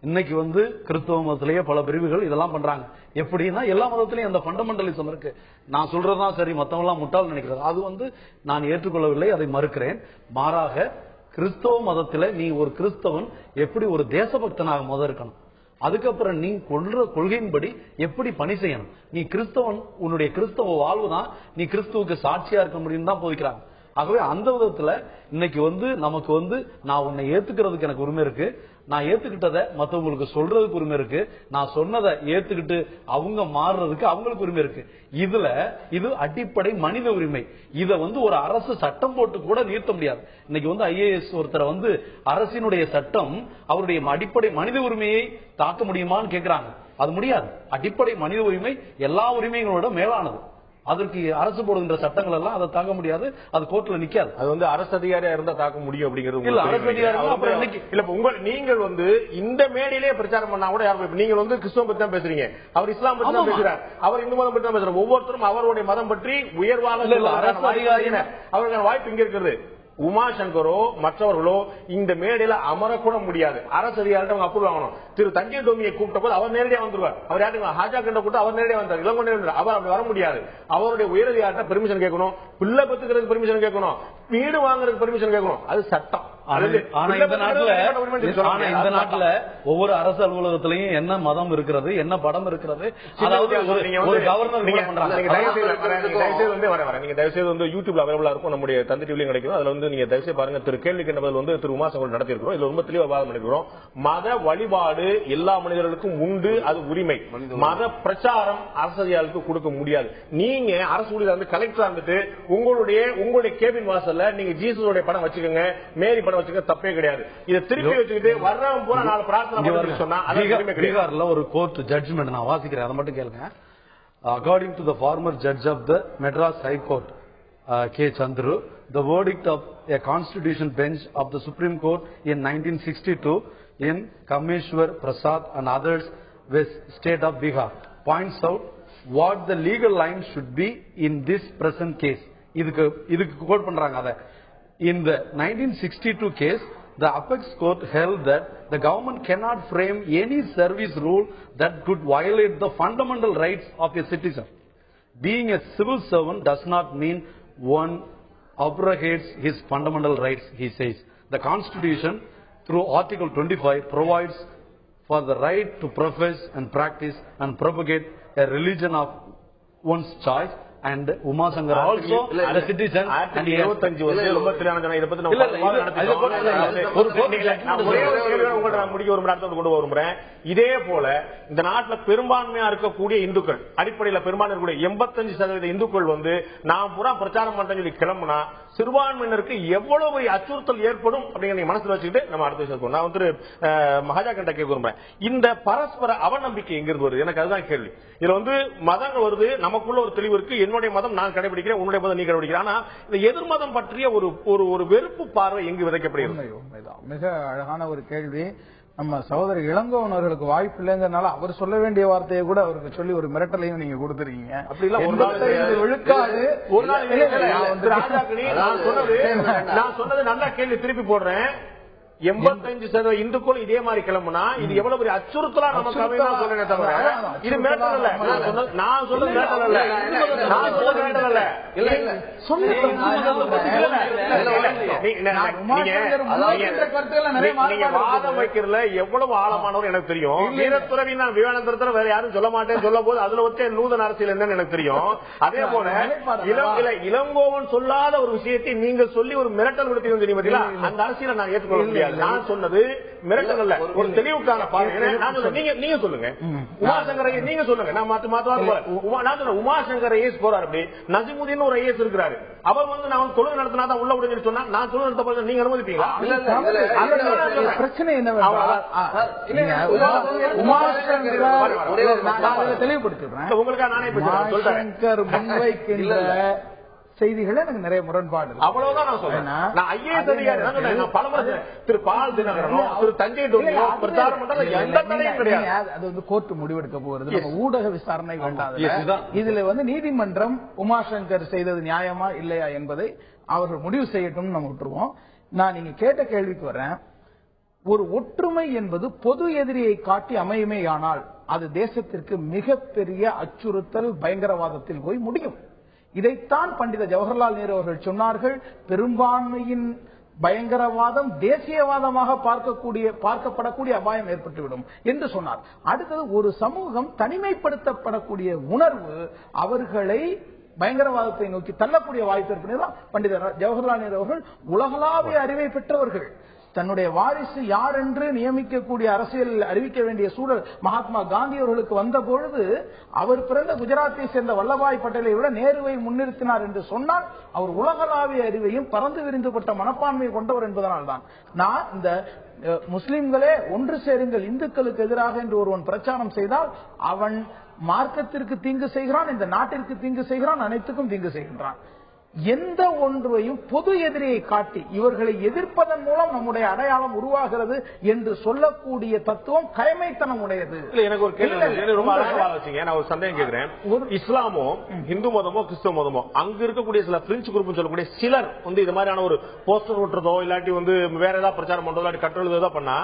இன்னைக்கு கிறிஸ்தவ மதத்திலேயே பல பிரிவுகள் இதெல்லாம் பண்றாங்க. எப்படின்னா எல்லா மதத்திலையும் அந்த ஃபண்டமெண்டலிசம் இருக்கு. நான் சொல்றதுதான் சரி, மத்தவங்க எல்லாம் முட்டாள் நினைக்கிறது. அது நான் ஏற்றுக்கொள்ளவில்லை, அதை மறுக்கிறேன். மாறாக கிறிஸ்தவ மதத்துல நீ ஒரு கிறிஸ்தவன் எப்படி ஒரு தேசபக்தனாக முதல் இருக்கணும், அதுக்கப்புறம் நீ கொள்கையின்படி எப்படி பணி செய்யணும். நீ கிறிஸ்தவன், உன்னுடைய கிறிஸ்தவ வாழ்வுதான் நீ கிறிஸ்துவுக்கு சாட்சியா இருக்க முடியும் தான் போதிக்கிறாங்க. ஆகவே அந்த விதத்துல இன்னைக்கு நமக்கு நான் உன்னை ஏத்துக்கிறதுக்கு எனக்கு உரிமை இருக்கு, நான் ஏத்துக்கிட்டதை மற்றவங்களுக்கு சொல்றதுக்கு உரிமை இருக்கு, நான் சொன்னதை ஏத்துக்கிட்டு அவங்க மாறுறதுக்கு அவங்களுக்கு உரிமை இருக்கு. இது அடிப்படை மனித உரிமை. இத ஒரு அரசு சட்டம் போட்டு கூட நிறுத்த முடியாது. இன்னைக்கு IAS ஒருத்தரை அரசினுடைய சட்டம் அவருடைய அடிப்படை மனித உரிமையை தாக்க முடியுமான்னு கேக்குறாங்க. அது முடியாது. அடிப்படை மனித உரிமை எல்லா உரிமைகளோட மேலானது. அதற்கு அரசு போடுகின்ற சட்டங்கள் எல்லாம் அதை தாக்க முடியாது, அது கோர்ட்ல நிக்காது. அது அரசு அதிகாரியா இருந்தா தாக்க முடியும் அப்படிங்கிறது இல்ல. அரசு அதிகாரி இல்ல. நீங்கள் இந்த மேடையிலே பிரச்சாரம் பண்ணா கூட யாரும், நீங்க கிறிஸ்தவம் பத்தி தான் பேசுறீங்க, அவர் இஸ்லாம் பத்தி தான் பேசுறார், அவர் இந்து மதம் பத்தி தான் பேசுறார். ஒவ்வொருத்தரும் அவருடைய மதம் பற்றி உயர்வாக அவருக்கான வாய்ப்பு இங்க இருக்கிறது. உமாசங்கரோ மற்றவர்களோ இந்த மேடையில அமரக்கூட முடியாது. அரசு அதிகாரிட்ட அவங்க அப்ரூவ் ஆகணும். திரு தஞ்சை டோமியை கூப்பிட்ட போது அவர் நேரடியா வந்துருவார். அவர் யாரு ஹாஜா கண்ட கூட்ட அவர் நேரடியா வந்தார். இளங்கொண்டே அவர் அப்படி வர முடியாது. அவருடைய உயரதிகாரிட்ட பெர்மிஷன் கேட்கணும், பிள்ளை பெற்றுக்கிறதுக்கு பெர்மிஷன் கேட்கணும், வீடு வாங்குறதுக்கு பெர்மிஷன் கேட்கணும். அது சட்டம். இந்த நாட்டுல ஒவ்வொரு அரசு அலுவலகத்திலையும் என்ன மதம் இருக்கிறது, என்ன படம் இருக்கிறது, அதாவது ஒரு கவர்னர் நீங்க தயவுசெய்து யூடியூப்ல அவைலபிளா இருக்கும், நம்முடைய தந்தை டிவிலையும் கிடைக்கும். அதுல நீங்க தயவுசெய்து பாருங்க. திரு கேள்வி கண்டபதில் திரு உமாசங்கர் நடத்தி இருக்கிறோம். இதுல ரொம்ப தெளிவாக வாதம் பண்ணிக்கிறோம். மத வழிபாடு எல்லா மனிதர்களுக்கும் உண்டு, அது உரிமை. மத பிரச்சாரம் அரசியலுக்கு கொடுக்க முடியாது. நீங்க அரசு ஊழியர் கலெக்டரா இருந்துட்டு உங்களுடைய கேபின் வாசல்ல நீங்க ஜீசஸோட படம் வச்சுக்கோங்க, மேரி படம் வச்சுக்க, தப்பே கிடையாது. இதை திருப்பி வச்சுக்கிட்டு வர்றவங்க பூரா நாலு பிரார்த்தனை சொன்னா பீகார்ல ஒரு கோர்ட் ஜட்ஜ்மெண்ட் நான் வாசிக்கிறேன், அதை மட்டும் கேளுங்க. According to the former judge of the Madras High Court, K. Chandru, the verdict of a constitution bench of the Supreme Court in 1962 in Kameshwar Prasad and others with state of Bihar points out what the legal line should be in this present case. இதுக்கு code பண்றாங்க. அத in the 1962 case, the apex court held that the government cannot frame any service rule that could violate the fundamental rights of a citizen. Being a civil servant does not mean one abrogates his fundamental rights, he says. The Constitution, through Article 25, provides for the right to profess and practice and propagate a religion of one's choice. And Umashankar also the citizen. And 25 ரொம்ப தெரியாத இத பத்தி நம்ம இதே போல இந்த நாட்டில் பெரும்பான்மையா இருக்கக்கூடிய இந்துக்கள், அடிப்படையில் பெரும்பான்மை 85% இந்துக்கள் நான் பூரா பிரச்சாரம் பண்றேன்னு சொல்லி கிளம்புனா சிறுபான்மையினருக்கு எவ்வளவு அச்சுறுத்தல் ஏற்படும் அப்படிங்கிற மனசுல வச்சுக்கிட்டு நம்ம அடுத்த விஷயம் நான் மகாஜா கண்ட கேட்க விரும்புறேன். இந்த பரஸ்பர அவநம்பிக்கை எங்கிருந்து வருது? எனக்கு அதுதான் கேள்வி. இதுல மதங்கள் வருது, நமக்குள்ள ஒரு தெளிவு இருக்கு. என்னுடைய மதம் நான் கடைபிடிக்கிறேன், உன்னுடைய மதம் நீ கடைபிடிக்கிற. ஆனா இந்த எதிர் மதம் பற்றிய ஒரு வெறுப்பு பார்வை எங்கு விதைக்கப்படுகிறது? மிக அழகான ஒரு கேள்வி. நம்ம சகோதரி இளங்கோவன் அவர்களுக்கு வாய்ப்பு இல்லைங்கிறதுனால அவர் சொல்ல வேண்டிய வார்த்தையை கூட அவருக்கு சொல்லி ஒரு மிரட்டலையும் நீங்க கொடுத்துருக்கீங்க. நான் சொன்னது நல்லா கேள்வி திருப்பி போடுறேன். 85% இந்துக்கள் இதே மாதிரி கிளம்புனா இது எவ்வளவு பெரிய அச்சுறுத்தலா நமக்கு அமையும் சொல்றேன் தவிர இது மிரட்டல் அல்ல. நான் சொல்றது மிரட்டல் அல்ல. நான் சொல்றது மிரட்டல் அல்ல. நீங்க வாதம் வைக்கிறதுல எவ்வளவு ஆழமானவர் எனக்கு தெரியும். வீரத்துறவி நான் விவேகானந்தரத்துல வேற யாரும் சொல்ல மாட்டேன்னு சொல்ல போது அதுல வச்ச நூதன அரசியல் என்னன்னு எனக்கு தெரியும். அதே போல இளங்கோவன் சொல்லாத ஒரு விஷயத்தை நீங்க சொல்லி ஒரு மிரட்டல் கொடுத்தீங்க தெரியுமா? அந்த அரசியலை நான் ஏற்றுக்கொள்ள முடியாது. நான் சொன்னது மிரட்டல்ல ஒரு தெளிவுக்கான நீங்க சொல்லுங்க. உமாசங்கர் ஐயர் நீங்க சொல்லுங்க. நான் உமாசங்கர் ஐஎஸ் போறாரு, அப்படி நசிமுதீன் ஒரு ஐஎஸ் இருக்கிறாரு, அவர் வந்து நான் தொழில் நடத்தினா தான் உள்ள விடுங்கன்னு சொன்னா நான் தொழில் நடத்த நீங்க அனுமதிப்பீங்களா? பிரச்சனை என்ன தெளிவுபடுத்துறேன். உங்களுக்காக நானே சொல்றேன். முன்வைக்கின்ற செய்திகள் எனக்கு நிறைய முரண்பாடு. அவ்வளவுதான் நான் சொல்றேன். நான் ஐஏஎஸ் அதிகாரி பல திரு பால் தினகரனும் திரு தஞ்சை டோனியோ பிரச்சாரம் பண்றது எந்த தடையும் கிடையாது. அது வந்து கோர்ட் முடிவெடுக்க போறது, ஊடக விசாரணை வேண்டாம். இதுல வந்து நீதிமன்றம் உமாசங்கர் செய்தது நியாயமா இல்லையா என்பதை அவர்கள் முடிவு செய்யட்டும் நம்ம விட்டுருவோம். நான் நீங்க கேட்ட கேள்விக்கு வரேன். ஒரு ஒற்றுமை என்பது பொது எதிரியை காட்டி அமையுமேயானால் அது தேசத்திற்கு மிகப்பெரிய அச்சுறுத்தல், பயங்கரவாதத்தில் போய் முடியும். இதைத்தான் பண்டித ஜவஹர்லால் நேரு அவர்கள் சொன்னார்கள். பெரும்பான்மையின் பயங்கரவாதம் தேசியவாதமாக பார்க்கப்படக்கூடிய அபாயம் ஏற்பட்டுவிடும் என்று சொன்னார். அடுத்தது, ஒரு சமூகம் தனிமைப்படுத்தப்படக்கூடிய உணர்வு அவர்களை பயங்கரவாதத்தை நோக்கி தள்ளக்கூடிய வாய்ப்பு ஏற்படுதான். பண்டித ஜவஹர்லால் நேரு அவர்கள் உலகளாவிய அறிவை பெற்றவர்கள். தன்னுடைய வாரிசு யார் என்று நியமிக்கக்கூடிய அரசியல் அறிவிக்க வேண்டிய சூழல் மகாத்மா காந்தி அவர்களுக்கு வந்த பொழுது அவர் பிறந்த குஜராத்தை சேர்ந்த வல்லபாய் பட்டேலை விட நேருவை முன்னிறுத்தினார் என்று சொன்னால் அவர் உலகளாவிய அறிவையும் பறந்து விரிந்துபட்ட மனப்பான்மையை கொண்டவர் என்பதனால்தான் நான் இந்த முஸ்லிம்களே ஒன்று சேருங்கள் இந்துக்களுக்கு எதிராக என்று ஒருவன் பிரச்சாரம் செய்தால் அவன் மார்க்கத்திற்கு தீங்கு செய்கிறான், இந்த நாட்டிற்கு தீங்கு செய்கிறான், அனைத்துக்கும் தீங்கு செய்கின்றான். எந்த ஒன்றையும் பொது எதிரியை காட்டி இவர்களை எதிர்ப்பதன் மூலம் நம்முடைய அடையாளம் உருவாகிறது என்று சொல்லக்கூடிய தத்துவம் கயமைத்தனம் உடையது. எனக்கு ஒரு கேள்வி, ரொம்ப அழகா வச்சீங்க. நான் ஒரு சந்தேகம் கேட்கிறேன். இஸ்லாமோ இந்து மதமோ கிறிஸ்தவ மதமோ அங்க இருக்கக்கூடிய சில பிரெஞ்சு குரூப் சொல்லக்கூடிய சிலர் வந்து இது மாதிரியான ஒரு போஸ்டர் ஓட்டுறதோ இல்லாட்டி வந்து வேற ஏதாவது பிரச்சாரம் பண்றதோ இல்லாட்டி கட்டுறதோ பண்ணா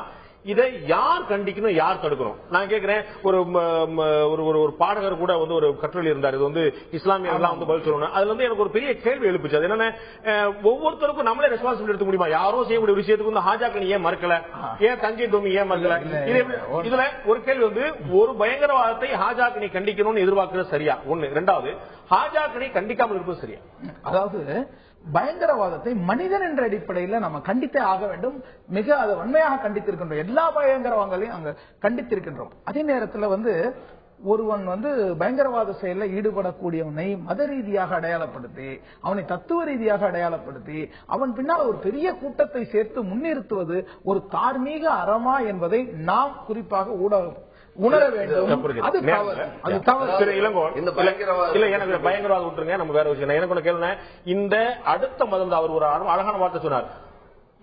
இதை யார் கண்டிக்கணும், யார் தடுக்கணும்? நான் கேட்கிறேன். ஒரு பாடகர் கூட வந்து ஒரு கட்டுரை இருந்தார், இது வந்து இஸ்லாமியர்கள்லாம் வந்து பதில் சொல்லணும். அதுல வந்து எனக்கு ஒரு பெரிய கேள்வி எழுப்பிச்சு. அது என்னன்னா, ஒவ்வொருத்தருக்கும் நம்மளே ரெஸ்பான்சிபிலிட்டி எடுக்க முடியுமா? யாரோ செய்யக்கூடிய விஷயத்துக்கு வந்து ஹாஜாக்கணி ஏன் மறுக்கல, ஏன் தஞ்சை டோமி ஏன் மறுக்கல? இதுல ஒரு கேள்வி வந்து, ஒரு பயங்கரவாதத்தை ஹாஜாக்கணி கண்டிக்கணும்னு எதிர்பார்க்கிறது சரியா? ஒண்ணு. ரெண்டாவது, ஹாஜாக்கணி கண்டிக்காமல் இருப்பது சரியா? அதாவது பயங்கரவாதத்தை மனிதன் என்ற அடிப்படையில் நம்ம கண்டித்தே ஆக வேண்டும். மிக அதை வன்மையாக கண்டித்திருக்கின்றோம். எல்லா பயங்கரவாதங்களையும் அங்க கண்டித்திருக்கின்றோம். அதே நேரத்தில் வந்து ஒருவன் வந்து பயங்கரவாத செயலில் ஈடுபடக்கூடியவனை மத ரீதியாக அடையாளப்படுத்தி, அவனை தத்துவ ரீதியாக அடையாளப்படுத்தி, அவன் பின்னால் ஒரு பெரிய கூட்டத்தை சேர்த்து முன்னிறுத்துவது ஒரு தார்மீக அறமா என்பதை நாம் குறிப்பாக ஊடகம் உணர வேண்டும். அது தவறு. எனக்கு பயங்கரவாதம் விட்டுருங்க, நம்ம வேற விஷயம். எனக்கு ஒண்ணு கேளுங்க. இந்த அடுத்த மதம் அவர் ஒரு அழகான வார்த்தை சொன்னார்.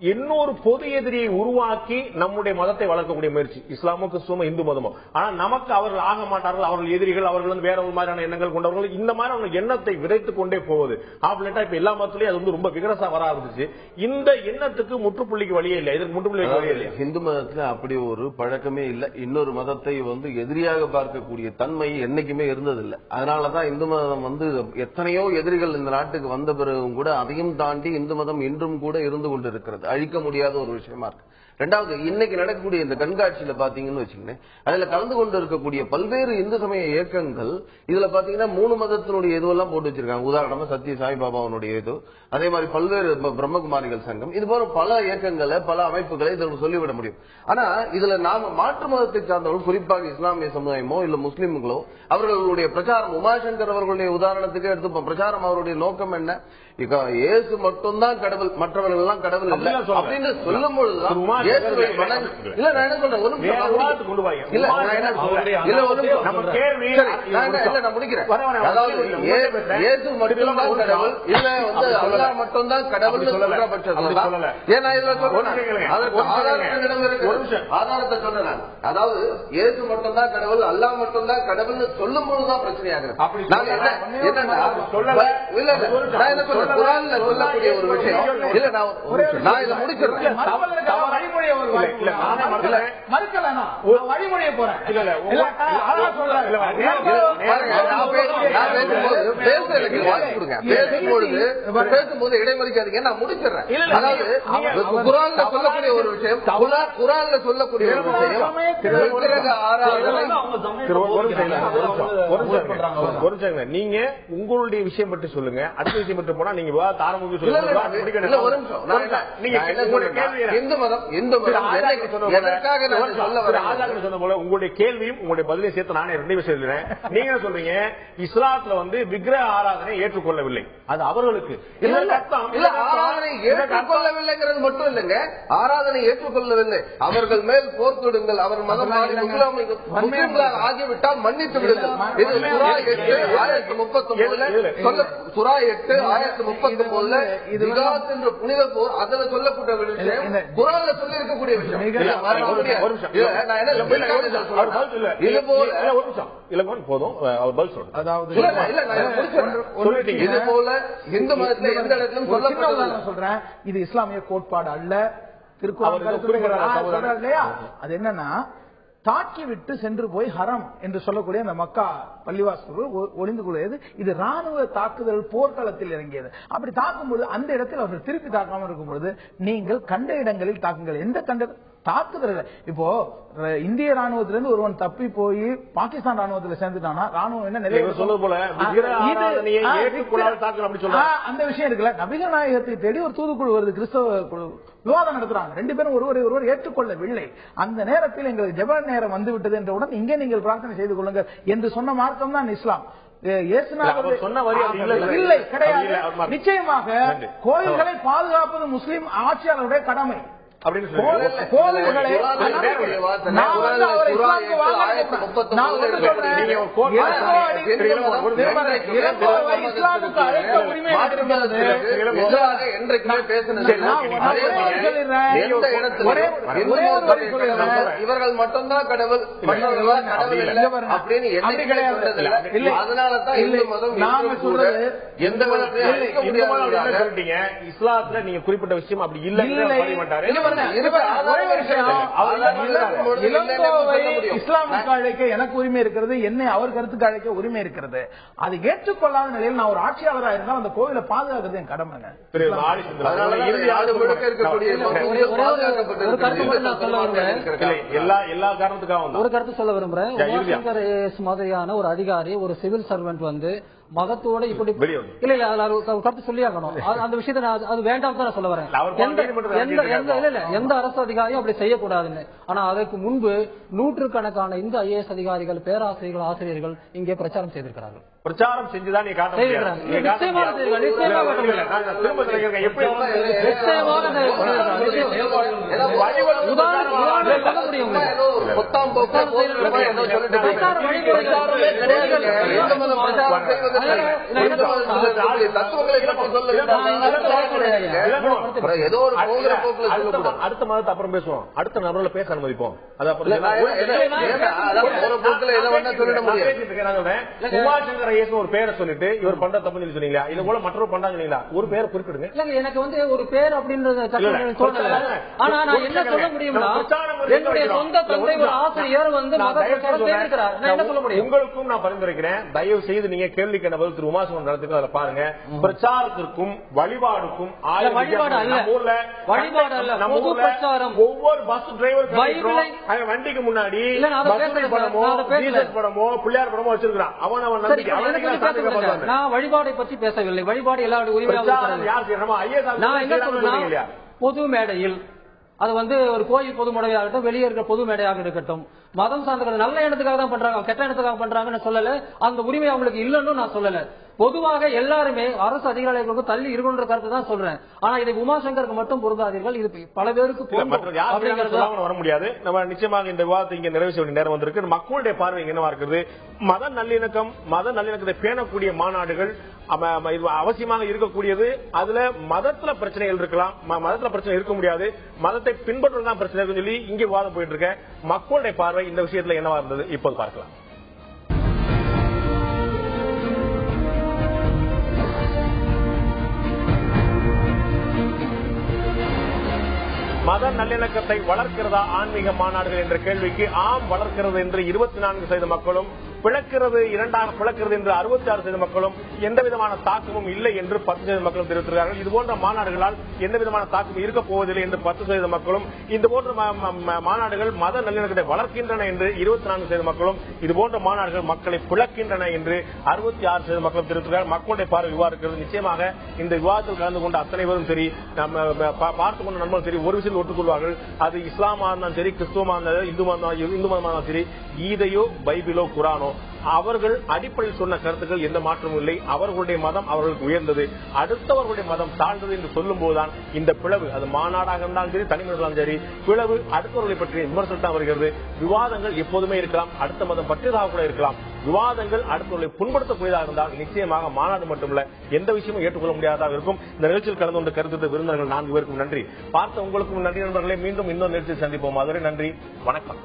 இன்னொரு பொது எதிரியை உருவாக்கி நம்முடைய மதத்தை வளர்க்கக்கூடிய முயற்சி, இஸ்லாமோ கிறிஸ்துவமோ இந்து மதமோ. ஆனா நமக்கு அவர்கள் ஆக மாட்டார்கள், அவர்கள் எதிரிகள், அவர்கள் வந்து வேற ஒரு மாதிரியான எண்ணங்கள் கொண்டவர்கள். இந்த மாதிரி அவங்க எண்ணத்தை விதைத்துக் கொண்டே போகுது. இப்ப எல்லா மதத்திலையும் அது வந்து ரொம்ப விகரசா வர ஆரம்பிச்சு. இந்த எண்ணத்துக்கு முற்றுப்புள்ளிக்கு வழியே இல்லை. இதுக்கு முற்றுப்புள்ளிக்கு வழியே இல்லை. இந்து மதத்துல அப்படி ஒரு பழக்கமே இல்லை. இன்னொரு மதத்தை வந்து எதிரியாக பார்க்கக்கூடிய தன்மை என்னைக்குமே இருந்ததில்லை. அதனாலதான் இந்து மதம் வந்து எத்தனையோ எதிரிகள் இந்த நாட்டுக்கு வந்த பிறகும் கூட அதையும் தாண்டி இந்து மதம் இன்றும் கூட இருந்து கொண்டிருக்கிறது. அழிக்க முடியாத ஒரு விஷயமா இருக்கு. ரெண்டாவது, இன்னைக்கு நடக்கக்கூடிய இந்த கண்காட்சியில பாத்தீங்கன்னு வச்சுக்கோங்க, அதுல கலந்து கொண்டு இருக்கக்கூடிய பல்வேறு இந்து சமய இயக்கங்கள் இதுல பாத்தீங்கன்னா 3 மதத்தினுடைய இதுவெல்லாம் போட்டு வச்சிருக்காங்க. உதாரணமா சத்ய சாய்பாபாவுடைய இது, அதே மாதிரி பல்வேறு பிரம்மகுமாரிகள் சங்கம், இது போல பல இயக்கங்களை பல அமைப்புகளை இதில் சொல்லிவிட முடியும். ஆனா இதுல நாம மாற்று மதத்தை சார்ந்தவர்கள், குறிப்பாக இஸ்லாமிய சமுதாயமோ இல்ல முஸ்லிம்களோ, அவர்களுடைய பிரச்சாரம், உமாசங்கர் அவர்களுடைய உதாரணத்துக்கு எடுத்து பிரச்சாரம், அவருடைய நோக்கம் என்ன? இயேசு மட்டும்தான் கடவுள், மற்றவர்கள் எல்லாம் கடவுள் இல்லை அப்படின்னு சொல்லும் பொழுதுதான் இல்ல நான் என்ன சொல்றேன், ஒரு நான் முடிக்கிறேன். அதாவது இயேசு மட்டும்தான் கடவுள், இல்ல வந்து அல்லாஹ் மட்டும்தான் கடவுள் சொல்ற பட்சத்தில் ஏன்னா இதுல சொல்றேன், அதற்கு ஆதாரத்தை சொல்றேன். அதாவது இயேசு மட்டும்தான் கடவுள், அல்லாஹ் மட்டும்தான் கடவுள் சொல்லும் பொழுதுதான் பிரச்சனையாகிறது. இல்ல நான் என்ன சொல்றேன், குர்ஆன்ல சொல்லக்கூடிய ஒரு விஷயம் இல்ல, நான் இதை முடிச்சிருக்கேன். பேசும்போது இடைமறிக்காதீங்க, நான் முடிச்சிடறேன். அதாவது குர்ஆன்ல சொல்லக்கூடிய ஒரு விஷயம், குர்ஆன்ல சொல்லக்கூடிய ஒரு விஷயம், நீங்க உங்களுடைய விஷயம் பற்றி சொல்லுங்க, அடுத்த விஷயம் பற்றி போனா நீங்க இந்து இந்து எதற்காக நான் சொல்ல வரேன் சொன்ன போல உங்களுடைய கேள்வியும் உங்களுடைய பதிலையும் சேர்த்து நானே ரெண்டு விஷயம் சொல்றேன். நீங்க என்ன சொல்றீங்க, இஸ்லாத்துல வந்து விக்கிரக ஆராதனை ஏற்றுக்கொள்ளவில்லை, அது அவர்களுக்கு ஆராதனை ஏற்றுக்கொள்ளவில்லைங்கிறது மட்டும் இல்லைங்க. ஆராதனை ஏற்றுக்கொள்ளவில்லை, அவர்கள் மேல் போர் தொடுங்கள், அவர் மதம் முஸ்லிம்களாக ஆகிவிட்டால் மன்னித்து விடுங்கள். இது சுறா 8 சுறா 8 1039 ஜிகாத் என்ற புனித போர் அதுல சொல்லப்பட்ட விஷயம் குர்ஆன்ல சொல்லி இருக்கக்கூடிய விஷயம். இது போல போதும் அவர் பதில் சொல்றேன். அதாவது இது போல இந்து மதத்துல எந்த இடத்திலும் சொல்றேன், இது இஸ்லாமிய கோட்பாடு அல்ல. திருக்குறள் இல்லையா, அது என்னன்னா தாக்கி விட்டு சென்று போய் ஹரம் என்று சொல்லக்கூடிய அந்த மக்கா பள்ளிவாசல்கள் ஒளிந்து கொள்வது, இது ராணுவ தாக்குதல் போர்க்களத்தில் இறங்கியது. அப்படி தாக்கும்போது அந்த இடத்தில் அவர்கள் திருப்பி தாக்காமல் இருக்கும் பொழுது நீங்கள் கண்ட இடங்களில் தாக்குங்கள். எந்த கண்ட தாக்குதல் இப்போ இந்திய ராணுவத்திலிருந்து ஒருவன் தப்பி போய் பாகிஸ்தான் ராணுவத்தில் சேர்ந்துட்டானா ராணுவம் என்ன நிலையை சொல்றது போல அந்த விஷயம் இருக்குல்ல. நபிகள் நாயகத்தை தேடி ஒரு தூதுக்குழு வருது, கிறிஸ்தவ குழு விவாதம் நடத்துறாங்க. 2 பேரும் ஒருவர் ஏற்றுக்கொள்ளவில்லை. அந்த நேரத்தில் எங்களுக்கு ஜெப நேரம் வந்து விட்டது என்றவுடன் இங்கே நீங்கள் பிரார்த்தனை செய்து கொள்ளுங்கள் என்று சொன்ன மார்க்கம் தான் இஸ்லாம். இல்லை கிடையாது. நிச்சயமாக கோயில்களை பாதுகாப்பது முஸ்லிம் ஆட்சியாளருடைய கடமை. இவர்கள் மட்டும்தான் கடவுள் அப்படின்னு அதனாலதான் இந்து மதம் எந்த இஸ்லாத்துல நீங்க குறிப்பிட்ட விஷயம் அப்படி இல்லை. இஸ்லாமுக்கு அழைக்க எனக்கு உரிமை இருக்கிறது, என்னை அவர் கருத்துக்கு அழைக்க உரிமை இருக்கிறது. அது ஏற்றுக்கொள்ளாத நிலையில் நான் ஒரு ஆட்சியாளராக இருந்தால் அந்த கோவிலை பாதுகாக்கிறது என் கடமைங்க. எல்லா காரணத்துக்காக ஒரு கருத்து சொல்ல விரும்புறேன். மாதிரியான ஒரு அதிகாரி, ஒரு சிவில் சர்வெண்ட் வந்து மதத்தோட இப்படி இல்ல கருத்து சொல்லி ஆகணும். அந்த விஷயத்தை அது வேண்டாம் தான் சொல்ல வரேன். எந்த அரசு அதிகாரியும் அப்படி செய்யக்கூடாதுன்னு. ஆனா அதற்கு முன்பு நூற்றுக்கணக்கான இந்த IAS அதிகாரிகள், பேராசிரியர்கள், ஆசிரியர்கள் இங்கே பிரச்சாரம் செய்திருக்கிறார்கள். பிரச்சாரம் செஞ்சுதான் நீ காட்ட அடுத்த மதத்தை அப்புறம் பேசுவோம், அடுத்த நபர்ல பேச அனுமதிப்போம். உமாசங்கர் ஐயஸ் ஒரு பேரை சொல்லிட்டு இவர் பண்ற தப்பு சொன்னீங்களா, இது போல மற்றொரு பண்றாங்க, ஒரு பேரை குறிப்பிடுங்க. எனக்கு வந்து ஒரு பேர் அப்படின்றது ஆனா நான் என்ன சொல்ல முடியும்னா, என்னுடைய சொந்த தந்தை ஒரு ஆசிரியர் வந்து என்ன சொல்ல முடியும். உங்களுக்கும் நான் பரிந்துரைக்கிறேன், தயவு செய்து நீங்க கேள்வி கேட்ட பதில் திரு உமாசங்கர் நடத்துக்கு அதை பாருங்க. பிரச்சாரத்திற்கும் வழிபாடுக்கும் ஒவ்வொரு பஸ் டிரைவர் வண்டிக்கு முன்னாடி படமோ பிள்ளையார் படமோ வச்சிருக்கான். நான் வழிபாடை பற்றி பேசவில்லை. வழிபாடு எல்லாருடைய உரிமையாக நான் என்ன சொல்றேன், பொது மேடையில் அது வந்து ஒரு கோயில் பொது மேடையாக இருக்கட்டும், வெளியே இருக்கிற பொது மேடையாக இருக்கட்டும், மதம் சார்ந்த நல்ல எண்ணத்துக்காக தான் பண்றாங்க, கெட்ட எண்ணத்துக்காக பண்றாங்கன்னு சொல்லல. அந்த உரிமை அவங்களுக்கு இல்லைன்னு நான் சொல்லல. பொதுவாக எல்லாருமே அரசு அதிகாரிகளுக்கு தள்ளி இருக்குன்ற கருத்து தான் சொல்றேன். ஆனா இதை உமாசங்கருக்கு மட்டும் பொருந்தாதீர்கள், இது பல பேருக்கு வர முடியாது. நம்ம நிச்சயமாக இந்த விவாதத்தை இங்க நிறைவு செய்ய வேண்டிய நேரம் வந்திருக்கு. மக்களுடைய பார்வை என்னவா இருக்கிறது, மத நல்லிணக்கத்தை பேணக்கூடிய மாநாடுகள் அவசியமாக இருக்கக்கூடியது. அதுல மதத்துல பிரச்சனைகள் இருக்கலாம், மதத்துல பிரச்சனை இருக்க முடியாது, மதத்தை பின்பற்றுவதுதான் பிரச்சனை இருக்குன்னு சொல்லி இங்க விவாதம் போயிட்டு இருக்க. மக்களுடைய பார்வை இந்த விஷயத்துல என்னவா இருந்தது இப்போது பார்க்கலாம். மத நல்லிணக்கத்தை வளர்க்கிறதா ஆன்மீக மாநாடுகள் என்ற கேள்விக்கு ஆம் வளர்க்கிறது என்று 24% மக்களும், பிளக்கிறது, இரண்டாக பிளக்கிறது என்று 66% மக்களும் எந்த விதமான தாக்கமும் இல்லை என்று 10% மக்களும் தெரிவித்திருக்கிறார்கள். இதுபோன்ற மாநாடுகளால் எந்த விதமான தாக்கம் இருக்க போவதில்லை என்று 10% மக்களும், இந்த போன்ற மாநாடுகள் மத நல்லிணக்கத்தை வளர்க்கின்றன என்று 24% மக்களும், இதுபோன்ற மாநாடுகள் மக்களை பிளக்கின்றன என்று 66% மக்களும் தெரிவித்திருக்கிறார்கள். மக்களுடைய பார்வை இவ்வாறு இருக்கிறது. நிச்சயமாக இந்த விவாதத்தில் கலந்து கொண்ட அத்தனை பேரும் சரி, பார்த்துக் கொண்ட நண்பர்கள் சரி, ஒரு விஷயத்தில் ஒட்டுக்கொள்வார்கள். அது இஸ்லாமா இருந்தாலும் சரி, கிறிஸ்துவமா இருந்தாலும், இந்து மதமா இருந்தாலும் சரி, கீதையோ பைபிளோ குரானோ அவர்கள் அடிப்படையில் சொன்ன கருத்துக்கள் எந்த மாற்றமும் இல்லை. அவர்களுடைய மதம் அவர்களுக்கு உயர்ந்தது, அடுத்தவர்களுடைய மதம் தாழ்ந்தது என்று சொல்லும் போதுதான் இந்த பிளவு, அது மாநாடாக இருந்தாலும் சரி, தனிமனிதர்களும் சரி, பிளவு அடுத்தவர்களை பற்றி விமர்சனம் தான் வருகிறது. விவாதங்கள் எப்போதுமே இருக்கலாம், அடுத்த மதம் பற்றியதாக கூட இருக்கலாம். விவாதங்கள் அடுத்தவர்களை புண்படுத்தக்கூடியதாக இருந்தால் நிச்சயமாக மாநாடு மட்டுமல்ல எந்த விஷயமும் ஏற்றுக்கொள்ள முடியாததாக இருக்கும். இந்த நிகழ்ச்சியில் கலந்து கொண்டு கருத்து விருந்தினர்கள் 4 பேருக்கும் நன்றி. பார்த்த உங்களுக்கும் நன்றி நண்பர்களே. மீண்டும் இன்னொரு நிகழ்ச்சியில் சந்திப்போம். அதுவரை நன்றி, வணக்கம்.